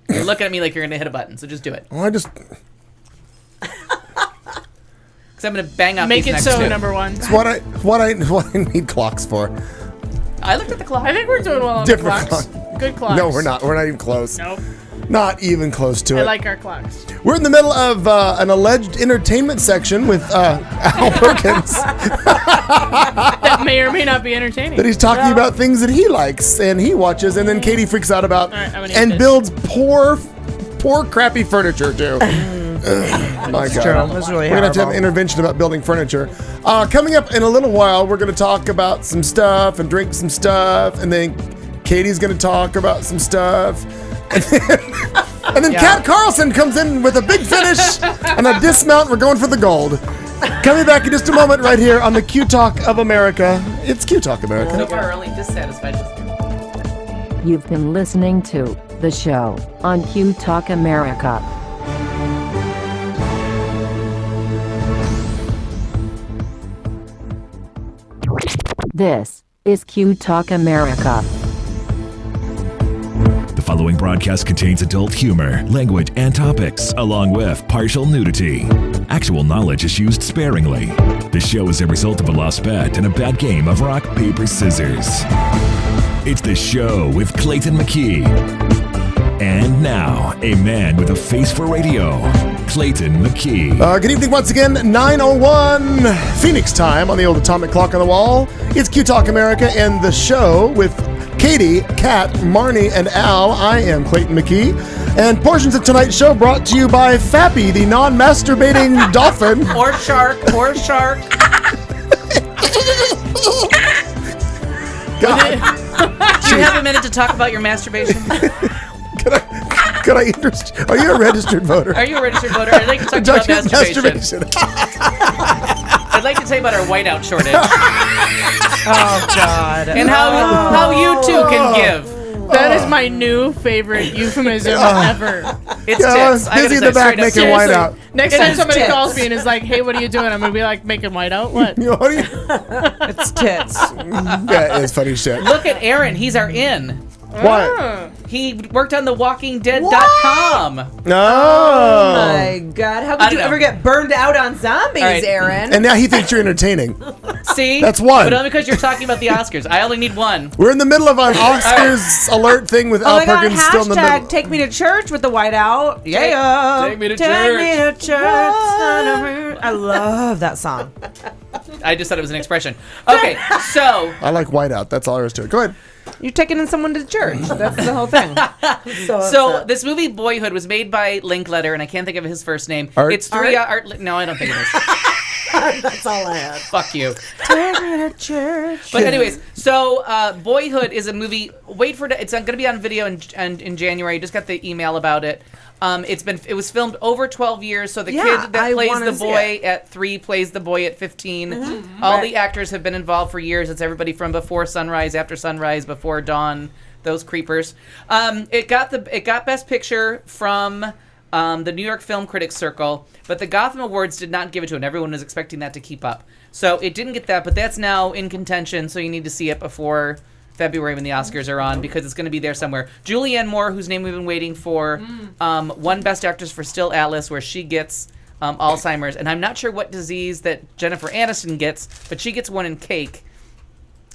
You're looking at me like you're going to hit a button, so just do it. Well, I just Because I'm going to bang out Make these it next so, two. number one. what I need clocks for. I looked at the clock. I think we're doing well on Different the clocks. clock. Good clocks. No, we're not. We're not even close. Nope. Not even close to I it. like our clocks. We're in the middle of an alleged entertainment section with Al Perkins That may or may not be entertaining. that he's talking about things that he likes and he watches, and then Katie freaks out about All right, I'm gonna eat and this. builds poor, crappy furniture too. Ugh, my God. It was really We're gonna have to have horrible. an intervention about building furniture. Coming up in a little while, we're gonna talk about some stuff and drink some stuff, and then Katie's gonna talk about some stuff, and then Kat Carlson comes in with a big finish and a dismount. We're going for the gold. Coming back in just a moment, right here on the Q Talk of America. It's Q Talk America. So far, only dissatisfied with you. You've been listening to the show on Q Talk America. This is Q Talk America. The following broadcast contains adult humor, language, and topics, along with partial nudity. Actual knowledge is used sparingly. The show is a result of a lost bet and a bad game of rock, paper, scissors. It's The Show with Clayton McKee. And now, a man with a face for radio, Clayton McKee. Good evening once again, 9:01 Phoenix time on the old atomic clock on the wall. It's Q Talk America and the show with Katie, Kat, Marnie, and Al. I am Clayton McKee. And portions of tonight's show brought to you by Fappy, the non-masturbating dolphin. Or shark. God. Do you have a minute to talk about your masturbation? Could I interest? Are you a registered voter? Are you a registered voter? I'd like to talk about masturbation. Masturbation. I'd like to tell you about our whiteout shortage Oh God. and how you too can give. That is my new favorite euphemism ever. It's Yeah, tits. I gotta busy in say, the back straight up making tits. whiteout. Next It time is somebody tits. calls me and is like, "Hey, what are you doing?" I'm gonna be like, "Making whiteout." What? You know what? It's tits. That is funny shit. Look at Aaron. He's our in. What? He worked on TheWalkingDead.com. No. My God, how I could don't you know. ever get burned out on zombies, All right. Aaron? And now he thinks you're entertaining. See? That's one. But only because you're talking about the Oscars. I only need one. We're in the middle of an Oscars alert thing with Oh Al my God, Perkins still in the middle. hashtag take me to church with the whiteout. Yeah. Take me to Take church. me to church. I love that song. I just thought it was an expression. Okay, so I like whiteout. That's all there is to it. Go ahead. You're taking in someone to church. That's the whole thing. So this movie Boyhood was made by Linkletter, and I can't think of his first name. Art? It's three Art. No, I don't think it is. That's all I had. Fuck you. Take me to church. But anyways, so Boyhood is a movie. Wait for it. It's going to be on video in January. Just got the email about it. It was filmed over 12 years. So the Yeah, kid that I plays wanna the see boy at 3 plays the boy at 15. All the actors have been involved for years. It's everybody from Before Sunrise, After Sunrise, Before Dawn. Those creepers. It got Best Picture from the New York Film Critics Circle, but the Gotham Awards did not give it to it. Everyone was expecting that to keep up, so it didn't get that. But that's now in contention. So you need to see it before February when the Oscars are on, because it's going to be there somewhere. Julianne Moore, whose name we've been waiting for, won Best Actress for Still Atlas, where she gets Alzheimer's, and I'm not sure what disease that Jennifer Aniston gets, but she gets one in Cake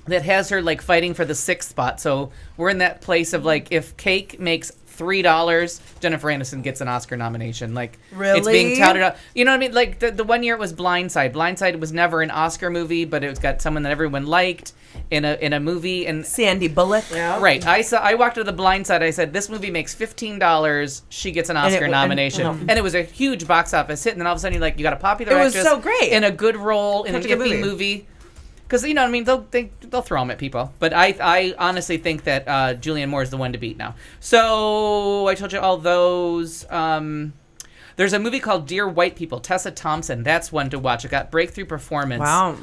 that has her like fighting for the 6th spot. So we're in that place of like, if Cake makes $3, Jennifer Aniston gets an Oscar nomination. Like, it's being Really? touted up. You know what I mean? Like the one year it was Blindside. Blindside was never an Oscar movie, but it's got someone that everyone liked in a movie. And Sandy Bullock. right, I walked to the Blindside. I said, this movie makes $15. She gets an Oscar nomination, and it was a huge box office hit. And then all of a sudden, you're like, you got a popular It was actress so great. in a good role in Such an a good iffy movie. Because, you know what I mean, they'll throw them at people. But I honestly think that Julianne Moore is the one to beat now. So I told you all those. There's a movie called Dear White People. Tessa Thompson. That's one to watch. It got breakthrough performance. Wow.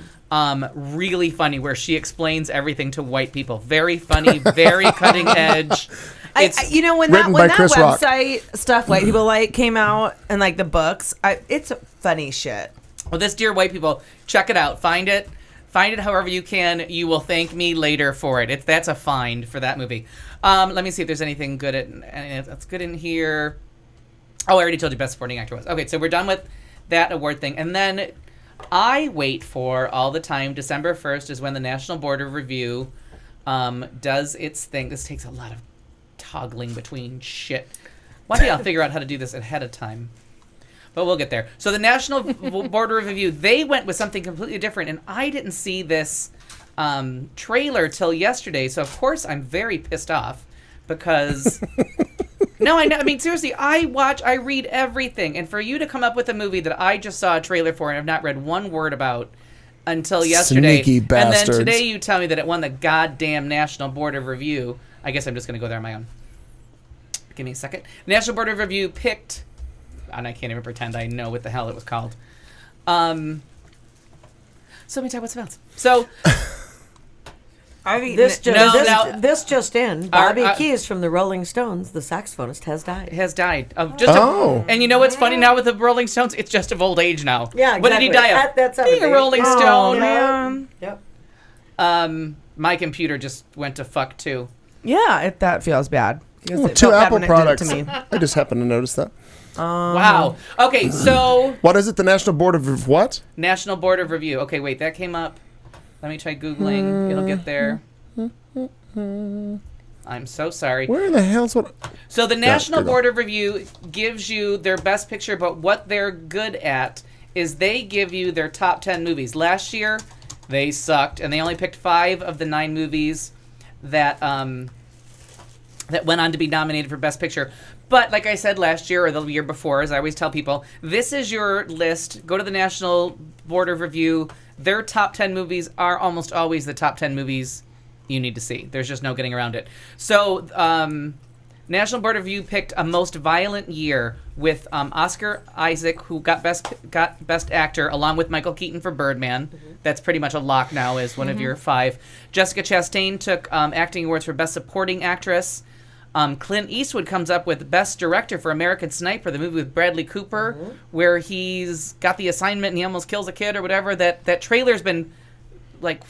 Really funny, where she explains everything to white people. Very funny, very cutting edge. You know, when Written that by Chris Rock. website stuff white people like came out and like the books, it's funny shit. Well, this Dear White People, check it out. Find it however you can. You will thank me later for it. That's a find for that movie. Let me see if there's anything good that's good in here. Oh, I already told you Best Supporting Actor was. Okay, so we're done with that award thing. And then I wait for all the time. December 1st is when the National Board of Review does its thing. This takes a lot of toggling between shit. One day I'll figure out how to do this ahead of time. But we'll get there. So the National Board of Review, they went with something completely different, and I didn't see this trailer till yesterday. So of course I'm very pissed off because no, I mean seriously, I read everything, and for you to come up with a movie that I just saw a trailer for and have not read one word about until yesterday, Sneaky bastards. and then today you tell me that it won the goddamn National Board of Review. I guess I'm just going to go there on my own. Give me a second. National Board of Review picked. And I can't even pretend I know what the hell it was called. So let me tell you what's about. So This just in. Bobby Our- Keys from the Rolling Stones, the saxophonist, has died. it has died of just. And you know what's funny now with the Rolling Stones? It's just of old age now. Yeah, What did he die exactly. of? That's Being a everything. Rolling Oh, Stone. man. Yep. My computer just went to fuck too. Yeah, that feels bad. Oh, It 2 felt bad Apple when it did it products. to me. I just happened to notice that. Wow. Okay, so What is it? The National Board of what? National Board of Review. Okay, wait, that came up. Let me try Googling. It'll get there. I'm so sorry. Where in the hell's what? So the National good one. Board of Review gives you their best picture, but what they're good at is they give you their top 10 movies. Last year, they sucked, and they only picked 5 of the 9 movies that that went on to be nominated for Best Picture. But like I said last year or the year before, as I always tell people, this is your list. Go to the National Board of Review. Their top 10 movies are almost always the top 10 movies you need to see. There's just no getting around it. So National Board of Review picked a most violent year with Oscar Isaac, who got best actor, along with Michael Keaton for Birdman. Mm-hmm. That's pretty much a lock now as one of your 5. Jessica Chastain took acting awards for Best Supporting Actress. Clint Eastwood comes up with Best Director for American Sniper, the movie with Bradley Cooper, where he's got the assignment and he almost kills a kid or whatever. That trailer's been like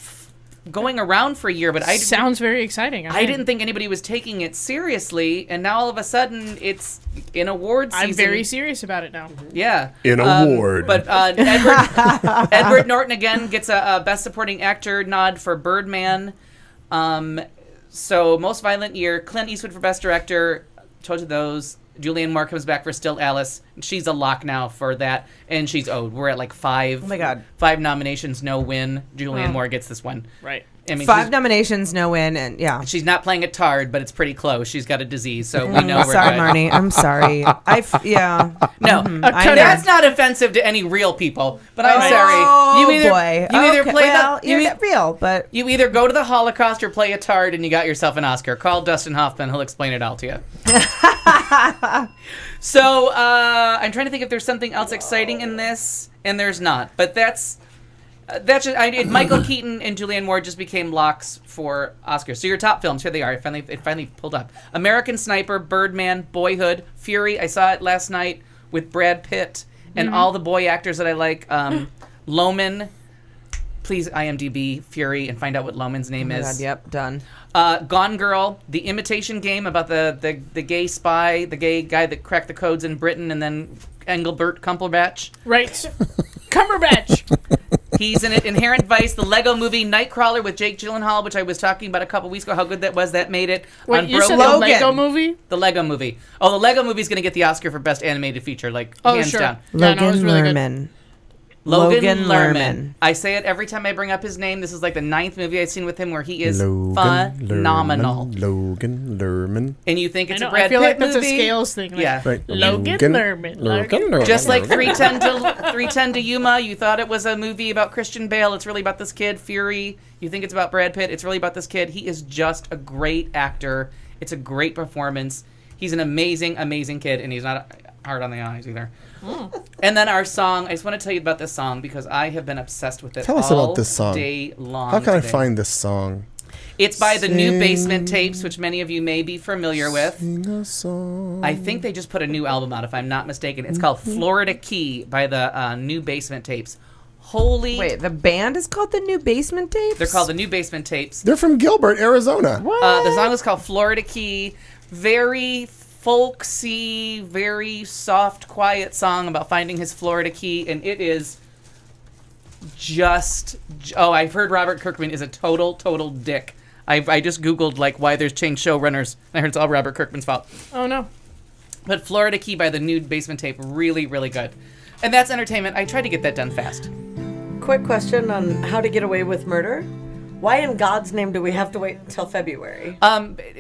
going around for a year, but sounds very exciting. I didn't think anybody was taking it seriously, and now all of a sudden it's in awards season. I'm very serious about it now. Yeah, in award. But Edward Norton again gets a Best Supporting Actor nod for Birdman. So most violent year, Clint Eastwood for Best Director. Told you those. Julianne Moore comes back for Still Alice. She's a lock now for that, and she's owed. We're at like 5. Oh my God. 5 nominations, no win. Julianne Moore gets this one. Right. I mean, 5 nominations, no win, and yeah. She's not playing a tard, but it's pretty close. She's got a disease, so we know we're sorry, good. Marnie. I'm sorry. Yeah. No, I know. that's not offensive to any real people. But I'm sorry. Oh You either boy. you either Okay, play well, you you're real, but you either go to the Holocaust or play a tard, and you got yourself an Oscar. Call Dustin Hoffman; he'll explain it all to you. So I'm trying to think if there's something else exciting in this, and there's not. But that's just Michael Keaton and Julianne Moore just became locks for Oscars. So your top films, here they are. It finally pulled up: American Sniper, Birdman, Boyhood, Fury. I saw it last night with Brad Pitt and all the boy actors that I like. Loman. Please IMDb Fury and find out what Loman's name is. God, yep, done. Gone Girl, The Imitation Game, about the gay spy, the gay guy that cracked the codes in Britain, and then Engelbert Cumberbatch. Right. Cumberbatch. He's in it. Inherent Vice, the Lego Movie, Nightcrawler with Jake Gyllenhaal, which I was talking about a couple weeks ago, how good that was. That made it. Wait, you said the Lego Movie? The Lego Movie. Oh, the Lego Movie's going to get the Oscar for Best Animated Feature, hands down. Yeah, no, it was really good. Logan Lerman. I say it every time I bring up his name. This is like the 9th movie I've seen with him where he is phenomenal. Logan Lerman. And you think it's a I Brad feel Pitt like that's movie? a scales thing. Like, Yeah. Right. Logan Lerman. Just like 310 to Yuma, you thought it was a movie about Christian Bale. It's really about this kid. Fury, you think it's about Brad Pitt. It's really about this kid. He is just a great actor. It's a great performance. He's an amazing, amazing kid, and he's not hard on the eyes either. And then our song, I just want to tell you about this song because I have been obsessed with it Tell us about this song. Day long. How can I today. find this song? It's by the New Basement Tapes, which many of you may be familiar with. Sing a song. I think they just put a new album out, if I'm not mistaken. It's called Florida Key by the New Basement Tapes. Wait, the band is called the New Basement Tapes? They're called the New Basement Tapes. They're from Gilbert, Arizona. The song is called Florida Key. Very folksy, very soft, quiet song about finding his Florida key, and it is just... Oh, I've heard Robert Kirkman is a total dick. I just Googled, why there's changed showrunners. I heard it's all Robert Kirkman's fault. Oh, no. But Florida Key by the New Basement Tape, really, really good. And that's entertainment. I tried to get that done fast. Quick question on How to Get Away with Murder. Why in God's name do we have to wait until February?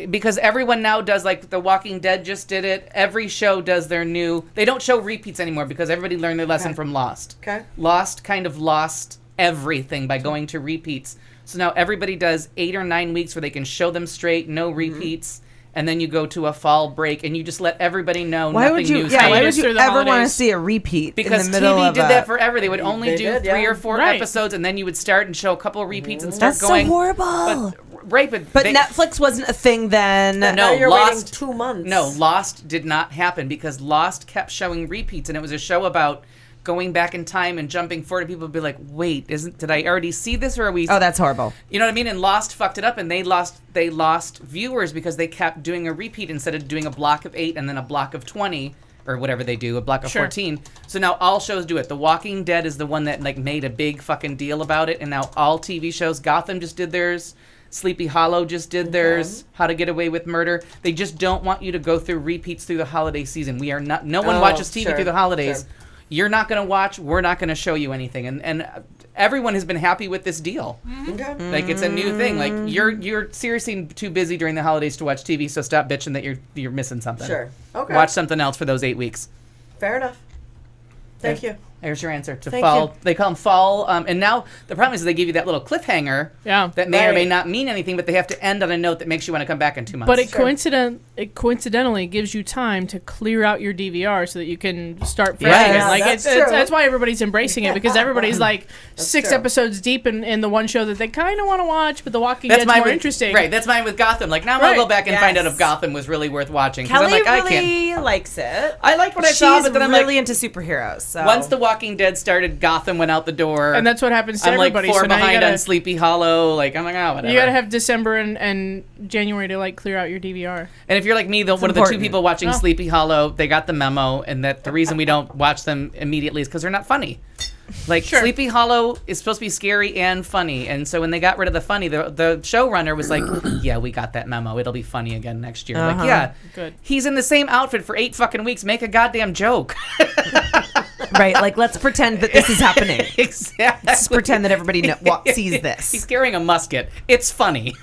Because everyone now does, The Walking Dead just did it. Every show does their new... They don't show repeats anymore because everybody learned their lesson from Lost. Okay. Lost kind of lost everything by going to repeats. So now everybody does 8 or 9 weeks where they can show them straight, no repeats, and then you go to a fall break and you just let everybody know Why nothing would you? new. Yeah, why would Hiatus you through the ever want to holidays. see a repeat Because in the middle TV of did a... that forever. They would only They do did, 3 yeah. or 4 Right. episodes, and then you would start and show a couple of repeats and start That's going. so horrible. But But Netflix wasn't a thing then. No, now you're Lost- waiting 2 months. No, Lost did not happen because Lost kept showing repeats, and it was a show about going back in time and jumping forward. People would be like, "Wait, did I already see this, or are we?" Oh, that's horrible. You know what I mean? And Lost fucked it up, and they lost viewers because they kept doing a repeat instead of doing a block of 8 and then a block of 20 or whatever they do, a block of 14. So now all shows do it. The Walking Dead is the one that made a big fucking deal about it, and now all TV shows. Gotham just did theirs. Sleepy Hollow just did theirs. How to Get Away with Murder. They just don't want you to go through repeats through the holiday season. We are not. No one watches TV through the holidays. Sure. you're not going to watch. We're not going to show you anything. And everyone has been happy with this deal. Okay. Like, it's a new thing. Like, you're seriously too busy during the holidays to watch TV, so stop bitching that you're missing something. Sure. Okay. Watch something else for those 8 weeks. Fair enough. Thank you. There's your answer to Thank fall. you. They call them fall. And now the problem is they give you that little cliffhanger that may or may Right. not mean anything, but they have to end on a note that makes you want to come back in 2 months. But it coincidentally gives you time to clear out your DVR so that you can start fresh Yes. again. Like That's it's, true. that's why everybody's embracing it, because everybody's like 6 true. episodes deep in the one show that they kind of want to watch, but The Walking That's Dead's mine more with, interesting. Right, that's mine with Gotham. Like, now I'm going to Right. go back and find out Yes. if Gotham was really worth watching. 'Cause Kelly I'm like, I can't. really likes it. I liked what I She's saw, but then I'm really like, into superheroes. So. once The Walking Dead started, Gotham went out the door. And that's what happens to I'm like everybody. 4 so now behind you gotta, on Sleepy Hollow. Like, I'm like, oh, whatever. you gotta have December and January to like clear out your DVR. And if you're like me, one of the 2 important. people watching Oh. Sleepy Hollow, they got the memo, and that the reason we don't watch them immediately is because they're not funny. Like, Sure. Sleepy Hollow is supposed to be scary and funny, and so when they got rid of the funny, the showrunner was like, yeah, we got that memo. It'll be funny again next year. Like, yeah. Good. He's in the same outfit for 8 fucking weeks. Make a goddamn joke. right, like let's pretend that this is happening. Exactly. Let's pretend that everybody sees this. He's carrying a musket. It's funny.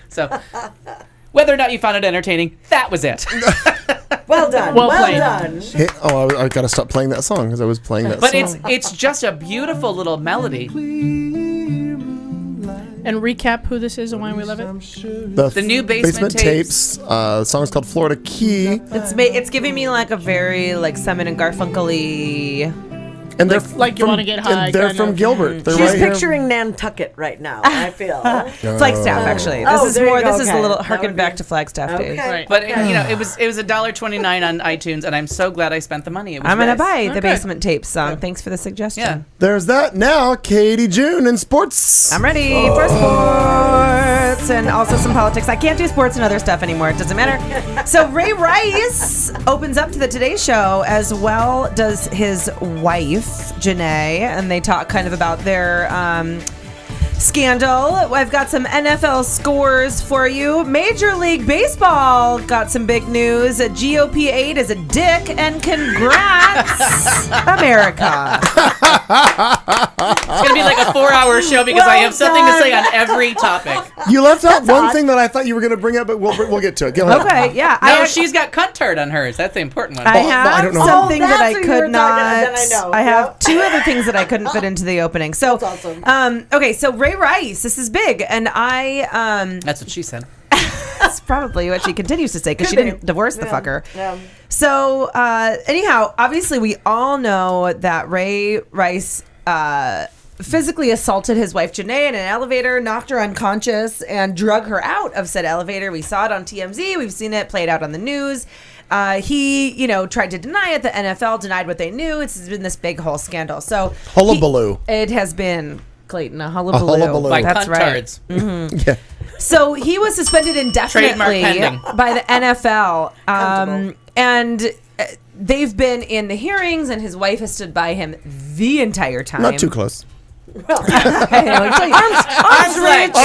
So, whether or not you found it entertaining, that was it. Well done. Well played. done. Hey, I got to stop playing that song because I was playing that But song. it's just a beautiful little melody. And recap who this is and why we love it. The new Basement Tapes. The song's called Florida Key. It's giving me like a very like Simon and Garfunkel-y. And they're Like You Wanna Get High, And they're kind from of. Gilbert. They're She's right here. picturing Nantucket right now, I feel. Flagstaff, actually. This Oh, is there you more. go. This is a Okay. little That harken would back be- to Flagstaff days. Okay. Right. But it was $1.29 on iTunes, and I'm so glad I spent the money. It was I'm gonna nice. buy the Okay. Basement Tapes song. Thanks for the suggestion. Yeah. There's that. Now, Katie June in sports. I'm ready for sports and also some politics. I can't do sports and other stuff anymore. It doesn't matter. So Ray Rice opens up to the Today Show, as well does his wife, Janae, and they talk kind of about their scandal. I've got some NFL scores for you. Major League Baseball got some big news. GOP aide is a dick, and congrats, America. It's going to be like a 4-hour show because I have something to say on every topic. You left out one thing that I thought you were going to bring up, but we'll get to it. Go ahead. Okay, yeah. No, she's got cuntard on hers. That's the important one. I have I don't know. something Oh, that I that's what you were could talking not. about, then I know. I have Yep. 2 other things that I couldn't fit into the opening. So, That's awesome. okay, so Ray Rice, this is big, and That's what she said. that's probably what she continues to say because she Could be. didn't divorce the fucker. Yeah. So, anyhow, obviously, we all know that Ray Rice physically assaulted his wife Janae in an elevator, knocked her unconscious, and drug her out of said elevator. We saw it on TMZ. We've seen it played out on the news. He, tried to deny it. The NFL denied what they knew. It's been this big whole scandal. So Hullabaloo. it has been, Clayton, a hullabaloo. hullabaloo. Like That's right. cuntards. Yeah. So he was suspended indefinitely pending. by the NFL, and they've been in the hearings, and his wife has stood by him the entire time. Not too close. Arms reach. Arms length.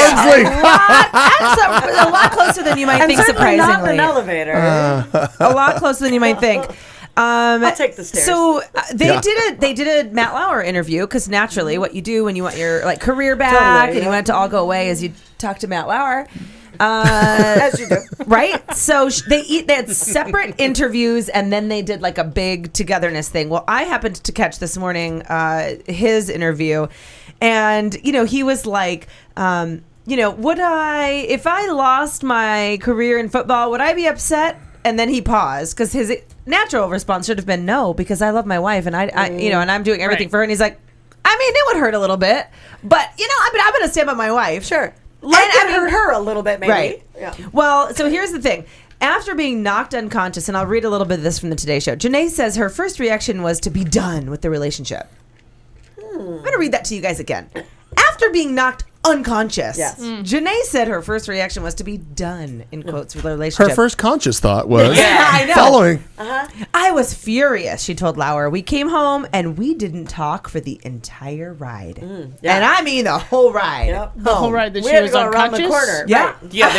A lot closer than you might And think. certainly not in Surprisingly, an elevator. a lot closer than you might think. I'll take the stairs. So they Yeah. did a Matt Lauer interview, because naturally, what you do when you want your career back and you want it to all go away is you talk to Matt Lauer. As you do. Right? So they had separate interviews, and then they did like a big togetherness thing. Well, I happened to catch this morning his interview, and he was like, would I, if I lost my career in football, would I be upset? And then he paused, because his natural response should have been no, because I love my wife, and I and I'm doing everything Right. for her. And he's like, I mean, it would hurt a little bit, but I'm going to stand by my wife. Sure. And I mean- hurt her a little bit, maybe. Right. Yeah. Well, so here's the thing. After being knocked unconscious, and I'll read a little bit of this from the Today Show, Janae says her first reaction was to be done with the relationship. I'm going to read that to you guys again. After being knocked unconscious. Yes. Janae said her first reaction was to be done, in quotes, with the relationship. Her first conscious thought was I know. following. I was furious, she told Lauer. We came home and we didn't talk for the entire ride. yeah. And I mean the whole ride. Yep. The whole ride that We she had to was go around the unconscious? corner. Yeah. Right. Yeah,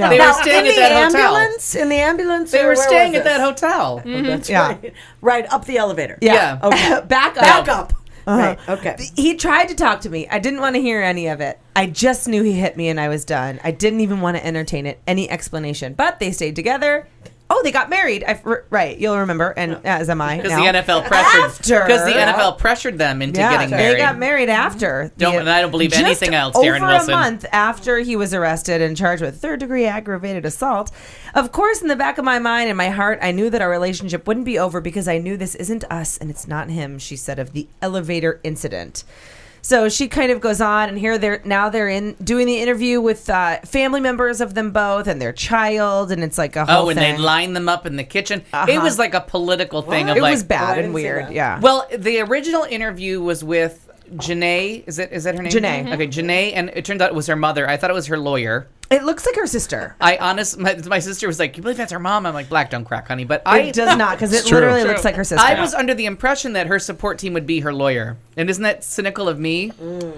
they Now, were staying in at the that hotel. ambulance? In the ambulance? They or were where staying was at that this? hotel. That's Yeah. right. Right up the elevator. Yeah. Okay. Back Back up. up. Right. Okay. He tried to talk to me. I didn't want to hear any of it. I just knew he hit me and I was done. I didn't even want to entertain it, any explanation. But they stayed together. Oh, they got married. Right, you'll remember, and as am I. Because now. the NFL pressured. After. Because the NFL pressured them into getting married. They got married after. And I don't believe Just anything else, Darren over Wilson. a month after he was arrested and charged with third-degree aggravated assault. Of course, in the back of my mind and my heart, I knew that our relationship wouldn't be over because I knew this isn't us and it's not him, she said of the elevator incident. So she kind of goes on, and here they're in doing the interview with family members of them both and their child, and it's like a whole and thing. they line them up in the kitchen. It was like a political thing of It like. was Oh, I bad didn't and see weird. that. Yeah. Well, the original interview was with Janae. Is that her name? Janae. Okay, Janae, and it turned out it was her mother. I thought it was her lawyer. It looks like her sister. My sister was like, "You believe that's her mom?" I'm like, "Black don't crack, honey." But It does not, because it true. literally True. looks like her sister. I was under the impression that her support team would be her lawyer, and isn't that cynical of me?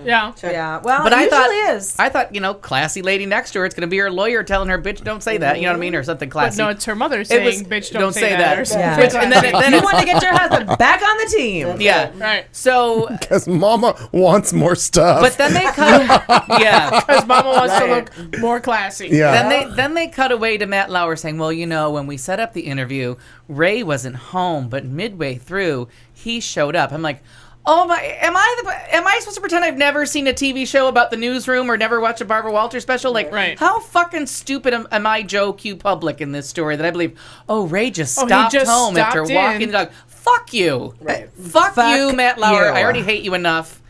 Yeah. Yeah, well, But it I usually thought, is. I thought, classy lady next to her, it's going to be her lawyer telling her, "Bitch, don't say that." You know what I mean, or something But classy. no, it's her mother saying, was, bitch, don't say that. Or something. Yeah. Which- and then you it's, want to get your husband back on the team. yeah. Right. So, Because Mama wants more stuff. but then they cut. Yeah. Because Mama wants to Right. look more classy. yeah. Then they cut away to Matt Lauer saying, "Well, when we set up the interview, Ray wasn't home, but midway through, he showed up." I'm like, "Oh my! Am I supposed to pretend I've never seen a TV show about the newsroom or never watched a Barbara Walters special? Like, Right. how fucking stupid am I, Joe Q. Public, in this story that I believe? Oh, Ray just Oh, he stopped just home after stopped walking in. the dog. Fuck you! Right. Fuck you, Matt Lauer! you. I already hate you enough."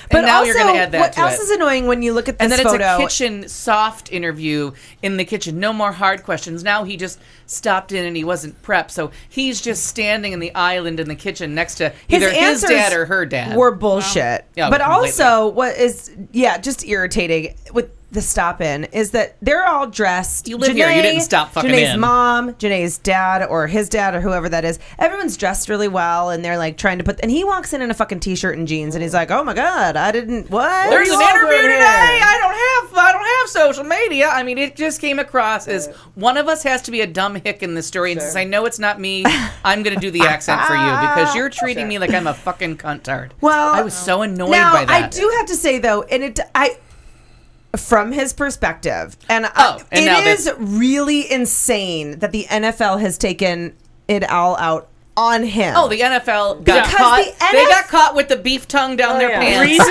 But And now also, you're going to add that what to else it. is annoying when you look at this And then photo? it's a kitchen soft interview in the kitchen. No more hard questions. Now he just stopped in and he wasn't prepped. So he's just standing in the island in the kitchen next to either his answers dad or her dad. Were bullshit. Yeah, but completely. also, what is just irritating with the stop in is that they're all dressed. You live here, you didn't stop fucking Janae's in. mom, Janae's dad, or his dad, or whoever that is. Everyone's dressed really well, and they're like trying to put. And he walks in a fucking t-shirt and jeans, and he's like, "Oh my god, I didn't what." There's an What are you all interview doing today. here? I don't have social media. I mean, it just came across as one of us has to be a dumb hick in this story. And since I know it's not me, I'm going to do the accent for you because you're treating me like I'm a fucking cuntard. Well, I was so annoyed now, by that. I do have to say though, from his perspective, and now it is really insane that the NFL has taken it all out on him. Oh, the NFL got Because caught. the They NF got caught with the beef tongue down their yeah. pants,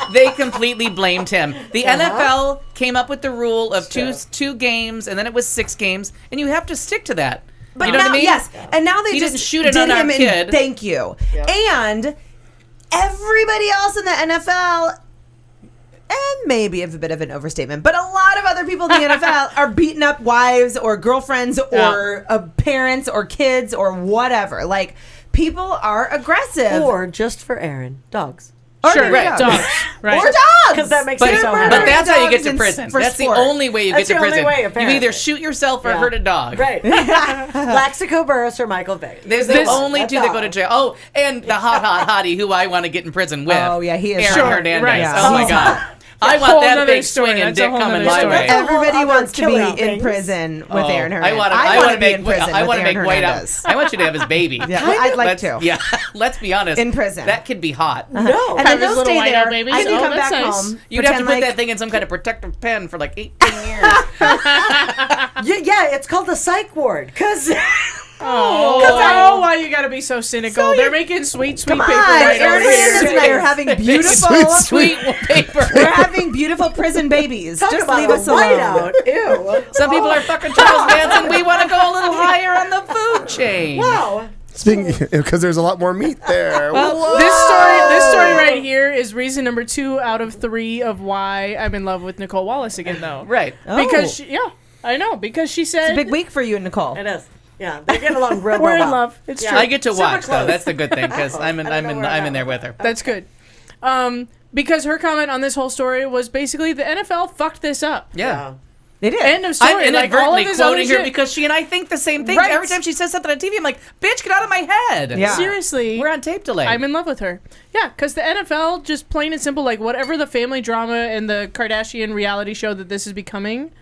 and they completely blamed him. The NFL came up with the rule of two games, and then it was 6 games, and you have to stick to that. but you know now, what I mean? yes, and now they He just didn't shoot an did him unarmed in kid. thank you, and everybody else in the NFL. And maybe a bit of an overstatement, but a lot of other people in the NFL are beating up wives or girlfriends or parents or kids or whatever. Like, people are aggressive. Or just for Aaron, dogs. Or Sure, there you right. go. Dogs. Right. Or dogs. Because that makes But, me so They're happy. but that's how you get dogs to in prison. for That's sport. the only way you That's get to the only prison. way, You apparently. either shoot yourself or Yeah. hurt a dog. Right. Laxico Burris or Michael Vick. There's the This- only a two that go to dog. jail. Oh, and the hot hottie who I want to get in prison with. Oh, yeah, he is Aaron hot. Hernandez. Right. Oh my He's God. I Whole want that nother big story. swinging That's a dick whole coming nother my story. way. Everybody Other wants to be killer in things. prison with Oh, Aaron Hernandez. I want to be in prison I with want to Aaron make White out. Hernandez. I want you to have his baby. Yeah, I'd like Let's- to. Yeah, let's be honest. In prison. that could be hot. No. And Have then his they'll little stay white there. out babies? I can Oh, come that's back nice. home. You'd have to pretend put like- that thing in some kind of protective pen for like 18 years. Yeah, it's called the psych ward. Because Oh, why you gotta be so cynical? They're making sweet paper Come on, right over Aaron Hernandez and I here. are having beautiful, Sweet paper. we're having beautiful prison babies. talk Just about leave a us alone. whiteout. Ew. Some people are fucking Charles Manson. We want to go a little higher on the food chain. Wow. Speaking, because there's a lot more meat there. Well, this story right here is reason number 2 out of 3 of why I'm in love with Nicole Wallace again, though. Right. Because she, I know, because she said It's a big week for you and Nicole. It is. Yeah, they're getting along real we're well. in love. It's Yeah. true. I get to Super watch though. close. That's the good thing because I'm I don't know where in I'm there with her. That's good. because her comment on this whole story was basically the NFL fucked this up. Yeah. They did. End of story. I'm Like, all of inadvertently his other quoting her shit. because she and I think the same thing. Right. Every time she says something on TV, I'm like, bitch, get out of my head. Yeah. Seriously. We're on tape delay. I'm in love with her. Yeah, because the NFL, just plain and simple, like whatever the family drama and the Kardashian reality show that this is becoming,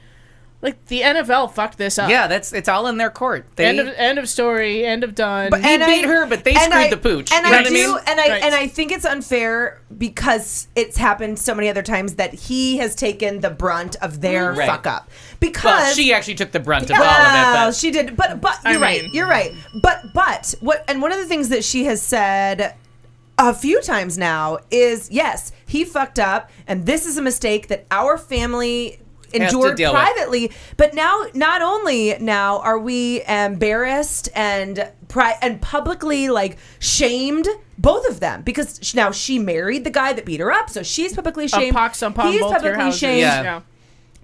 like the NFL fucked this up. Yeah, it's all in their court. They End of story. End of done. He beat her, but they screwed the pooch. And You know I what I do, mean? Right. and I think it's unfair because it's happened so many other times that he has taken the brunt of their Right. fuck up. Because well, she actually took the brunt of all of it. well, But she did, but you're right. You're right. But what? And one of the things that she has said a few times now is, yes, he fucked up, and this is a mistake that our family endured deal with. privately. But now, not only now are we embarrassed and publicly like shamed. Both of them, because now she married the guy that beat her up, so she's publicly shamed. pox upon He's both your publicly houses. shamed. Yeah.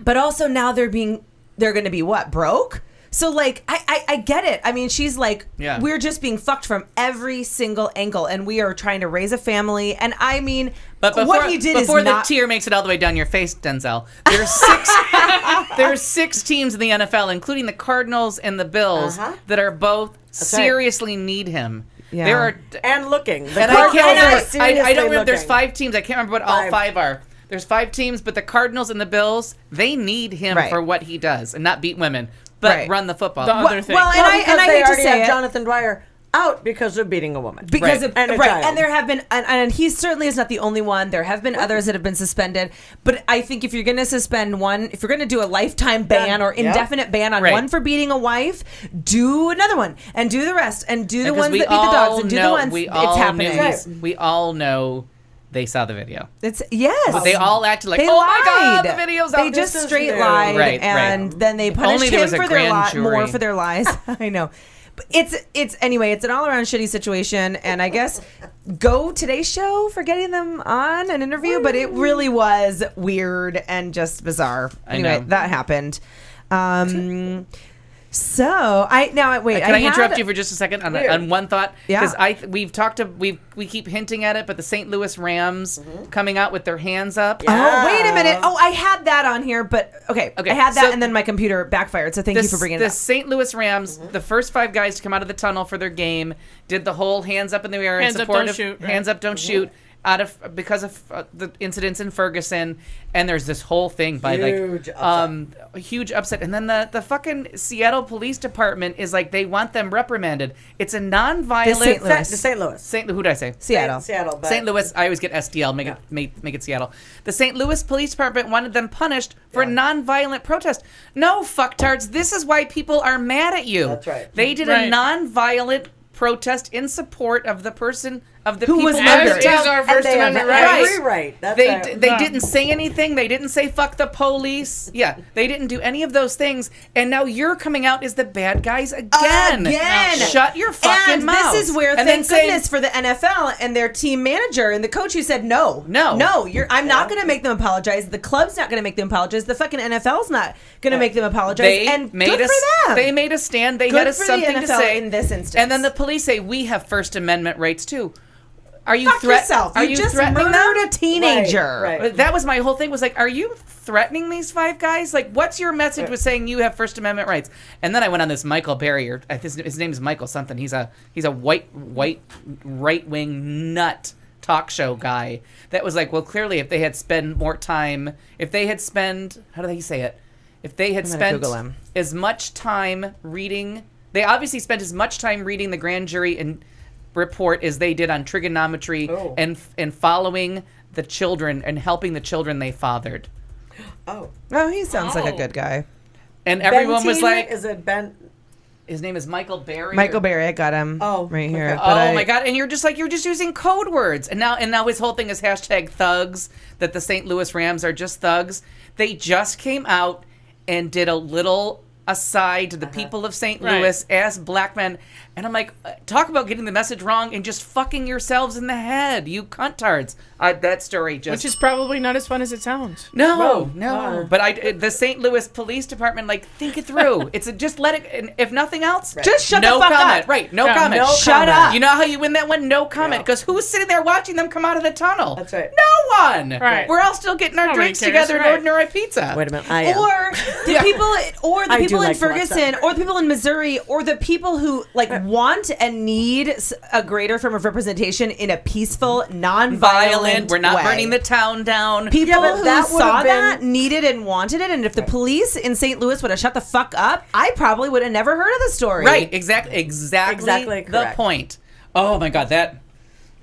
But also now they're going to be what, broke? So like I get it. I mean, she's like, Yeah. we're just being fucked from every single angle, and we are trying to raise a family. And I mean, But before, what he did before is the not. tear makes it all the way down your face, Denzel, there's six teams in the NFL, including the Cardinals and the Bills, that are both seriously need him. Yeah. There are, And looking. The and I Cardinals can't are remember. I seriously don't remember. There's looking. 5 teams. I can't remember what all 5. 5 are. There's 5 teams, but the Cardinals and the Bills, they need him Right. for what he does, and not beat women, but Right. run the football. The other thing. Well, and Well, I because they hate to already say have it. Jonathan Dwyer out because of beating a woman. Because Right. of And a right, child. and there have been, and he certainly is not the only one. There have been others that have been suspended. But I think if you're going to suspend one, if you're going to do a lifetime ban or Yep. indefinite ban on Right. one for beating a wife, do another one and do the rest and do the Because ones we that beat the dogs all and do the know- ones we it's all happening. knew he's- We all know they saw the video. It's yes. But they all acted like, They oh my God, lied. the video's They out. just This is straight new. lied, Right, and then they punished only there him was a for their grand more jury. for their lies. I know, but it's anyway. It's an all around shitty situation, and I guess go Today's Show for getting them on an interview, but it really was weird and just bizarre. I Anyway, know. that happened. So I wait. Can I had- interrupt you for just a second on one thought? Yeah. Because we keep hinting at it, but the St. Louis Rams coming out with their hands up. Oh, wait a minute. Oh, I had that on here, but okay. Okay, I had that, so- and then my computer backfired. So thank you for bringing it the up. St. Louis Rams, the first 5 guys to come out of the tunnel for their game, did the whole hands up in the air Hands in up, support don't of shoot, right. hands up, don't shoot. Because of the incidents in Ferguson, and there's this whole thing by Huge a huge upset, and then the fucking Seattle Police Department is like they want them reprimanded. It's a non-violent St. Louis. The St. Louis. Who did I say? Seattle. Seattle. But St. Louis. I always get SDL. Make it Seattle. The St. Louis Police Department wanted them punished for a non-violent protest. No, fucktards. This is why people are mad at you. That's right. They did a Right. non-violent protest in support of the person of the Who people was of murdered. the As town. is our And First they have Amendment right. every right. That's They right. they No. didn't say anything. They didn't say fuck the police. Yeah, they didn't do any of those things. And now you're coming out as the bad guys again. Again. Shut your fucking And mouth. this is where, And thank then saying- goodness for the NFL and their team manager and the coach who said no, I'm not going to make them apologize. The club's not going to make them apologize. The fucking NFL's not going to make them apologize. They and made good us. for them. They made a stand. They Good had us for the something to NFL say in this instance. And then the police say we have First Amendment rights too. Are you Fuck yourself. Are You you just threatening murdered them? a teenager. Right. But that was my whole thing. Was like, are you threatening these 5 guys? Like, what's your message with saying you have First Amendment rights? And then I went on this Michael Barrier. His name is Michael something. He's a white right wing nut talk show guy that was like, well, clearly if they had spent more time, if they had spent, how do they say it? If they had gonna spent Google him. as much time reading, they obviously spent as much time reading the grand jury and report as they did on trigonometry and following the children and helping the children they fathered. Oh. Oh, he sounds like a good guy. And everyone was Bentine? like, Is it Ben? his name is Michael Barry. Michael Berry, I got him right here. okay. But My God! And you're just using code words, and now his whole thing is hashtag thugs. That the St. Louis Rams are just thugs. They just came out and did a little aside to the people of St. Right. Louis as black men. And I'm like, talk about getting the message wrong and just fucking yourselves in the head, you cuntards. That story just... Which is probably not as fun as it sounds. No. But the St. Louis Police Department, like, think it through. just let it, and if nothing else, Just shut no the fuck comment. up. Right, no Yeah, comment. no Shut comment. up. You know how you win that one? No comment. Because who's sitting there watching them come out of the tunnel? That's right. No one. Right. We're all still getting our Nobody drinks cares, together and right. ordering our pizza. Wait a minute. I am. Or the I do people in like to watch Ferguson, that. or the people in Missouri, or the people who like want and need a greater form of representation in a peaceful, non-violent Violent. We're not way. burning the town down. People but who that would've saw been- that needed and wanted it, and if the police in St. Louis would have shut the fuck up, I probably would have never heard of the story. Right. Exactly Exactly the correct. point. Oh my God, that...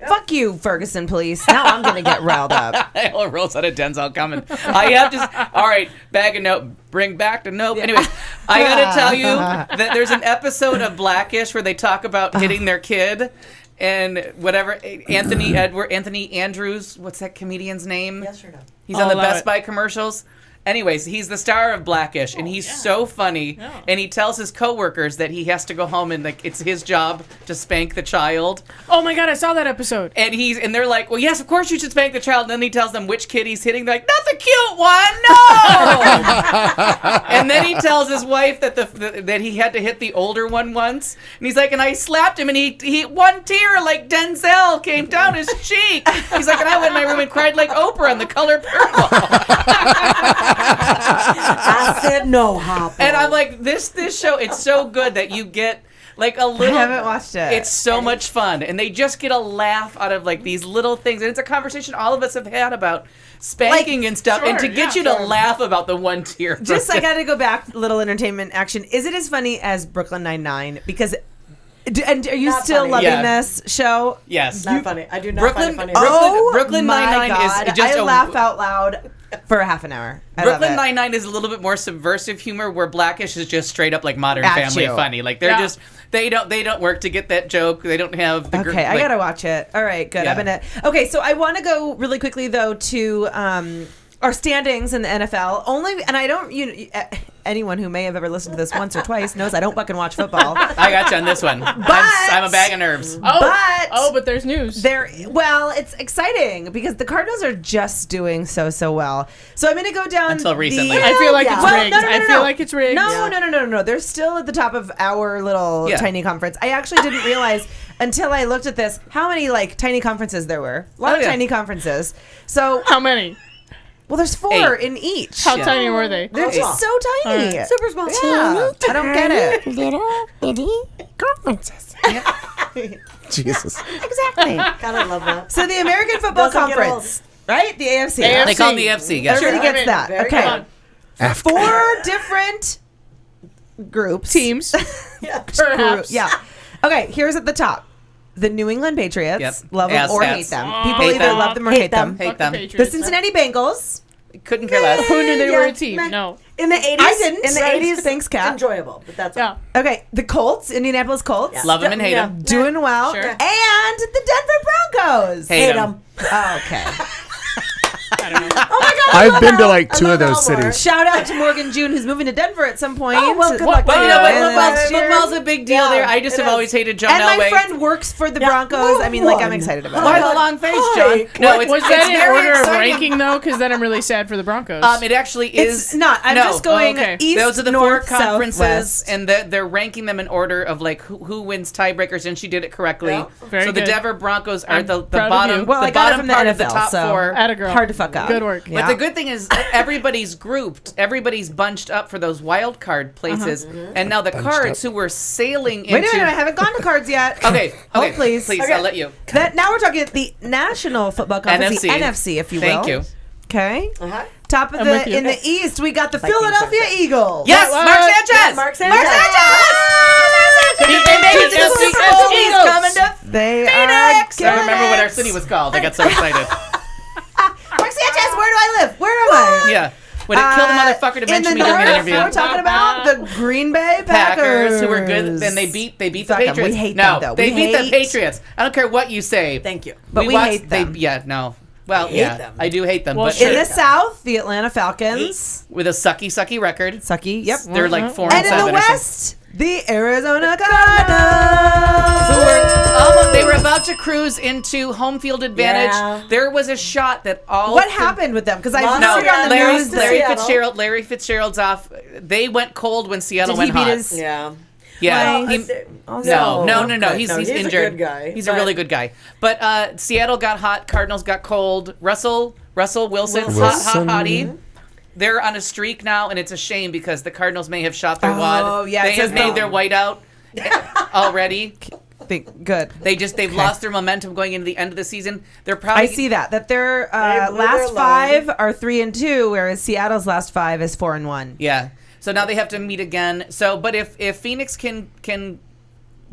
Fuck you, Ferguson police. Now I'm gonna get riled up. Oh, rolls out of Denzel coming. I have to. All right, bag of nope. Bring back the nope. Anyways, I gotta tell you that there's an episode of Blackish where they talk about hitting their kid, and whatever. Anthony Andrews. What's that comedian's name? Yes or no? He's on the I'll allow Best it. Buy commercials. Anyways, he's the star of Blackish, and he's so funny. Yeah. And he tells his coworkers that he has to go home and like it's his job to spank the child. Oh my God, I saw that episode. And they're like, well, yes, of course you should spank the child. And then he tells them which kid he's hitting. They're like, not the cute one, no. And then he tells his wife that that he had to hit the older one once. And he's like, and I slapped him, and he one tear like Denzel came down his cheek. He's like, and I went in my room and cried like Oprah in The Color Purple. I said no, Hopper. And I'm like, this show, it's so good that you get like a little. I haven't watched it. It's so much fun, and they just get a laugh out of like these little things, and it's a conversation all of us have had about spanking and stuff, and to get you to laugh about the one tear. Just I gotta go back. Little entertainment action. Is it as funny as Brooklyn Nine-Nine? Because, and are you Not still funny. loving Yeah. this show? Yes. Not funny. I do not Brooklyn- find it funny. Brooklyn my Nine-Nine is God. just I a- laugh out loud for a half an hour. I love Brooklyn it. Nine-Nine is a little bit more subversive humor, where Blackish is just straight up like Modern At Family you. funny. Like they're Yeah. just they don't work to get that joke. They don't have the Okay, I gotta watch it. All right, good. Yeah. Okay, so I want to go really quickly though to our standings in the NFL. And I don't. Anyone who may have ever listened to this once or twice knows I don't fucking watch football. I got you on this one. I'm a bag of nerves. But there's news. It's exciting because the Cardinals are just doing so well. So I'm going to go down Until recently. I feel like it's Well, rigged. no, no, no, I no, feel no. like it's rigged. No. They're still at the top of our little Yeah. tiny conference. I actually didn't realize until I looked at this how many like tiny conferences there were. A lot of yeah. tiny conferences. So, How many? well, there's 4 8. in each. How tiny were they? They're just so tiny. Alright. Super small. Yeah, I don't get it. Little bitty conferences. Jesus. Exactly. God, I love that. So the American Football Doesn't get Conference, right? The AFC. AFC. They call them the FC. Yes. Everybody Sure. gets that. Very Okay. good. After. 4 different groups. Teams. Perhaps. Yeah. Okay, here's at the top. The New England Patriots. Yep. Love them or Asshats. hate them. People Hate either them. love them or Hate hate them. them. Hate Fuck the them. The Patriots. Cincinnati Bengals. Couldn't care less. Who knew they were a Yeah, team? meh. No. In the 80s. I didn't. In the Right. 80s. Thanks, Kat. Enjoyable, but that's Yeah. Okay, the Colts, Indianapolis Colts. Love them and hate them. Doing well. Sure. And the Denver Broncos. Hate Hate 'em. them. Oh, okay. I don't know. Oh my God. I've been to like 2 of those Al Moore. cities. Shout out to Morgan June, who's moving to Denver at some point. Oh, well, good luck Well, to you you. know what? And Football's a big deal Yeah, there. I just it have is. always hated John And my Elway. friend works for the Yeah. Broncos. I mean, like, I'm One. excited about Why it. the long face, Hi. John? No, it's Was it's that in very order of exciting. ranking though? Because then I'm really sad for the Broncos. It actually is It's not. I'm no. just going Oh, okay. east, Those are the north, 4 conferences, south, west. and they're ranking them in order of like who wins tiebreakers, and she did it correctly. Yeah. Very so the good. Denver Broncos are I'm the proud of bottom, you. Well, the I got it bottom from the part of the NFL, top so- 4. Atta girl. Hard to fuck up. Good work. But the good thing is everybody's grouped. Everybody's bunched up for those wild card places. And now the Cards, who were sailing into... Wait a minute, I haven't gone to cards yet. Okay, Hold, please. Please, Okay. I'll let you. Now we're talking the National Football Conference, the NFC, if you will. Thank you. Okay. Uh-huh. Top of I'm with you. in the East, we got the Vikings Philadelphia are- Eagles. Yes, What? Mark Sanchez! Yeah, Mark Sanchez. They I are don't remember what our it. city was called. I got so excited. Mark Sanchez, where do I live? Where am I? Yeah. When it killed a motherfucker to in the mention me during an North, interview. we're talking about the Green Bay Packers, Who were good, and they beat the Fuck 'em. Patriots. We hate no, them, though. they We beat the hate- Patriots. I don't care what you say. Thank you. But we watched- hate them. no. Well, hate yeah, them. I do hate them. Well, but shit. In the South, the Atlanta Falcons. with a sucky record. Sucky. Yep. They're like 4 And in the or something. West, The Arizona So they were about to cruise into home field advantage. Yeah. There was a shot that all. What happened with them? Because I No, heard on the Larry, news. Larry Fitzgerald's off. They went cold when Seattle Did he went beat hot. his? Yeah. Yeah. Well, he- Also- no. Okay. He's No, he's a injured. good guy, He's a but- really good guy. But Seattle got hot. Cardinals got cold. Russell Wilson, hot Wilson. hottie. They're on a streak now, and it's a shame because the Cardinals may have shot their wad. Oh, yeah, it They have says made no. their whiteout already. Good. They've lost their momentum going into the end of the season. They're probably I see that their They blew last their load. 5 are 3-2, whereas Seattle's last 5 is 4-1. Yeah. So now they have to meet again. So, but if Phoenix can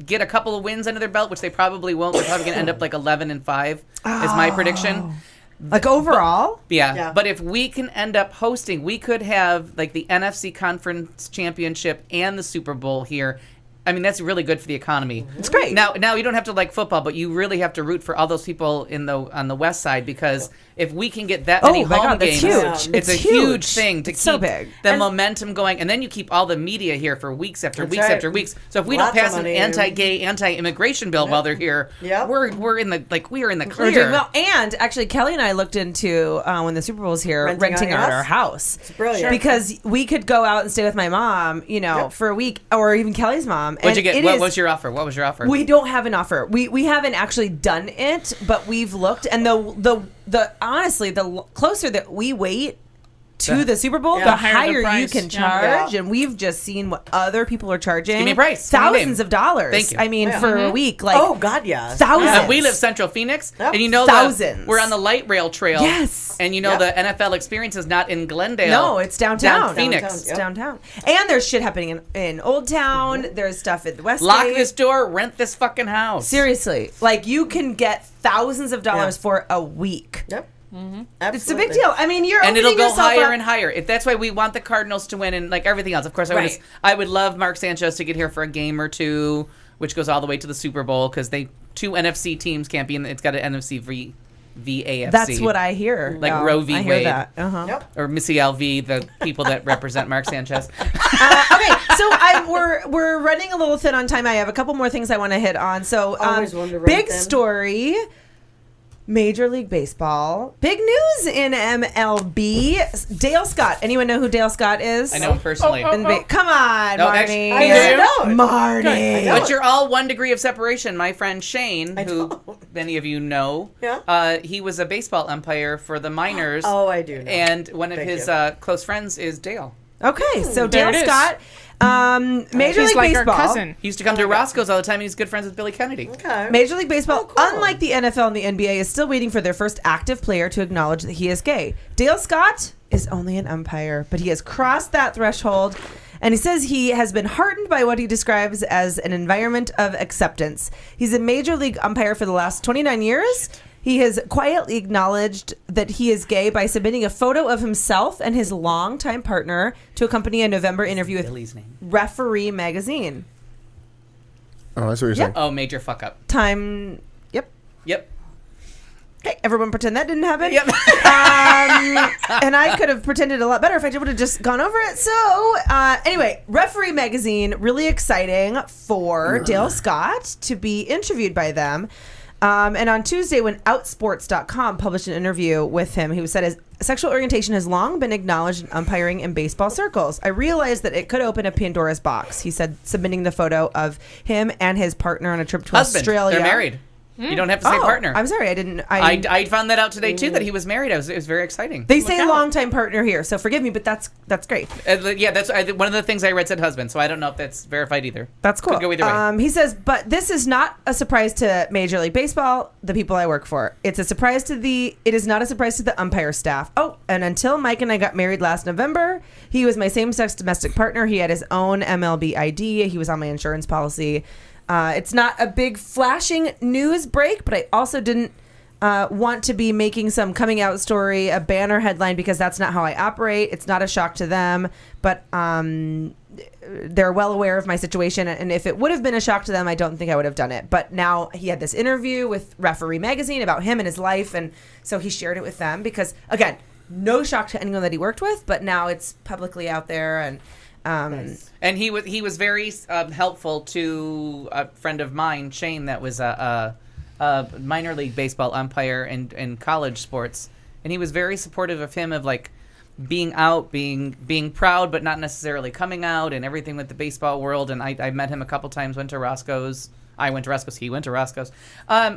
get a couple of wins under their belt, which they probably won't, they're probably going to end up like 11-5 is my prediction. Like overall, Yeah. But if we can end up hosting, we could have like the NFC Conference Championship and the Super Bowl here. I mean, that's really good for the economy. it's great. Now you don't have to like football, but you really have to root for all those people on the west side, because if we can get that many Oh my home God, that's games, huge. it's a It's huge huge. thing to It's keep so big. the And- momentum going, and then you keep all the media here for weeks after That's weeks right. after weeks. So if we Lots don't of pass an money. anti-gay, anti-immigration bill while they're here, Yep. we're in the we are in the We're clear. doing well. And actually, Kelly and I looked into when the Super Bowl was here, renting out out your our house. It's brilliant. Because we could go out and stay with my mom, for a week, or even Kelly's mom. What'd you and get? it What is- was your offer? What was your offer? We don't have an offer. We haven't actually done it, but we've looked, and the honestly, the closer that we wait to the Super Bowl, Yeah. the The higher the higher you price. can Yeah. charge. Yeah. And we've just seen what other people are charging. Give me a price. Give me a name. Thousands of dollars. Thank you. I mean, Yeah. for a week, like Oh God, yeah. thousands. And we live Central Phoenix, Yep. and you know Thousands. we're on the light rail trail. Yes. And you know Yep. the NFL experience is not in Glendale. No, it's downtown. Phoenix. Downtown. It's Yep. downtown. And there's shit happening in Old Town. There's stuff at the West Lock Gate. this door, rent this fucking house. Seriously. Like, you can get thousands of dollars Yeah. for a week. Yep. It's a Absolutely. big deal. I mean, you're And it'll opening go yourself higher up. and higher. That's why we want the Cardinals to win, and like everything else. Of course, Right. I would love Mark Sanchez to get here for a game or two, which goes all the way to the Super Bowl, because two NFC teams can't be in. It's got an NFC VAFC. That's what I hear. Like Roe v. I hear Wade. that. Uh-huh. Yep. or Missy LV, the people that represent Mark Sanchez. Okay, so we're running a little thin on time. I have a couple more things I want to hit on. So, Always wanted to run big thin. story. Major League Baseball. Big news in MLB. Dale Scott. Anyone know who Dale Scott is? I know him personally. Come on, No, Marty. actually, I Yeah. know it. Marty. But you're all 1 degree of separation. My friend Shane, who don't. many of you know, Yeah. he was a baseball umpire for the minors. Oh, I do know. And one of Thank his you. close friends is Dale. Okay, so There Dale it is. Scott, Major He's League like Baseball. our cousin. He used to come to Roscoe's all the time, and he's good friends with Billy Kennedy. Okay. Major League Baseball, Oh, cool. unlike the NFL and the NBA, is still waiting for their first active player to acknowledge that he is gay. Dale Scott is only an umpire, but he has crossed that threshold, and he says he has been heartened by what he describes as an environment of acceptance. He's a Major League umpire for the last 29 years. He has quietly acknowledged that he is gay by submitting a photo of himself and his longtime partner to accompany a November interview with Billy's name. Referee Magazine. Oh, that's what you're saying. Oh, major fuck up. Yep. Yep. Okay, everyone pretend that didn't happen. Yep. And I could have pretended a lot better if I would have just gone over it. So, anyway, Referee Magazine, really exciting for Dale Scott to be interviewed by them. And on Tuesday, when Outsports.com published an interview with him, he said his sexual orientation has long been acknowledged in umpiring in baseball circles. I realized that it could open a Pandora's box, he said, submitting the photo of him and his partner on a trip to Husband. Australia. They're married. You don't have to say Oh, partner. I'm sorry, I didn't. I found that out today too, that he was married. It was very exciting. They say out. longtime partner here, so forgive me, but that's great. Yeah, that's one of the things I read said husband, so I don't know if that's verified either. That's cool. Could go either way. He says, but this is not a surprise to Major League Baseball, the people I work for. It is not a surprise to the umpire staff. Oh, and until Mike and I got married last November, he was my same-sex domestic partner. He had his own MLB ID. He was on my insurance policy. It's not a big flashing news break, but I also didn't want to be making some coming out story, a banner headline, because that's not how I operate. It's not a shock to them, but they're well aware of my situation. And if it would have been a shock to them, I don't think I would have done it. But now he had this interview with Referee Magazine about him and his life. And so he shared it with them because, again, no shock to anyone that he worked with, but now it's publicly out there. And And he was very helpful to a friend of mine, Shane, that was a minor league baseball umpire in college sports, and he was very supportive of him, of like being out, being proud, but not necessarily coming out, and everything with the baseball world. And I met him a couple times. Went to Roscoe's. I went to Roscoe's. He went to Roscoe's.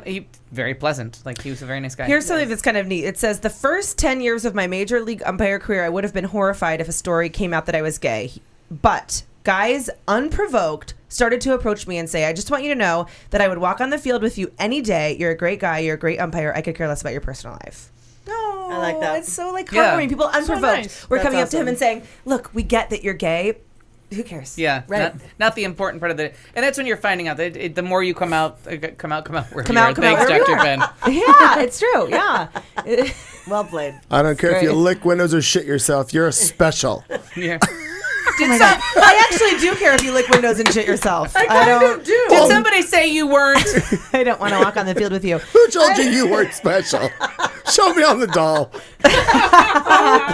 He very pleasant. Like, he was a very nice guy. Here's something that's kind of neat. It says, the first 10 years of my major league umpire career, I would have been horrified if a story came out that I was gay. But guys, unprovoked, started to approach me and say, I just want you to know that I would walk on the field with you any day. You're a great guy. You're a great umpire. I could care less about your personal life. No, I like that. It's so like heartwarming. People unprovoked nice. were That's coming up to him awesome. and saying, look, we get that you're gay. Who cares? Yeah, Right. not the important part of the, and that's when you're finding out that the more you come out. Come out. Where Come you out, are. come out Thanks, where you Dr. are. Ben. Yeah, it's true. Yeah. Well played. I don't care if you Great. lick windows or shit yourself. You're special. Yeah. I actually do care if you lick windows and shit yourself. I don't do. Did somebody say you weren't? I don't want to walk on the field with you. Who told you you weren't special? Show me on the doll.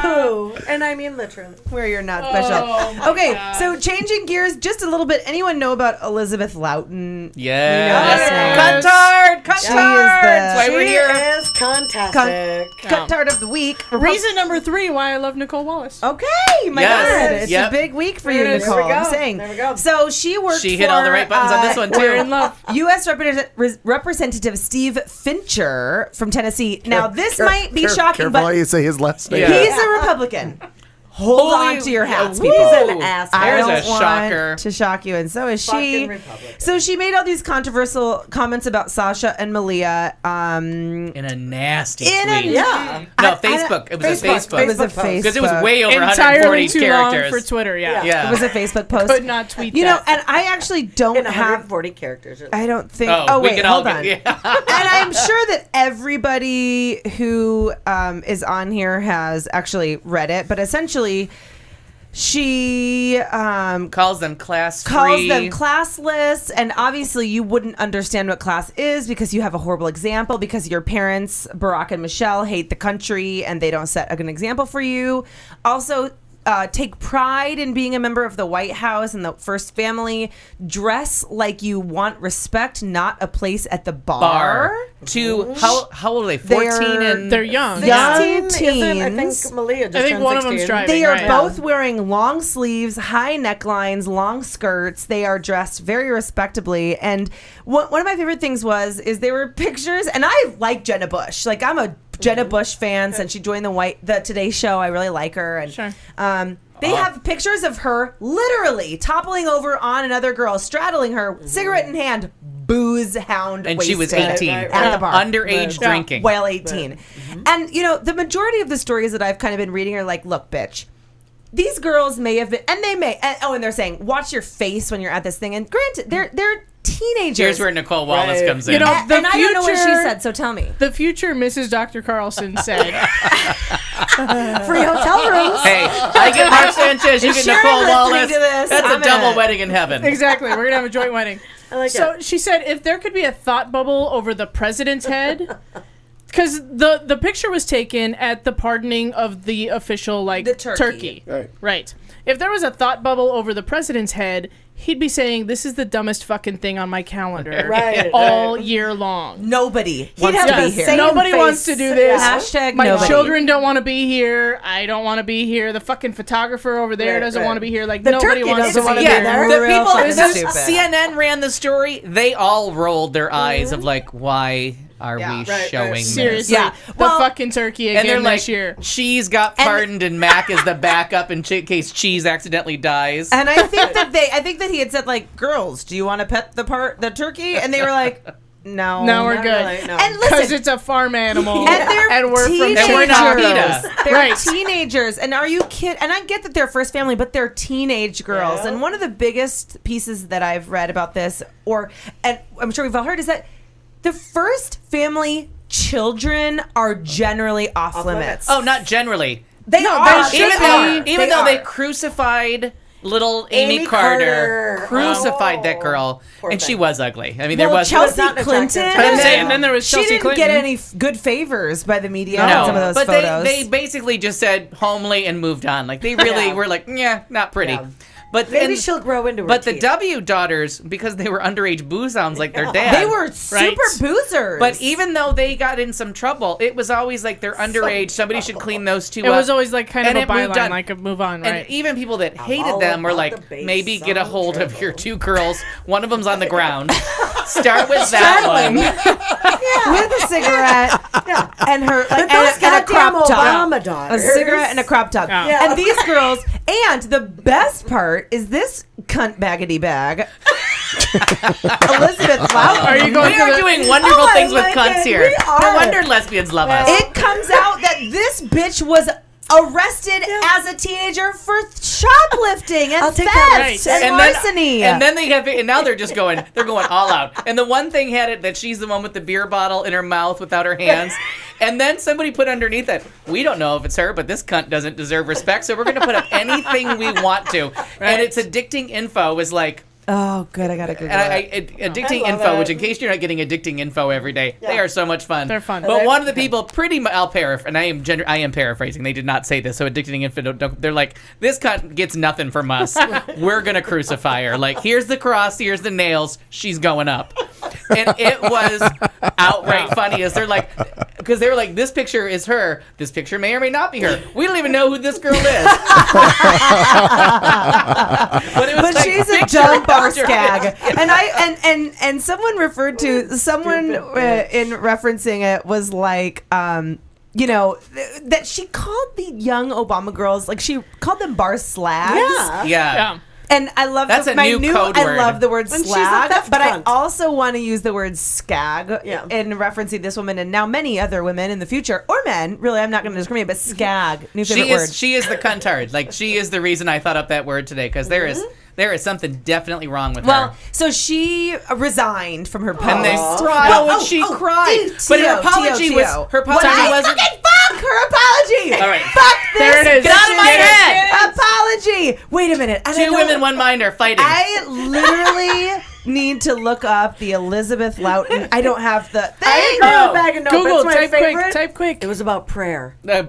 Poo. And I mean literally. Where you're not special. Okay, so changing gears just a little bit. Anyone know about Elizabeth Loughton? Yes. Cuntard! Cuntard! That's why we're She here. is fantastic. Cuntard of the week. Reason number 3 why I love Nicole Wallace. Okay, my Yes. God. It's Yep. a big week for you, There it is. Nicole. There we go. I'm saying. There we go. So she worked She hit all the right buttons on this one, too. We're in love. U.S. Representative Steve Fincher from Tennessee. Now, this might be shocking, Careful how but you say his last name. Yeah. he's a Republican. Hold Holy- on to your hats, Woo! people. He's an ass. I There's don't a want shocker. to shock you, and so is she. Fucking Republican. So she made all these controversial comments about Sasha and Malia. In a nasty In a- tweet. Yeah. No, Facebook. It was a Facebook. It was a Facebook post. Facebook. Because it was way over Entirely 140 too characters. long for Twitter, yeah. Yeah. It was a Facebook post. Could not tweet You know, that. and I actually don't In have. 140 characters. I don't think. Oh, we wait, can all hold on. get. Yeah. And I'm sure that everybody who is on here has actually read it, but essentially, she Calls them class free. calls them classless, and obviously you wouldn't understand what class is because you have a horrible example, because your parents, Barack and Michelle, hate the country and they don't set a good example for you. Also, take pride in being a member of the White House and the First Family. Dress like you want respect, not a place at the bar. To how old are they? 14 and They're young. Young Isn't- I teens. think Malia just I think turned one of them's 16. driving. They are right. both wearing long sleeves, high necklines, long skirts. They are dressed very respectably. And one of my favorite things is there were pictures, and I like Jenna Bush. Like, I'm a Jenna Bush fan since she joined the Today Show. I really like her. And Sure. they have pictures of her literally toppling over on another girl, straddling her, cigarette in hand, booze hound, and she was wasted 18. at the bar. Underage drinking. Well, 18. And, you know, the majority of the stories that I've kind of been reading are like, look, bitch, these girls may have been, and they may, and they're saying, watch your face when you're at this thing. And granted, they're teenagers. Here's where Nicole Wallace Right. comes in. You know, And I don't know what she future- said, so tell me. The future Mrs. Dr. Carlson said, Free hotel rooms. Hey, I get Mark Sanchez, you If get Sharon Nicole listening Wallace. to this, That's I'm a double in. wedding in heaven. exactly, we're going to have a joint wedding. I like So it. she said if there could be a thought bubble over the president's head, because the picture was taken at the pardoning of the official, like, The turkey. Right. If there was a thought bubble over the president's head, he'd be saying, this is the dumbest fucking thing on my calendar Right, all right. year long. Nobody wants have to the be here. same Nobody face. wants to do this. Yeah. Hashtag My nobody. children don't want to be here. I don't want to be here. The fucking photographer over there Right, doesn't right. want to be here. Like, The nobody turkey wants doesn't to wanna be be here. there. The Real people, fucking this- stupid. CNN ran the story. They all rolled their eyes of like, why are Yeah. we Right, showing right. this? Seriously. Yeah. The Well- fucking turkey And they're again like, this year. Cheese got pardoned and Mac is the backup in case Cheese accidentally dies. And I think that he had said, like, girls, do you want to pet the turkey? And they were like, no. No, we're Not good. really, no. And Because listen, it's a farm animal. and they're we're from teenagers. And we're not Chicago. PETA. They're Right. teenagers. And are you kidding? And I get that they're first family, but they're teenage girls. Yeah. And one of the biggest pieces that I've read about this, and I'm sure we've all heard, is that the first family children are generally off limits. Oh, not generally. They No, are. they Even should though, be. even though they are. crucified little Amy Amy Carter, Carter. crucified Oh, that girl, poor and she thing. was ugly. I mean, there Well, was Chelsea not an Clinton. attractive And child. then there was She Chelsea didn't Clinton. get any good favors by the media no, on some of those but photos. they basically just said homely and moved on. Like they really Yeah. were like, yeah, not pretty. Yeah. But Maybe she'll grow into her But the teeth. W daughters, because they were underage boo sounds like their dad. They were super boozers. But even though they got in some trouble, it was always like they're underage. Somebody should clean those two It up. was always like kind And of a it moved byline, on. like a move on, right? And even people that hated all them were about like, the bass maybe get a on hold of treble. your two girls. One of them's on the ground. Start with that one. with a cigarette and her like But those and a goddamn crop top. Obama A daughters. cigarette and a crop top. Yeah. And these girls, and the best part is this cunt baggity bag. Elizabeth Loudon. Are you going We to are the- doing wonderful Oh, I things with like cunts it. here. We No are. wonder lesbians love us. It comes out that this bitch was arrested as a teenager for shoplifting and I'll take theft that. Right. and larceny. And then they have, and now they're just going, they're going all out. And the one thing had it that she's the one with the beer bottle in her mouth without her hands. And then somebody put underneath it, we don't know if it's her, but this cunt doesn't deserve respect, so we're going to put up anything we want to. And it's addicting info is like, oh, good. I gotta Google it. addicting I love info, it. which in case you're not getting addicting info every day, they are so much fun. They're fun. But one of the people, I'll paraphrase, and I am paraphrasing. They did not say this, so addicting info. They're like, this cunt gets nothing from us. We're gonna crucify her. Like, here's the cross, here's the nails. She's going up. And it was outright funny. As they're like, because they were like, this picture is her. This picture may or may not be her. We don't even know who this girl is. But it was But like, she's a picture dumb bar after skag, and someone referred to someone in referencing it was like, you know, that she called the young Obama girls like she called them bar slags. Yeah. Yeah. Yeah. And I love That's a new code I word. love the word And she's a slag, theft but I cunt. also want to use the word skag Yeah. in referencing this woman and now many other women in the future or men. Really, I'm not going to discriminate, but skag, new favorite word. She is the cuntard. Like, she is the reason I thought up that word today, because there is something definitely wrong with Well, her. so she resigned from her post. And they Well, she cried. But her apology was fuck her apology. All right. Fuck this. There it is. Get out of my head. Apology. Wait a minute. And I Two don't- women, one mind are fighting. I literally need to look up the Elizabeth Loudon. I don't have the thing. I agree with Bag of Notebooks. Google, My type favorite. quick, type quick. It was about prayer. What?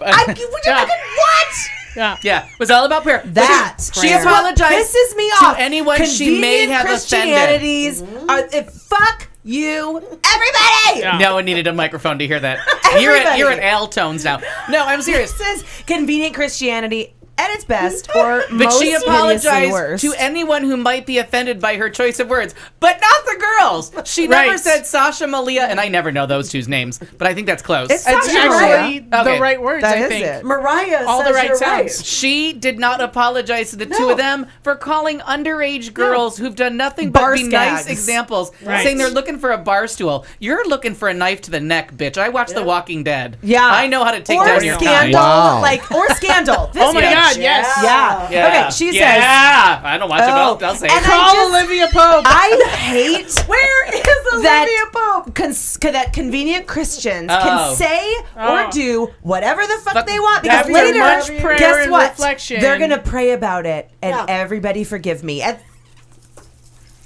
Yeah. Yeah, it was all about prayer. That She is what apologized pisses me to off. anyone she may Convenient have Christianities are fuck you, everybody. Yeah. No one needed a microphone to hear that. Everybody. You're at L tones now. No, I'm serious. This is convenient Christianity at its best, or But most she hideously apologized worst. to anyone who might be offended by her choice of words, but not the girls. She never Right. said Sasha Malia, and I never know those two's names, but I think that's close. It's It's Sasha actually Malia. Okay. the right words, That I is think. it. Mariah All the says right you're sounds. She did not apologize to the two of them for calling underage girls who've done nothing Bar but be nice skags. examples, Right. saying they're looking for a bar stool. You're looking for a knife to the neck, bitch. I watched The Walking Dead. Yeah. I know how to take or down your kind. scandal, Wow. or scandal. This Oh my bitch. God, yes. Yeah. Yeah. Okay, she says. Yeah. I don't watch it, Oh. but I'll say And it. I Call just- Olivia Pope. I hate Where is that Olivia Pope? that convenient Christians Oh. can say or Oh. do whatever the fuck But they want because after later, much prayer guess and what? reflection- They're gonna pray about it, and Yeah. everybody forgive me. And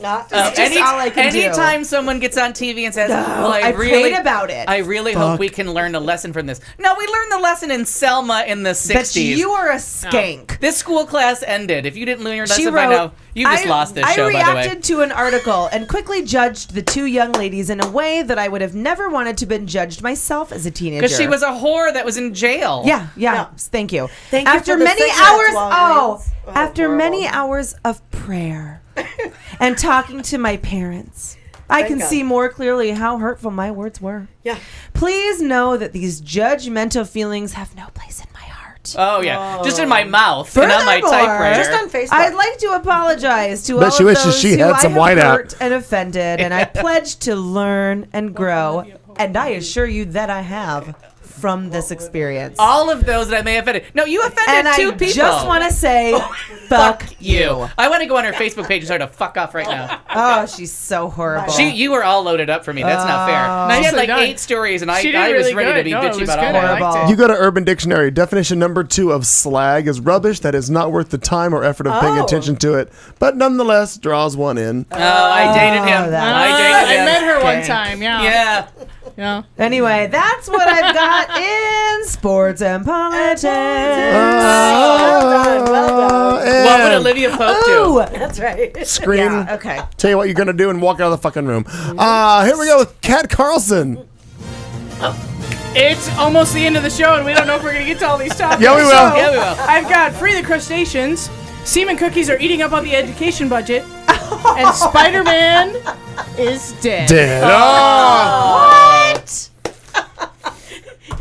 Not It's just all I can do. anytime someone gets on TV and says, "Well, I really prayed about it." I really hope we can learn a lesson from this." No, we learned the lesson in Selma in the But 60s. you are a skank. This school class ended. If you didn't learn your She lesson by wrote, now, you just lost this show, I by the way. reacted to an article and quickly judged the two young ladies in a way that I would have never wanted to been judged myself as a teenager. Because she was a whore that was in jail. Yeah. Yeah. Thank you. Thank you after for the many cigarettes, hours, Walgreens. Oh, after horrible. many hours of prayer and talking to my parents, I Thank can God. see more clearly how hurtful my words were. Yeah. Please know that these judgmental feelings have no place in my heart. Oh, yeah. Just in my mouth and on my Furthermore, typewriter. Just on Facebook. I'd like to apologize to Bet all she of wishes those she who had I some have whiteout. hurt and offended, and I pledge to learn and grow. And I assure you that I have from this experience. All of those that I may have offended. No, you offended and two I people. just want to say, fuck you. I want to go on her Facebook page and start to fuck off right now. Oh, she's so horrible. You were all loaded up for me. That's not fair. She had Nicely like done. 8 stories, and I She did was really ready to good. be No, it bitchy was about all good. of I them. liked it. You go to Urban Dictionary. Definition number 2 of slag is rubbish that is not worth the time or effort of paying Oh. attention to it, but nonetheless draws one in. Oh, I dated him. that- I dated him. I met her one Okay. time. Yeah. Yeah. Yeah. Anyway, that's what I've got in sports and politics. Well done. Well done. And What would in. Olivia Pope Ooh. do? That's right. Scream. Yeah, okay. Tell you what you're gonna do and walk out of the fucking room. Here we go with Kat Carlson. It's almost the end of the show, and we don't know if we're going to get to all these topics. Yeah, we will. So, Yeah, we will. I've got Free the Crustaceans. Semen cookies are eating up on the education budget. And Spider-Man is dead. Dead. What?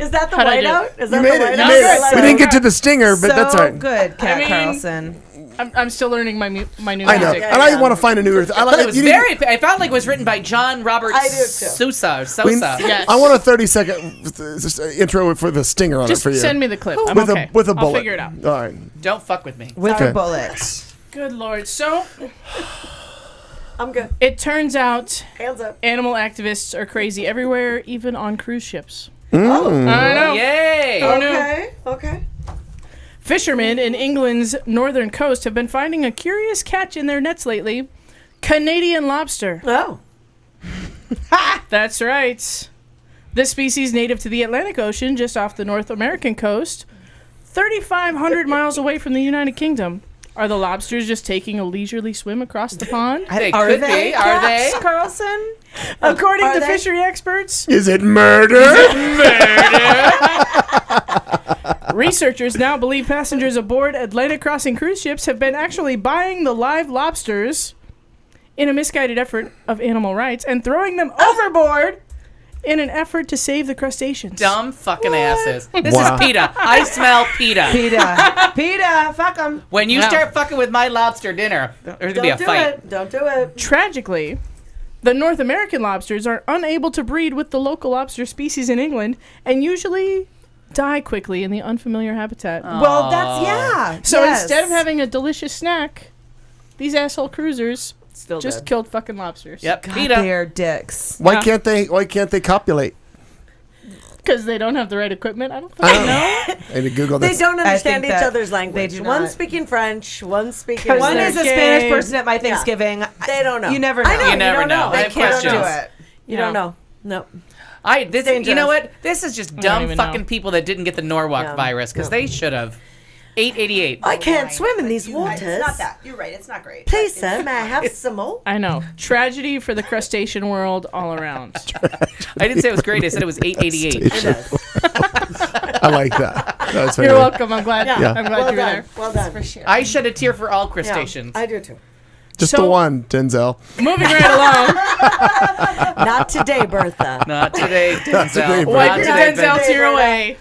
Is that the How'd I do? whiteout? Is You that made the it. You whiteout? made I it. like We didn't that. get to the stinger, but that's all right. Good, Kat I mean- Carlson. I'm still learning my new I know, music. and I want to find a newer. I like It was you need- very. I felt like it was written by John Robert I do, too. Sousa. we- Sosa. Yes. I want a 30-second intro for the stinger on Just it for you. send me the clip. I'm with okay. a with a bullet. I'll figure it out. All right. Don't fuck with me. With Okay. a bullet. Good Lord. So, I'm good. it turns out Hands up. animal activists are crazy everywhere, even on cruise ships. Mm. I know. Yay! Oh, no. Okay. Okay. Fishermen in England's northern coast have been finding a curious catch in their nets lately. Canadian lobster. Oh. That's right. This species, native to the Atlantic Ocean, just off the North American coast, 3,500 miles away from the United Kingdom. Are the lobsters just taking a leisurely swim across the pond? They Are could they? be. Are they? Kat Carlson? According Are to they? fishery experts, Is it murder? researchers now believe passengers aboard Atlantic Crossing cruise ships have been actually buying the live lobsters in a misguided effort of animal rights and throwing them overboard in an effort to save the crustaceans. Dumb fucking asses. This Wow. is PETA. I smell PETA. PETA, fuck them. When you Wow. start fucking with my lobster dinner, there's gonna be a Don't do fight. it. Don't do it. Tragically, the North American lobsters are unable to breed with the local lobster species in England and usually die quickly in the unfamiliar habitat. Well, that's, yeah. So yes. instead of having a delicious snack, these asshole cruisers Still just dead. killed fucking lobsters. Yep, God, PETA. they're dicks. Why Yeah. can't they copulate? Because they don't have the right equipment. I don't fucking know. I had to Google They this. don't understand think each that other's language. they do One not. speaking French, one speaking. Because One they're is a gay. Spanish person at my Thanksgiving. They don't know. You never know. I know. You never don't know. I They have can't questions. do it. You No. don't know. No. You dangerous. know what? This is just don't dumb even fucking know. people that didn't get the Norwalk Yeah. virus because Yeah. they should have. 888. I can't swim in these waters. It's not that. You're right. It's not great. Please, sir, may I have some more? I know. Tragedy for the crustacean world all around. I didn't say it was great. I said it was 888. I like that. That's You're welcome. I'm glad. Yeah. I'm glad well you were done. there. Well done. I shed a tear for all Yeah, crustaceans. I do too. Just So- the one, Denzel. Moving right along. Not today, Bertha. Not today, Denzel. today, bro. Wipe Not your today, Denzel Ben. tear away.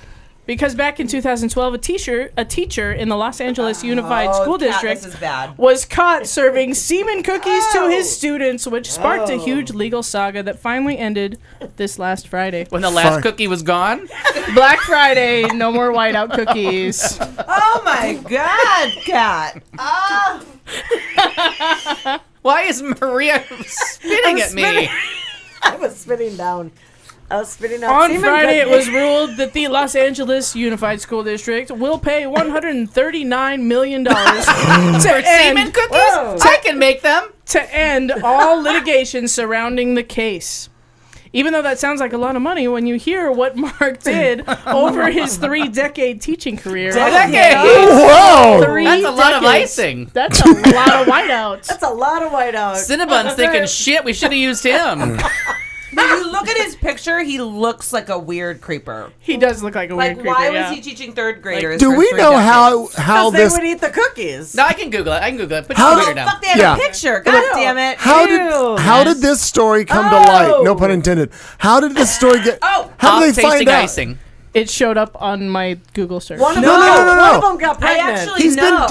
Because back in 2012, a teacher in the Los Angeles Unified School District This is bad. was caught serving semen cookies to his students, which sparked a huge legal saga that finally ended this last Friday. When the last Fine. cookie was gone? Black Friday, no more whiteout cookies. Oh my God, Kat. Why is Maria spitting at me? I was spitting down. I was spitting out. On semen Friday, it cookies. was ruled that the Los Angeles Unified School District will pay $139 million For semen cookies? Whoa. I can make them. to end all litigation surrounding the case. Even though that sounds like a lot of money, when you hear what Mark did over his 3-decade teaching career. Whoa! Three That's a lot of decades. icing. That's a lot of whiteouts. That's a lot of whiteout. Cinnabon's thinking, shit, we should have used him. But you look at his picture, he looks like a weird creeper. He does look like a Like, weird creeper. why yeah. was he teaching third graders? Do for we 3 know decades? how Because they this would eat the cookies. No, I can Google it. Put How your did- computer down. Fuck, they have Yeah. a picture. God damn it. how Ew. did this story come to light? No pun intended. How did this story get? Oh, how did they Tasting find out? icing. It showed up on my Google search. One of No, them, no, no, no, One no. of them got I pregnant. actually He's know.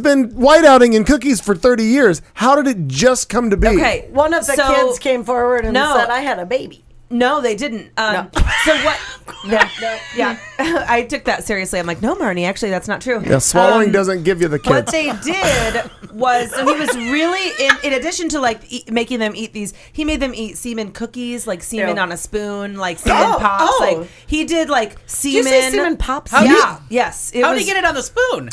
been whiteouting in cookies for 30 years. How did it just come to be? Okay. One of the So- kids came forward and No. said, "I had a baby." No, they didn't. So what? No, yeah, I took that seriously. I'm like, no, Marnie. Actually, that's not true. Yeah, swallowing doesn't give you the What kids. they did was, so he was really in addition to like making them eat these, he made them eat semen cookies, like semen Ew. on a spoon, like semen Oh, pops. oh. Like he did like semen. you say semen pops? Yeah. Yes. It How was, did he get it on the spoon?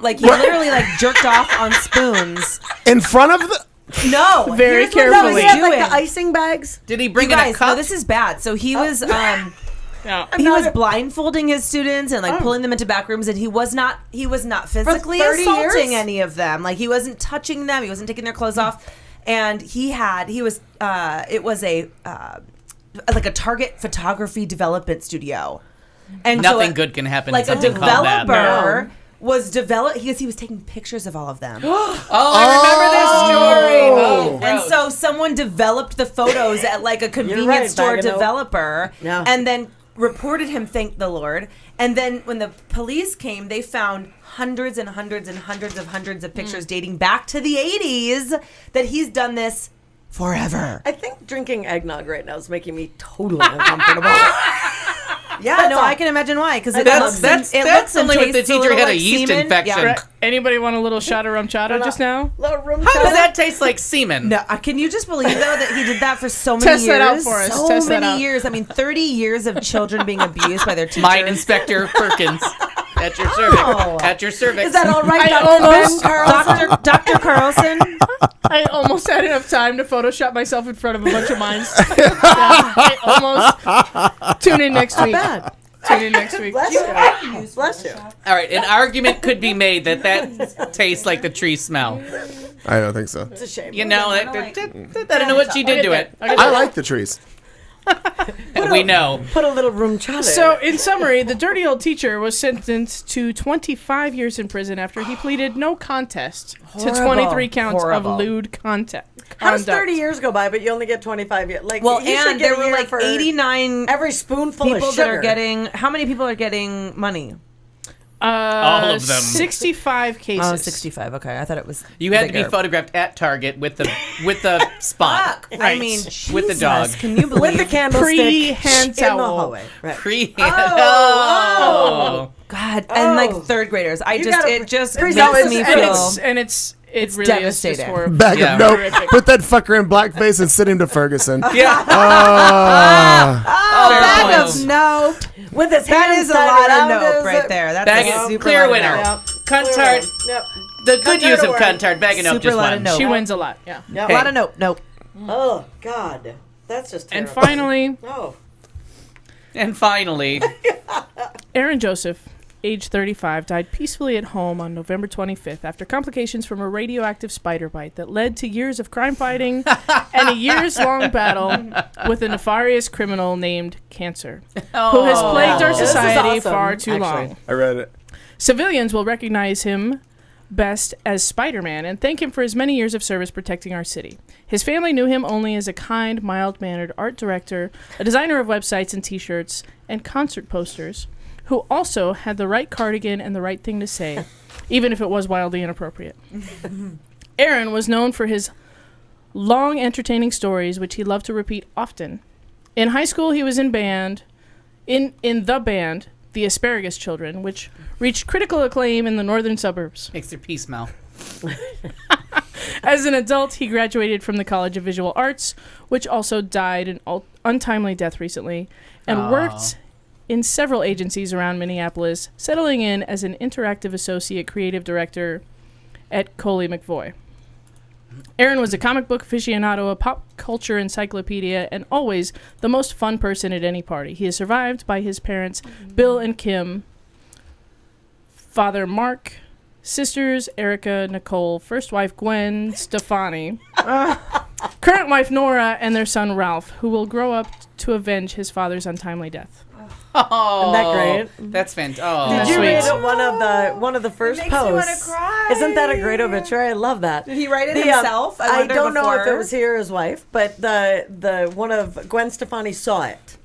Like he literally like jerked off on spoons. In front of the. No. Very here's what he No, was he had like doing. the icing bags. Did he bring You in a guys, cup? no, this is bad. So he was He was blindfolding his students and pulling them into back rooms, and he was not physically 30 assaulting years? any of them. Like, he wasn't touching them, he wasn't taking their clothes off, and it was a Target photography development studio, and Nothing good can happen. Like, in a something called that. developer was he was taking pictures of all of them. I remember this story. Oh, And so someone developed the photos at like a convenience store developer, and then reported him, thank the Lord. And then when the police came, they found hundreds and hundreds and hundreds of pictures dating back to the 80s that he's done this forever. I think drinking eggnog right now is making me totally uncomfortable. Yeah, I can imagine why. Because that's only with the teacher had a yeast infection. Yeah. Anybody want a little shot of rum chata just now? How does that taste like semen? No, can you just believe though that he did that for so many Test years? that out for us. So Test that many out. years. I mean, 30 years of children being abused by their teachers. Mine Inspector Perkins. At your cervix. At your cervix. Is that all right, Dr. Carlson? I almost had enough time to Photoshop myself in front of a bunch of mines. I almost. Tune in next week. Tune in next week. Bless you. All right, an argument could be made that tastes like the tree smell. I don't think so. It's a shame. You know, I don't know what she did to it. I like the trees. We know. Put a little room chata. So, in summary, the dirty old teacher was sentenced to 25 years in prison after he pleaded no contest to 23 counts of lewd conduct. How does 30 years go by, but you only get 25 years? Like, Well, you should and get there a were year like for 89 every spoonful people of sugar. that are getting. How many people are getting money? All of them. 65 cases. Oh, 65. Okay, I thought it was. You had to be bigger. photographed at Target with the spot. Fuck. Right. I mean, With the dog. Jesus, Can you believe With the candlestick Pre-hand in the towel. hallway. Right. Oh. God, and like third graders. It just makes me feel. It really devastating. is just for Bag Yeah. of nope. Horrific. Put that fucker in blackface and send him to Ferguson. Yeah. Oh, Fair bag points. of nope. With his That hands is a tied lot of around nope his- right there. That's Bag a of super clear lot of winner. nope. Cuntard. Yep. The good Cuntard use of award. Cuntard. Bag of nope Super just lot of won. nope. She wins a lot. Yeah. Yep. A lot of nope. Nope. Oh, God. That's just And terrible. finally, And finally, Aaron Joseph, age 35, died peacefully at home on November 25th after complications from a radioactive spider bite that led to years of crime fighting and a years-long battle with a nefarious criminal named Cancer, who has plagued our This is society awesome, far too actually. long. I read it. Civilians will recognize him best as Spider-Man and thank him for his many years of service protecting our city. His family knew him only as a kind, mild-mannered art director, a designer of websites and t-shirts and concert posters, who also had the right cardigan and the right thing to say, even if it was wildly inappropriate. Aaron was known for his long, entertaining stories, which he loved to repeat often. In high school, he was in the band, The Asparagus Children, which reached critical acclaim in the northern suburbs. makes their pee smell. As an adult, he graduated from the College of Visual Arts, which also died an untimely death recently, and worked in several agencies around Minneapolis, settling in as an interactive associate creative director at Coley McVoy. Aaron was a comic book aficionado, a pop culture encyclopedia, and always the most fun person at any party. He is survived by his parents, Bill and Kim, father Mark, sisters Erica, Nicole, first wife Gwen Stefani, current wife Nora, and their son Ralph, who will grow up to avenge his father's untimely death. Oh, Isn't that great? That's fantastic. Did Oh. you read Sweet. one of the first makes me wanna posts? cry. Isn't that a great obituary? I love that. Did he write it himself? I wonder don't know if before. it was he or his wife, but the one of Gwen Stefani saw it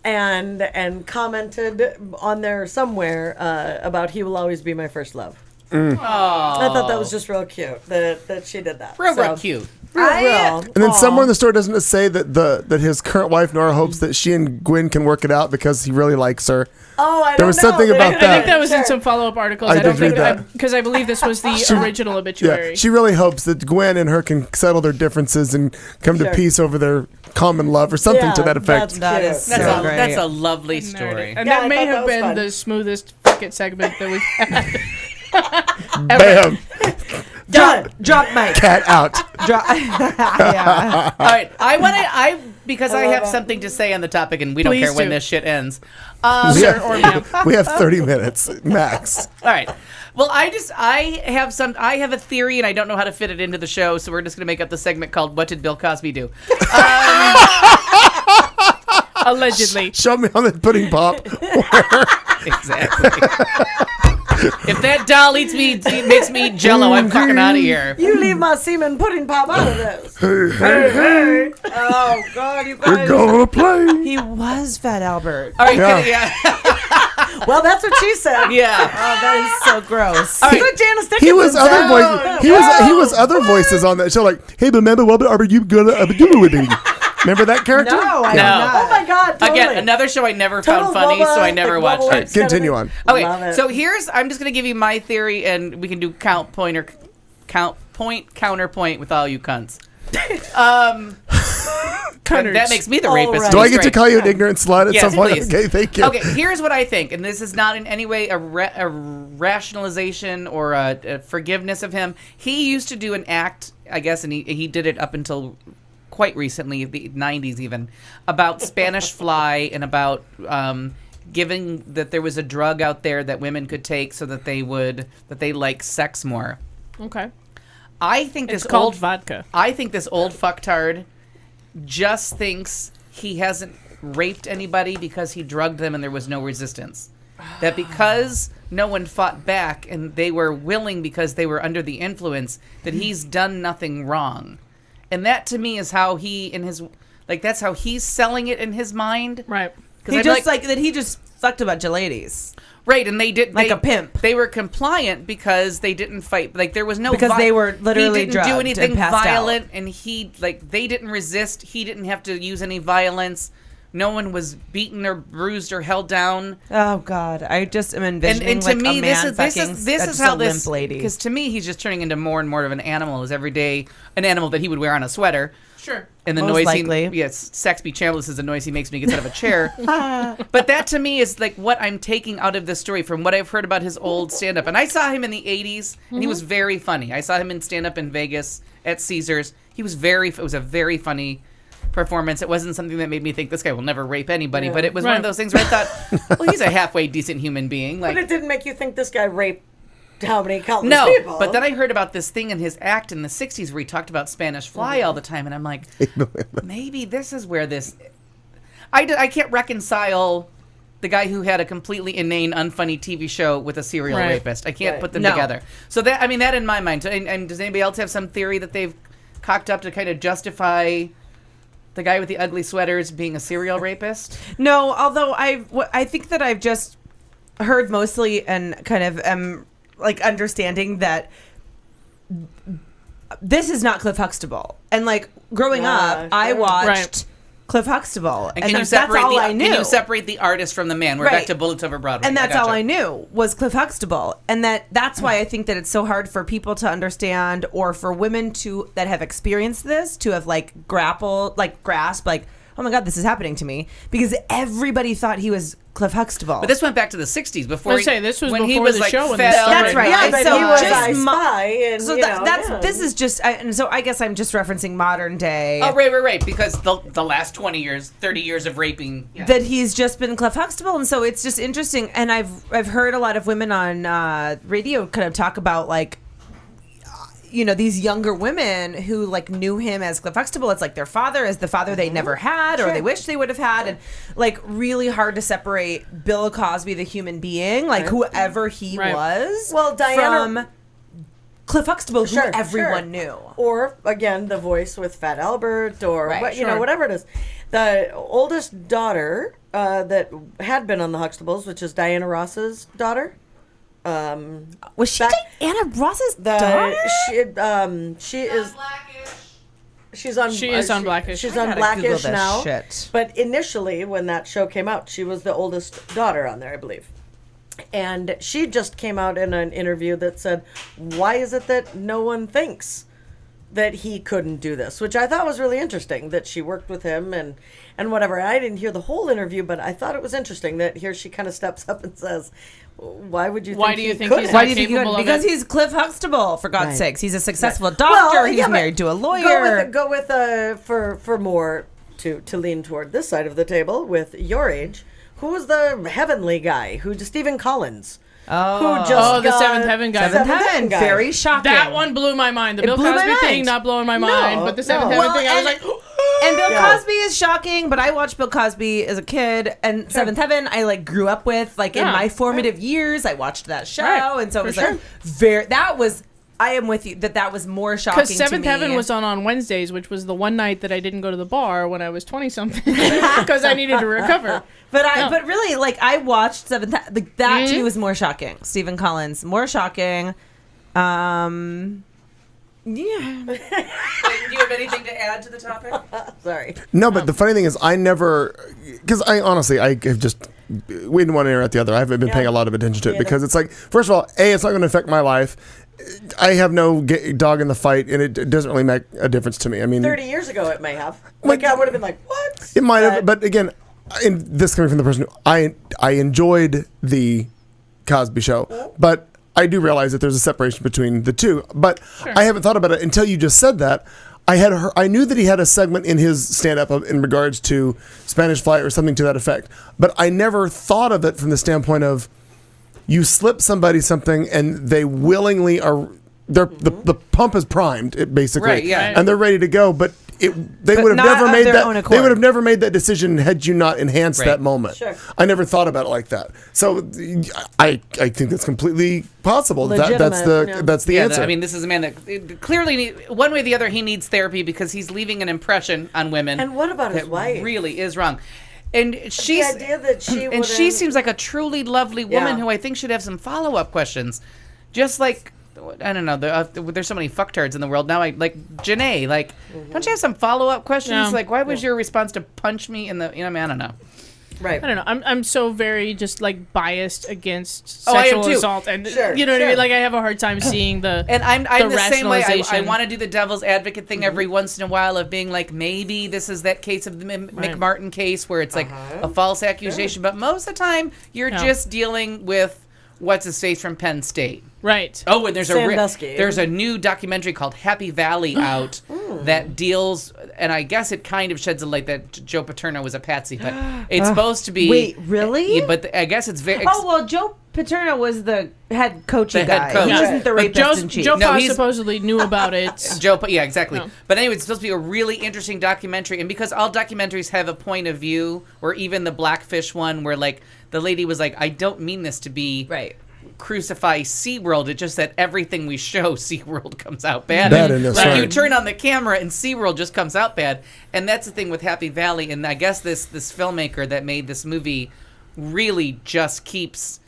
and commented on there somewhere about "He will always be my first love." I thought that was just real cute that she did that. Real cute. Real. And then somewhere in the story, doesn't it say that his current wife Nora hopes that she and Gwen can work it out because he really likes her? Oh, I don't There was know. something about I think that was in some follow-up articles. I I don't did read think that. because I believe this was the original obituary. Yeah, she really hopes that Gwen and her can settle their differences and come to Sure. peace over their common love or something to that effect. That is That's, so a, great. that's a lovely story. And Yeah, that I may thought that have was been fun. the smoothest fuck it segment that we've had. Bam! Drop mic. Cat out. Yeah. All right, I because I have something to say on the topic, and we don't Please care when do. this shit ends. Sir or ma'am. We have 30 minutes max. All right. Well, I have a theory, and I don't know how to fit it into the show, so we're just going to make up the segment called "What Did Bill Cosby Do?" Allegedly. Show me on the pudding pop. Exactly. If that doll makes me eat Jello, I'm fucking out of here. You leave my semen pudding pop out of this. Hey. Oh, God, you We're guys. gonna play. He was Fat Albert. All right, Yeah. Well, that's what she said. yeah. Oh, that is so gross. All right. Look, Janice He Dickinson was other said- voices. He was other voices on that show. Like, hey, remember what are you gonna do with me? Remember that character? No, I No. do not. Oh, my God, totally. Again, another show I never Total found funny, Bubba, so I never like watched Bubba it. Waits kind of Continue thing. on. Okay, Love it. so I'm just gonna give you my theory, and we can do counterpoint with all you cunts. That makes me the rapist. right. Do I He's get to right. call you an ignorant slut at Yes, some point? please. Okay, thank you. Okay, here's what I think, and this is not in any way a rationalization or a forgiveness of him. He used to do an act, I guess, and he did it up until quite recently, the 90s even, about Spanish fly and about giving that there was a drug out there that women could take so that they like sex more. Okay. I think It's this called old vodka. I think this old fucktard just thinks he hasn't raped anybody because he drugged them and there was no resistance. That because no one fought back and they were willing because they were under the influence, that he's done nothing wrong. And that to me is how that's how he's selling it in his mind. Right. Because He just like that. He just fucked a bunch of ladies. right, and they did Like a pimp. They were compliant because they didn't fight. Like there was no Because they were literally he didn't do drugged anything and passed violent, out. and they didn't resist. He didn't have to use any violence. No one was beaten or bruised or held down. Oh God, I just am envisioning And to like me, a this man is fucking this how a this limp lady. because to me he's just turning into more and more of an animal. As every day, an animal that he would wear on a sweater. Sure. And the Most noise likely. yes, Saxby Chambliss is the noise he makes when he gets out of a chair. But that to me is like what I'm taking out of this story from what I've heard about his old stand-up. And I saw him in the 80s, and he was very funny. I saw him in stand-up in Vegas at Caesars. It was a very funny performance. It wasn't something that made me think this guy will never rape anybody, but it was one of Right. those things where I thought, well, he's a halfway decent human being. Like, But it didn't make you think this guy raped how many countless no, people? but then I heard about this thing in his act in the 60s where he talked about Spanish fly all the time, and I'm like, maybe this is where this... I can't reconcile the guy who had a completely inane, unfunny TV show with a serial Right. rapist. I can't Right. put them No. together. So that in my mind. And does anybody else have some theory that they've cocked up to kind of justify the guy with the ugly sweaters being a serial rapist? No, although I think that I've just heard mostly and kind of like understanding that this is not Cliff Huxtable. And like growing up, I sure. watched Right. Cliff Huxtable, and Can you that's separate all I knew. Can you separate the artist from the man? We're Right. back to Bullets Over Broadway. And that's all gotcha. I knew was Cliff Huxtable, and that's why I think that it's so hard for people to understand, or for women that have experienced this to have like grasp, like, oh my God, this is happening to me, because everybody thought he was Cliff Huxtable. But this went back to the 60s before. Let's say this was when he before was the like show when Fat this Albert. That's right. Yeah, And but so he was just I Spy, and so you know, that's yeah. this is just, and so I guess I'm just referencing modern day. Oh, right. Because the last 20 years, 30 years of raping. Yeah. That he's just been Cliff Huxtable, and so it's just interesting. And I've heard a lot of women on radio kind of talk about like, you know, these younger women who like knew him as Cliff Huxtable. It's like their father as the father they never had, or they wish they would have had, and like really hard to separate Bill Cosby, the human being, like whoever he Right. was, Well, Diana- from Cliff Huxtable, Sure, who everyone sure. knew. Or again, the voice with Fat Albert, or Right, what, you sure. know, whatever it is. The oldest daughter that had been on the Huxtables, which is Diana Ross's daughter. Was she Back- Diana Ross's daughter? She is. She's on. She is on Blackish. She's I on gotta Google Blackish this now. shit. But initially, when that show came out, she was the oldest daughter on there, I believe. And she just came out in an interview that said, "Why is it that no one thinks that he couldn't do this?" Which I thought was really interesting. That she worked with him and whatever. And I didn't hear the whole interview, but I thought it was interesting that here she kind of steps up and says, "Why would you? Why think do you he think couldn't?" he's Why not do you think capable of because it? he's Cliff Huxtable, for God's Right. sakes. He's a successful doctor. Well, He's yeah, but married to a lawyer. Go with for more to lean toward this side of the table with your age. Who was the heavenly guy? Who's Stephen Collins? Who just Oh, the got- Seventh Heaven guy. Seventh Heaven, guy. very shocking. That one blew my mind. The It Bill blew my Cosby thing mind. not blowing my mind, but the Seventh no. Heaven thing, I was and- like, And Bill Yeah. Cosby is shocking, but I watched Bill Cosby as a kid, and Seventh Heaven I like grew up with, like in Yeah. my formative years. I watched that show, Right. and so it For was sure. like very. That was. I am with you that was more shocking. because Seventh to me. Heaven was on Wednesdays, which was the one night that I didn't go to the bar when I was 20 something because I needed to recover. But No. but really, like I watched Seventh. Like, that to Mhm. me was more shocking. Stephen Collins, more shocking. Yeah. Do you have anything to add to the topic? Sorry. No, but the funny thing is, I never, because I honestly, I have just, we didn't want to interrupt the other. I haven't been paying a lot of attention to it because it's like, first of all, it's not going to affect my life. I have no dog in the fight, and it doesn't really make a difference to me. I mean, 30 years ago, it may have. Like, I would have been like, what? it might have, but again, and this coming from the person who I enjoyed the Cosby Show, but I do realize that there's a separation between the two. But I haven't thought about it until you just said that. I knew that he had a segment in his stand-up in regards to Spanish Fly or something to that effect, but I never thought of it from the standpoint of you slip somebody something and they willingly are. The pump is primed, basically, Right, yeah. and they're ready to go. But they But would have not never of made their that. own They accord. would have never made that decision had you not enhanced Right. that moment. Sure. I never thought about it like that. So I think that's completely possible. That's Legitimate, the Yeah, answer. I mean, this is a man that clearly, one way or the other, he needs therapy because he's leaving an impression on women. And what about his that wife? really is wrong. And she's idea that she and she wouldn't- seems like a truly lovely woman Yeah. who I think should have some follow-up questions, just like. I don't know. There's so many fucktards in the world now. Like Janae. Like, don't you have some follow-up questions? Yeah. Like, why was your response to punch me in the? I mean, I don't know. Right. I don't know. I'm so very just like biased against Oh, I am sexual too. assault, and Sure, you know what I sure. mean. Like I have a hard time seeing the And I'm the same way. I rationalization. want to do the devil's advocate thing every once in a while of being like, maybe this is that case of the McMartin case where it's like a false accusation, but most of the time you're Yeah. just dealing with what's his face from Penn State. right. Oh, and there's Sandusky. there's a new documentary called Happy Valley out that deals, and I guess it kind of sheds a light that Joe Paterno was a patsy, but it's supposed to be. Wait, really? Yeah, but I guess it's very. Oh well, Joe Paterno was the head coachy The head guy. coach. He Yeah. wasn't the But rapist in chief. Joe No, Foss he's- supposedly knew about it. Yeah, exactly. No. But anyway, it's supposed to be a really interesting documentary, and because all documentaries have a point of view, or even the Blackfish one, where like the lady was like, "I don't mean this to be Right. crucify SeaWorld. It's just that everything we show SeaWorld comes out bad. Bad in this, like you right. turn on the camera and SeaWorld just comes out bad. And that's the thing with Happy Valley. And I guess this filmmaker that made this movie really just keeps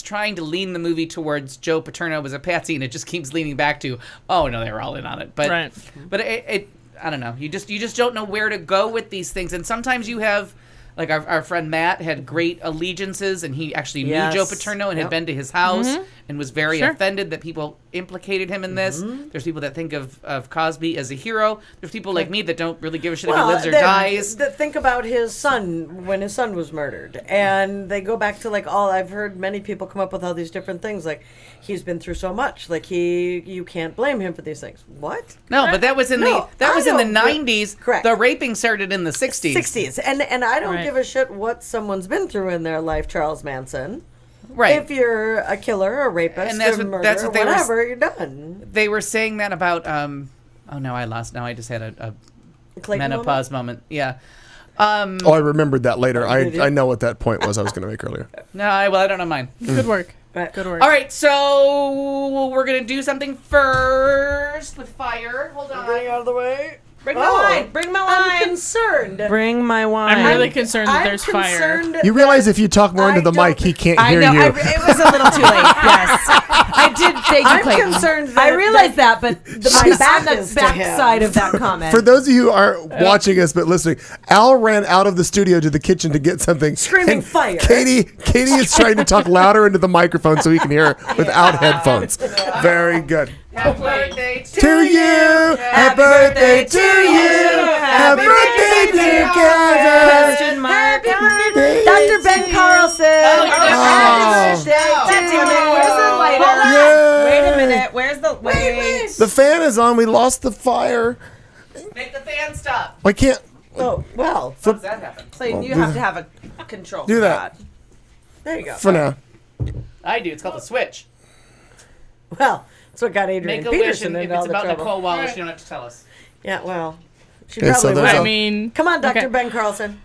trying to lean the movie towards Joe Paterno was a patsy, and it just keeps leaning back to, oh no, they were all in on it. But Right. but it I don't know. You just don't know where to go with these things. And sometimes you have, like our friend Matt had great allegiances, and he actually Yes. knew Joe Paterno and had Yep. been to his house Mm-hmm. and was very Sure. offended that people implicated him in this. Mm-hmm. There's people that think of Cosby as a hero. There's people like me that don't really give a shit if he lives or dies. Think about his son when his son was murdered, and they go back to like all I've heard many people come up with all these different things. Like he's been through so much. Like you can't blame him for these things. What? No, but that was in No, the I don't- 90s. Correct. The raping started in the 60s. 60s, and I don't Right. give a shit what someone's been through in their life. Charles Manson. Right. If you're a killer, a rapist, And that's a what- murderer, that's what they were- whatever, you're done. They were saying that about oh no, I lost. Now I just had a Clayton menopause moment. Yeah. oh, I remembered that later. I know what that point was I was going to make earlier. No, I don't know mine. Good work. Right. Good work. All right, so we're gonna do something first with fire. Hold on. Getting out of the way. Bring my wine. Bring my I'm wine. concerned. Bring my wine. I'm really concerned that I'm there's fire. concerned You realize if you talk more I into the don't- mic, he can't I hear know. you. It was a little too late. Yes, I did. Thank you, I'm Clayton. concerned I that- realized that, but my She's- back on is the to back him. side of that comment. For those of you who aren't watching us but listening, Al ran out of the studio to the kitchen to get something. Screaming and fire. Katie is trying to talk louder into the microphone so he can hear without headphones. Very good. Happy birthday To you, happy birthday to you, happy birthday together. Question mark. Dr. Ben Carlson. Oh. Where's the lighter? Hold on. Wait a minute. Where's the wait? The fan is on. We lost the fire. Make the fan stop. I can't. Oh, well. How does that happen? So you have to have a control. Do for that. There you go. For now. I do. It's called the switch. Well, that's what got Adrian Make a wish, Peterson and if into all it's the about trouble. Nicole Wallace, you don't have to tell us. Yeah, well, she Okay, so probably there's will. a- I mean, Come on, Dr. okay. Ben Carlson.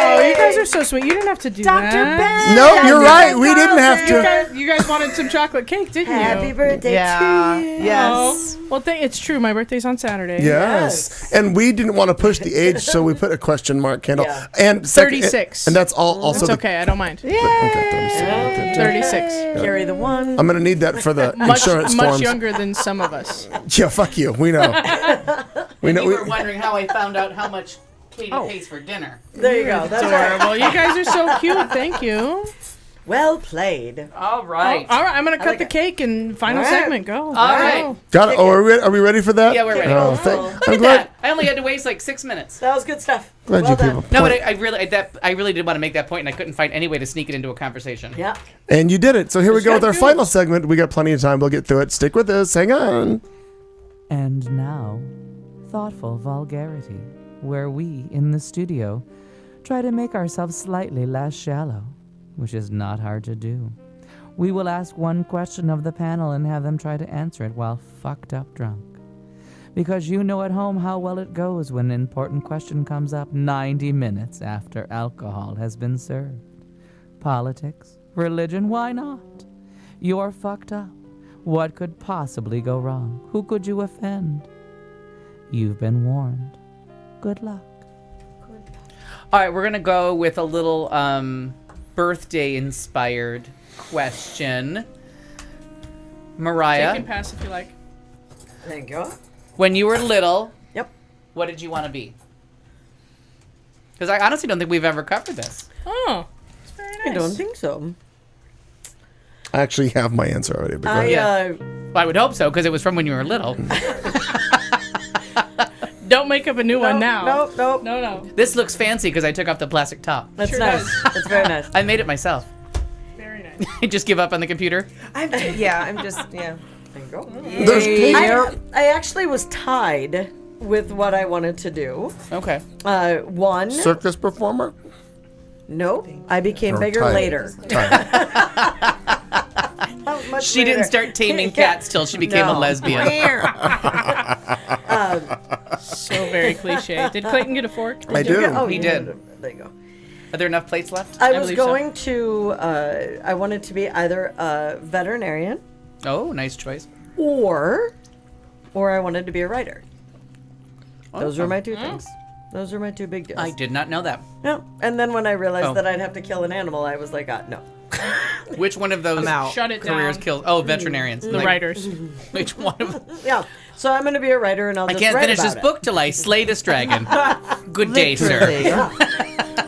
Oh, you guys are so sweet. You didn't have to do Dr. that. Ben. No, Dr. you're right. We Ben didn't have Carlson. to. You guys wanted some chocolate cake, didn't Happy you? birthday Yeah. to you. Yes. Oh, well, it's true. My birthday's on Saturday. Yes. And we didn't want to push the age, so we put a question mark candle. Yeah. And 36. And that's all. Also, It's the- okay. I don't mind. Okay, 36. Carry the one. I'm gonna need that for the insurance Much forms. younger than some of us. Yeah, fuck you. We know. we know. You were wondering how I found out how much Katie pays for dinner. There you go. That's right. Adorable. You guys are so cute. Thank you. Well played. All right. All right. I'm going to cut like the it. cake and final All right. segment. Go. All right. Go. Got it. Oh, are we ready for that? Yeah, we're ready. Oh, Look I'm at glad. that. I only had to waste like 6 minutes. That was good stuff. Glad well you done. people. No, point- but I really did want to make that point, and I couldn't find any way to sneak it into a conversation. Yeah. And you did it. So here we go with our good. final segment. We got plenty of time. We'll get through it. Stick with us. Hang on. And now, thoughtful vulgarity, where we, in the studio, try to make ourselves slightly less shallow, which is not hard to do. We will ask one question of the panel and have them try to answer it while fucked up drunk. Because you know at home how well it goes when an important question comes up 90 minutes after alcohol has been served. Politics, religion, why not? You're fucked up. What could possibly go wrong? Who could you offend? You've been warned. Good luck. All right, we're gonna go with a little birthday-inspired question. Mariah, Take and pass if you like. Thank you. when you were little, Yep. what did you want to be? Because I honestly don't think we've ever covered this. Oh, it's very nice. I don't think so. I actually have my answer already. But go ahead. Yeah. Well, I would hope so, because it was from when you were little. Don't make up a new one now. Nope. No. This looks fancy because I took off the plastic top. That's Sure nice. does. That's very nice. I made it myself. Very nice. I just give up on the computer. I'm just, yeah. There you go. There's cake. I actually was tied with what I wanted to do. Okay. One, Circus performer? nope. I became Or bigger tied. later. Tied. That was much She didn't later. start taming cats till she became a No. lesbian. So very cliche. Did Clayton get a fork? I Did you do. get- oh, He you did. There you go. Are there enough plates left? I was believe so. going to. I wanted to be either a veterinarian Oh, nice choice. or I wanted to be a writer. Those were my two Oh. things. Those were my two big deals. I did not know that. No. And then when I realized Oh. that I'd have to kill an animal, I was like, no. Which one of those Shut it careers down. kills? Oh, veterinarians. The Like, writers. Which one of them? Yeah. So I'm going to be a writer, and I'll I just can't write finish about this it. book till I slay this dragon. Good day, sir. Yeah.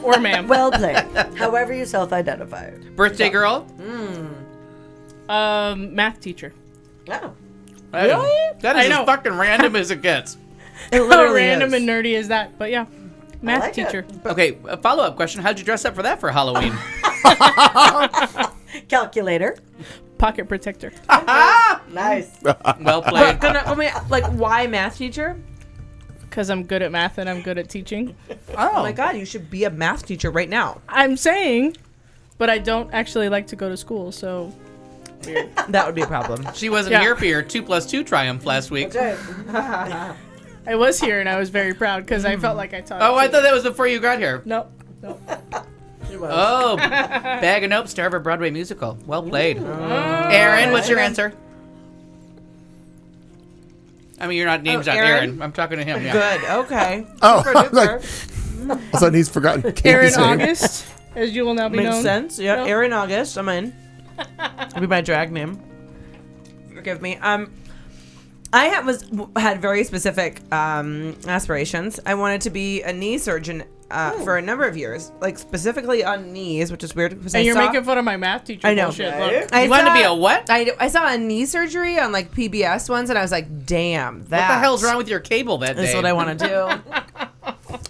Or ma'am. Well played. However you self-identify. Birthday girl? Math teacher. Oh. That is I know. as fucking random as it gets. It How literally random is. and nerdy is that? But yeah, math like it. teacher. Okay, a follow-up question. How'd you dress up for that for Halloween? Calculator. Pocket protector. Nice. Well played. Like, why math teacher? Because I'm good at math and I'm good at teaching. Oh my god, you should be a math teacher right now. I'm saying, but I don't actually like to go to school, so That would be a problem. She wasn't Yeah. here for your 2+2 triumph last week. I was here and I was very proud because I felt like I taught. Oh, it I too. thought that was before you got here. Nope. Oh, Bag of Nope, star of a Broadway musical. Well played. Aaron, what's your answer? I mean, you're not named on Aaron? Aaron. I'm talking to him. Yeah. Good. Okay. Oh, Super I'm like, duper. all of a sudden he's forgotten Aaron Katie's name. August, as you will now be Makes known. sense. Yeah. No. Aaron August. I'm in. That'll be my drag name. Forgive me. I had very specific aspirations. I wanted to be a knee surgeon for a number of years, like specifically on knees, which is weird. Because And you're making fun of my math teacher. I know. Bullshit. Right? Look. You wanted to be a what? I saw a knee surgery on like PBS once, and I was like, "Damn, What the hell's wrong with your cable that day? That's what I want to do."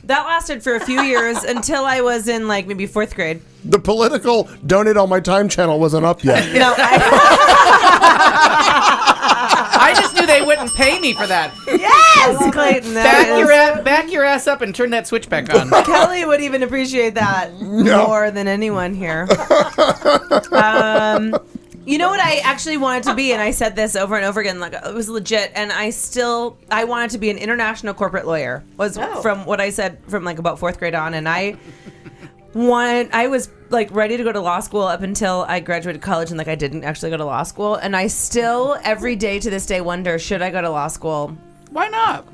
That lasted for a few years until I was in like maybe 4th grade. The political donate all my time channel wasn't up yet. No, I just knew they wouldn't pay me for that. Yes, Clayton. Back your ass up and turn that switch back on. Kelly would even appreciate that more than anyone here. You know what I actually wanted to be, and I said this over and over again, like it was legit, and I wanted to be an international corporate lawyer. Was from what I said from like about 4th grade on, and I was like ready to go to law school up until I graduated college, and like I didn't actually go to law school, and I still every day to this day wonder, should I go to law school? Why not?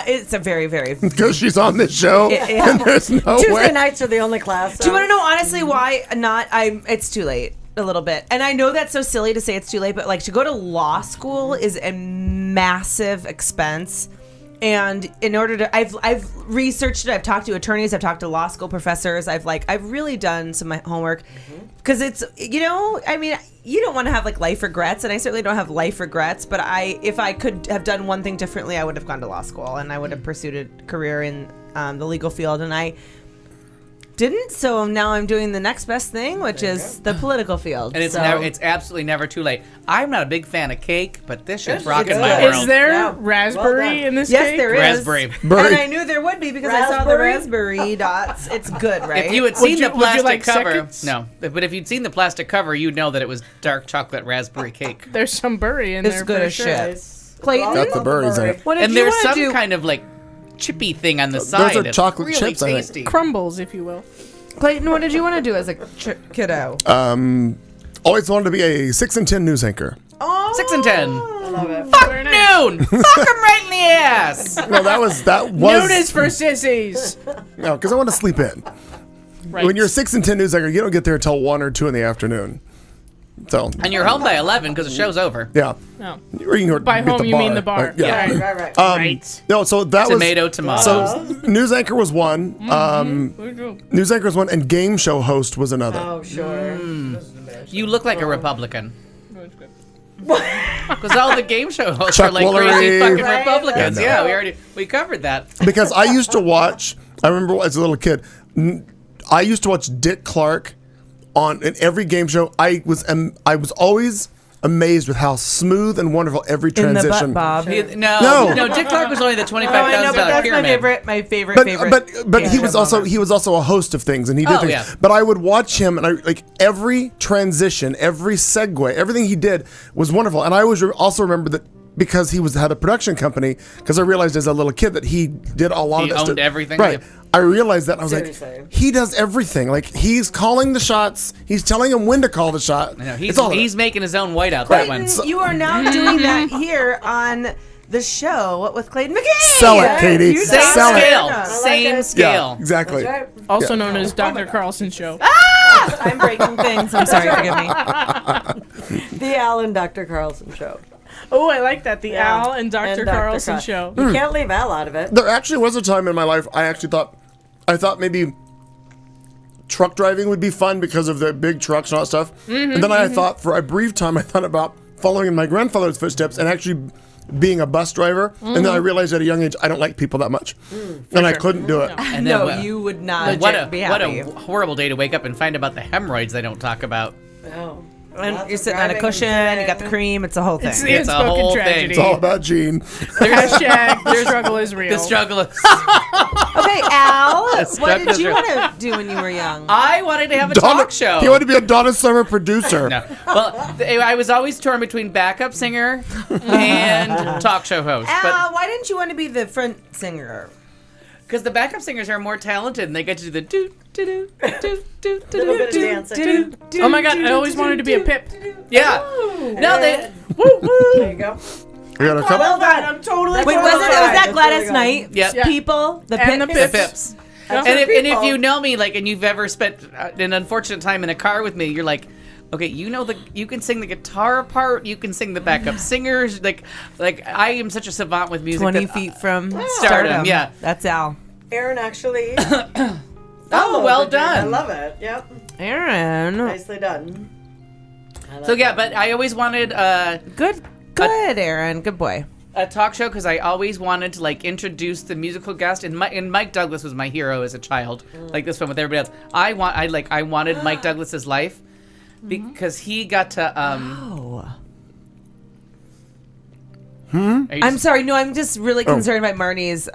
It's a very, very Because she's on this show, Yeah. and there's no Tuesday way. nights are the only class. Do you want to know honestly why not? It's too late a little bit, and I know that's so silly to say it's too late, but like to go to law school is a massive expense. And in order to, I've researched it. I've talked to attorneys. I've talked to law school professors. I've really done some of my homework because it's, I mean, you don't want to have like life regrets, and I certainly don't have life regrets. But if I could have done one thing differently, I would have gone to law school and I would have pursued a career in the legal field, and I didn't. So now I'm doing the next best thing, which is the political field. And it's absolutely never too late. I'm not a big fan of cake, but this shit's rocking good. my world. Is there Yeah. raspberry in this Yes, cake? there is. Raspberry. And I knew there would be because I saw the Raspberry? raspberry dots. It's good, right? If you had seen the would you plastic like cover, seconds? no. But if you'd seen the plastic cover, you'd know that it was dark chocolate raspberry cake. There's some berry in It's there. good for as sure. shit. Clayton, Got the berries in it. what did And you there's want to some do? kind of like chippy thing on the side. are that's chocolate really chips, I think. tasty. Crumbles, if you will. Clayton, what did you want to do as a kiddo? Always wanted to be a 6 and 10 news anchor. 6 and 10. love it. Fuck noon. Fuck 'em right in the ass. No, that was Noon is for sissies. no, because I want to sleep in. Right. When you're a 6 and 10 news anchor, you don't get there until 1 or 2 in the afternoon. So And you're home by 11 because the show's over. yeah, No. or you can go By get home, the you mean the bar. Yeah. Right. Right. No, so that Tomato, was tomato. So news anchor was one. News anchor was one, and game show host was another. Oh, sure. You look like a Republican. Because all the game show hosts Chuck are like Woolery. crazy fucking Right, Republicans. that's Yeah, we covered that. Because I used to watch. I remember as a little kid, I used to watch Dick Clark in every game show. I was always amazed with how smooth and wonderful every In the transition. butt, Bob. No. Dick Clark was only the I know, $25,000 but that's pyramid. my favorite. But he game was show also moment. a host of things, and he did Oh, things. yeah. But I would watch him, and I like every transition, every segue, everything he did was wonderful. And I always also remember that because he had a production company. Because I realized as a little kid that he did a lot He of that owned stuff. everything, Right. yeah. I realized that, and I was Seriously. like, he does everything. Like he's calling the shots, he's telling him when to call the shot. No, It's all of it. he's making his own whiteout. That one. Clayton, you are now doing that here on the show with Clayton McKay. Sell it, Katie. You Same Sell it. scale. I like Same it. scale. Yeah, exactly. That's right. Also known as Dr. Carlson Show. I'm breaking things. I'm sorry. Forgive me. The Al and Dr. Carlson show. Oh, I like that. The Yeah. Al and Dr. Carlson Carl- Show. Hmm. You can't leave Al out of it. There actually was a time in my life I thought maybe truck driving would be fun because of the big trucks and all that stuff. And then I thought for a brief time I thought about following in my grandfather's footsteps and actually being a bus driver. And then I realized at a young age I don't like people that much, and I couldn't do it. And then No, what- you would not What a be what happy. a horrible day to wake up and find about the hemorrhoids they don't talk about. Oh. And Lots you're of sitting on a driving cushion. and You got the cream. It's a whole thing. It's the It's a unspoken whole thing. tragedy. It's all about Gene. Hashtag the struggle is real. The struggle is. Okay, Al, what struggle did you is want to do when you were young? I wanted to have a talk show. He wanted to be a Donna Summer producer. No. Well, I was always torn between backup singer and talk show host. But Al, why didn't you want to be the front singer? because the backup singers are more talented and they get to do the do do do do do do Little bit of do dancing. do. Oh my god, I always wanted to be a pip. Yeah. No, they. There you go. We got a couple. Well done. I'm totally. Wait, was that Gladys Knight? Yep. Yeah. People, the And the Pips. The Pips. Yeah. And if you know me, like, and you've ever spent an unfortunate time in a car with me, you're like, okay, you can sing the guitar part, you can sing the backup singers, like I am such a savant with music. 20 that- feet from Stardom, yeah. That's Al. Aaron actually. Oh, well the dream. I done. love it. Yep. Aaron. Nicely done. So yeah, but I always wanted Good, Aaron. Good boy. a talk show because I always wanted to like introduce the musical guest, and Mike Douglas was my hero as a child, like this one with everybody else. I wanted Mike Douglas's life because he got to I'm sorry. No, I'm just really concerned about Marnie's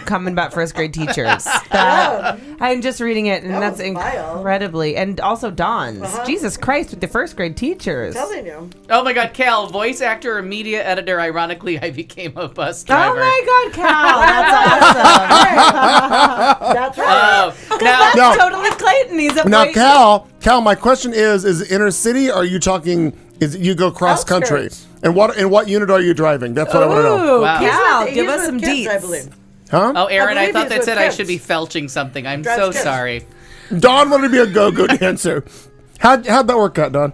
comment about first grade teachers. I'm just reading it, and that's incredibly. And also Dawn's. Jesus Christ, with the first grade teachers. Telling you. Oh my God, Cal, voice actor or media editor. Ironically, I became a bus driver. Oh my God, Cal, that's awesome. That's right. Now, No. Totally Clayton. He's a Now, voice. Cal, my question is it inner city? Or are you talking? Is it you go cross country? Outskirts. And what unit are you driving? That's what I want to know. Ooh, Wow. Cal, He's give with us some kids, deets. I believe. Huh? oh, Aaron, I believe thought he's that with said I kids. should be felching something. I'm Drives so kids. sorry. Dawn wanted to be a go-go dancer. How'd that work out, Dawn?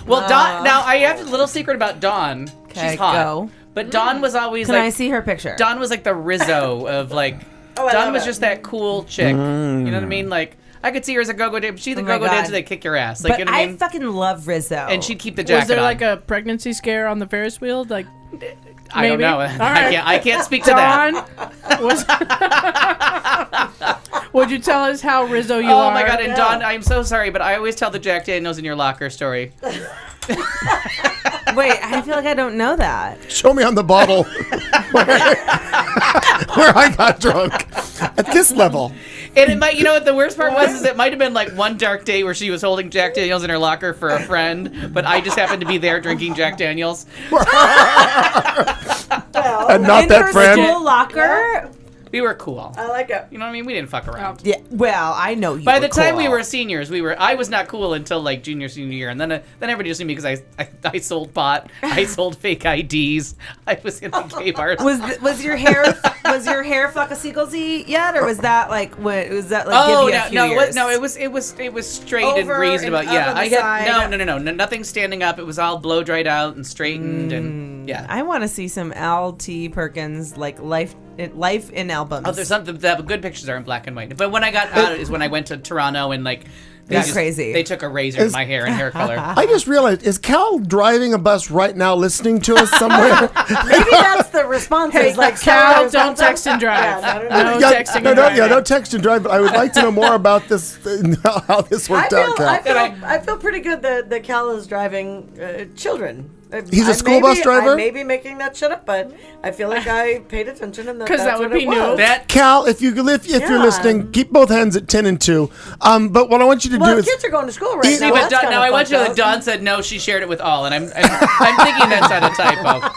Well, Dawn. Now I have a little secret about Dawn. Okay, She's hot, go. but Dawn was always Can like I see her picture? Dawn was like the Rizzo of like. Oh, I Dawn love was it. just that cool chick. You know what I mean? Like I could see her as a go-go dancer. She's the Oh my go-go God. dancer that kick your ass. Like But you know what I I mean? fucking love Rizzo. And she'd keep the jacket Was there on. like a pregnancy scare on the Ferris wheel? Like, I don't maybe? know. All right. I can't speak to that. Dawn, would you tell us how Rizzo you Oh are? my God! And Dawn, I'm so sorry, but I always tell the Jack Daniels in your locker story. Wait, I feel like I don't know that. Show me on the bottle where I got drunk at this level. And it might, you know what the worst part was is it might have been like one dark day where she was holding Jack Daniels in her locker for a friend, but I just happened to be there drinking Jack Daniels. And not In that her friend. school locker. We were cool. I like it. You know what I mean? We didn't fuck around. Yeah. Well, I know you. By were the time we cool. were seniors, I was not cool until like junior, senior year, and then everybody just knew me because I sold pot, I sold fake IDs, I was in the gay bars. Was your hair fuck a seagullsy yet, or was that like what was that like? Oh give you a few no, years? it was straight and Over reasonable. and Yeah, up on I the had side. no, nothing standing up. It was all blow dried out and straightened, and yeah. I want to see some Al T. Perkins like life in albums. Oh, there's something. The good pictures are in black and white. But when I got out is when I went to Toronto and like they That's crazy. They took a razor in my hair and hair color. I just realized, is Cal driving a bus right now listening to us somewhere? Maybe that's the response. Hey, is like, Cal, sorry, don't text and drive. Yeah, No Yeah, texting and no, driving. don't text and drive. But I would like to know more about this, how this worked out, Cal. I feel pretty good that Cal is driving children. He's a I school bus driver? I may be making that shit up, but I feel like I paid attention and 'Cause that would be new. That Cal, if you're listening, keep both hands at 10 and 2. But what I want you to Well, do is kids are going to school right See, now. but That's Dawn, kinda now I want you to fucked know up. that Dawn said no, she shared it with all, and I'm thinking that's not a typo.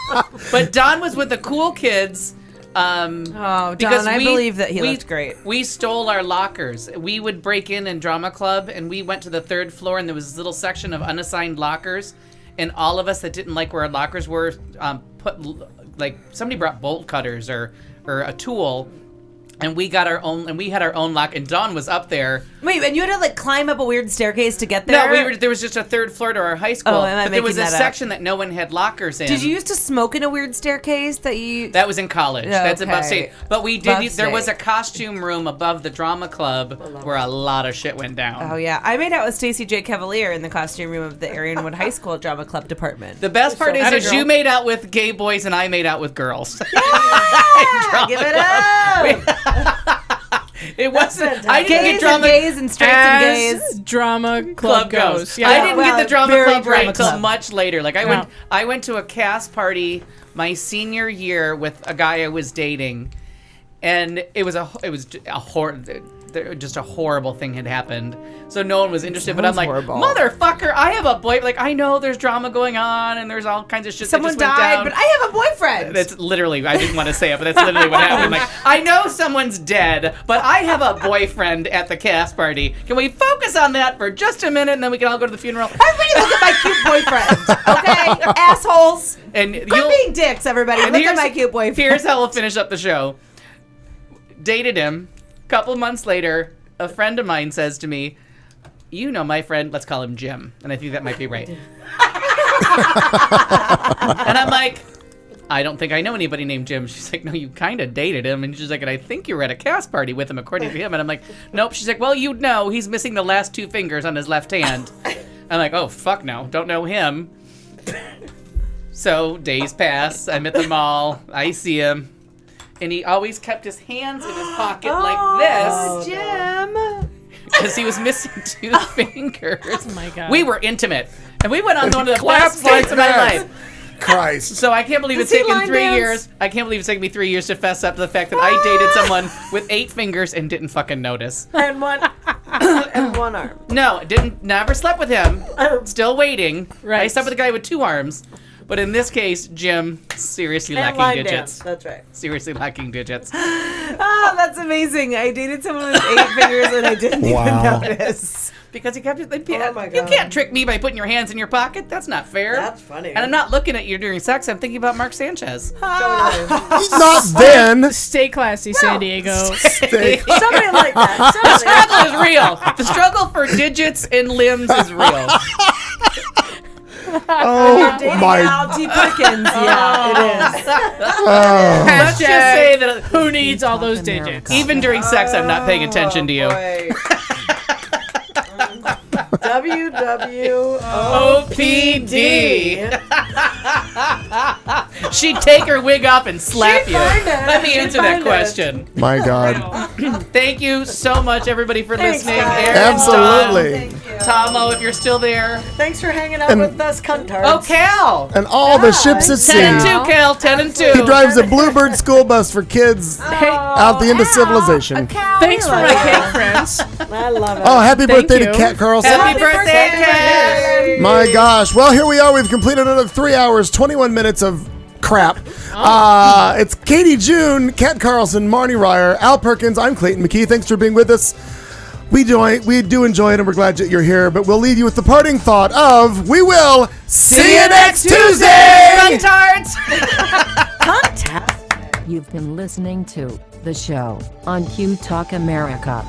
But Dawn was with the cool kids. Oh, Because Don, I believe that he we- looked great. We stole our lockers. We would break in drama club, and we went to the 3rd floor, and there was this little section of unassigned lockers, and all of us that didn't like where our lockers were like somebody brought bolt cutters or a tool. And we got our own, and we had our own lock. And Dawn was up there. Wait, and you had to like climb up a weird staircase to get there? No, there was just a 3rd floor to our high school. Oh, am I but there was a making that up? section that no one had lockers in. Did you used to smoke in a weird staircase that you? That was in college. That's above Okay. state. But we did. Above There was a state. costume room above the drama club where a lot of shit went down. Oh yeah, I made out with Stacey J. Cavalier in the costume room of the Arionwood High School drama club department. The best part Atta is girl. you made out with gay boys and I made out with girls. Give it up! It wasn't. I didn't Gays get and drama gays and straights As and gays. drama club club goes. goes. Yeah. I didn't get the drama very club drama right till club. much later. Like No. I went to a cast party my senior year with a guy I was dating, and it was just a horrible thing had happened. So no one was interested. But I'm like, horrible. motherfucker, I have a boy. Like I know there's drama going on and there's all kinds of shit. Someone that just went died, down. but I have a boyfriend. That's literally, I didn't want to say it, but that's literally what happened. Like, I know someone's dead, but I have a boyfriend at the cast party. Can we focus on that for just a minute and then we can all go to the funeral? Everybody look at my cute boyfriend, okay? Assholes. And Quit being dicks, everybody. and Look at here's- my cute boyfriend. Here's how we'll finish up the show. Dated him. Couple months later, a friend of mine says to me, you know my friend, let's call him Jim. And I think that might be right. And I'm like, I don't think I know anybody named Jim. She's like, no, you kind of dated him. And she's like, and I think you were at a cast party with him, according to him. And I'm like, nope. She's like, well, you'd know. He's missing the last 2 fingers on his left hand. I'm like, oh, fuck no. Don't know him. So days pass. I'm at the mall. I see him. And he always kept his hands in his pocket like this. Jim. Because he was missing 2 fingers. Oh my God. We were intimate. And we went on one of the Clap best dates of my like that. life. Christ. So I can't believe it's Does he taken line 3 dance? years. I can't believe it's taken me 3 years to fess up to the fact that I dated someone with 8 fingers and didn't fucking notice. And one and one arm. No, never slept with him. Still waiting. Right. I slept with a guy with 2 arms. But in this case, Jim, seriously And lacking line digits. dance. That's right. Seriously lacking digits. Oh, that's amazing. I dated someone with 8 fingers and I didn't even notice. Because he kept it. Oh my You God. can't trick me by putting your hands in your pocket. That's not fair. That's funny. And I'm not looking at you during sex. I'm thinking about Mark Sanchez. Not then. Stay classy, San Diego. Stay- Somebody like that. The struggle is real. The struggle for digits and limbs is real. Oh Dating my. Algie Perkins. Yeah, it is. Let's just say that Who needs all those digits? even during sex, I'm not paying attention to you. WWOPD. She'd take her wig off and slap She'd you. find it. Let me She'd answer that find it. question. My God. Thank you so much, everybody, for Thanks, listening. guys. Aaron, Absolutely. Tomo, if you're still there. Thanks for hanging out And- with us, cuntards. Oh, Cal. And all the ships at 10 and sea. 2, Cal. 10 and 2. He drives a Bluebird school bus for kids Hey, out the end of civilization. thanks for my cake, friends. I love it. Oh, happy Thank birthday to you. Kat Carlson. Happy birthday, Cal. My gosh. Well, here we are. We've completed another 3 hours, 21 minutes of crap. It's Katie June, Kat Carlson, Marnie Ryer, Al Perkins. I'm Clayton McKee. Thanks for being with us. We do enjoy it, and we're glad that you're here. But we'll leave you with the parting thought of, we will see you next Tuesday! Tarts. You've been listening to The Show on Q Talk America.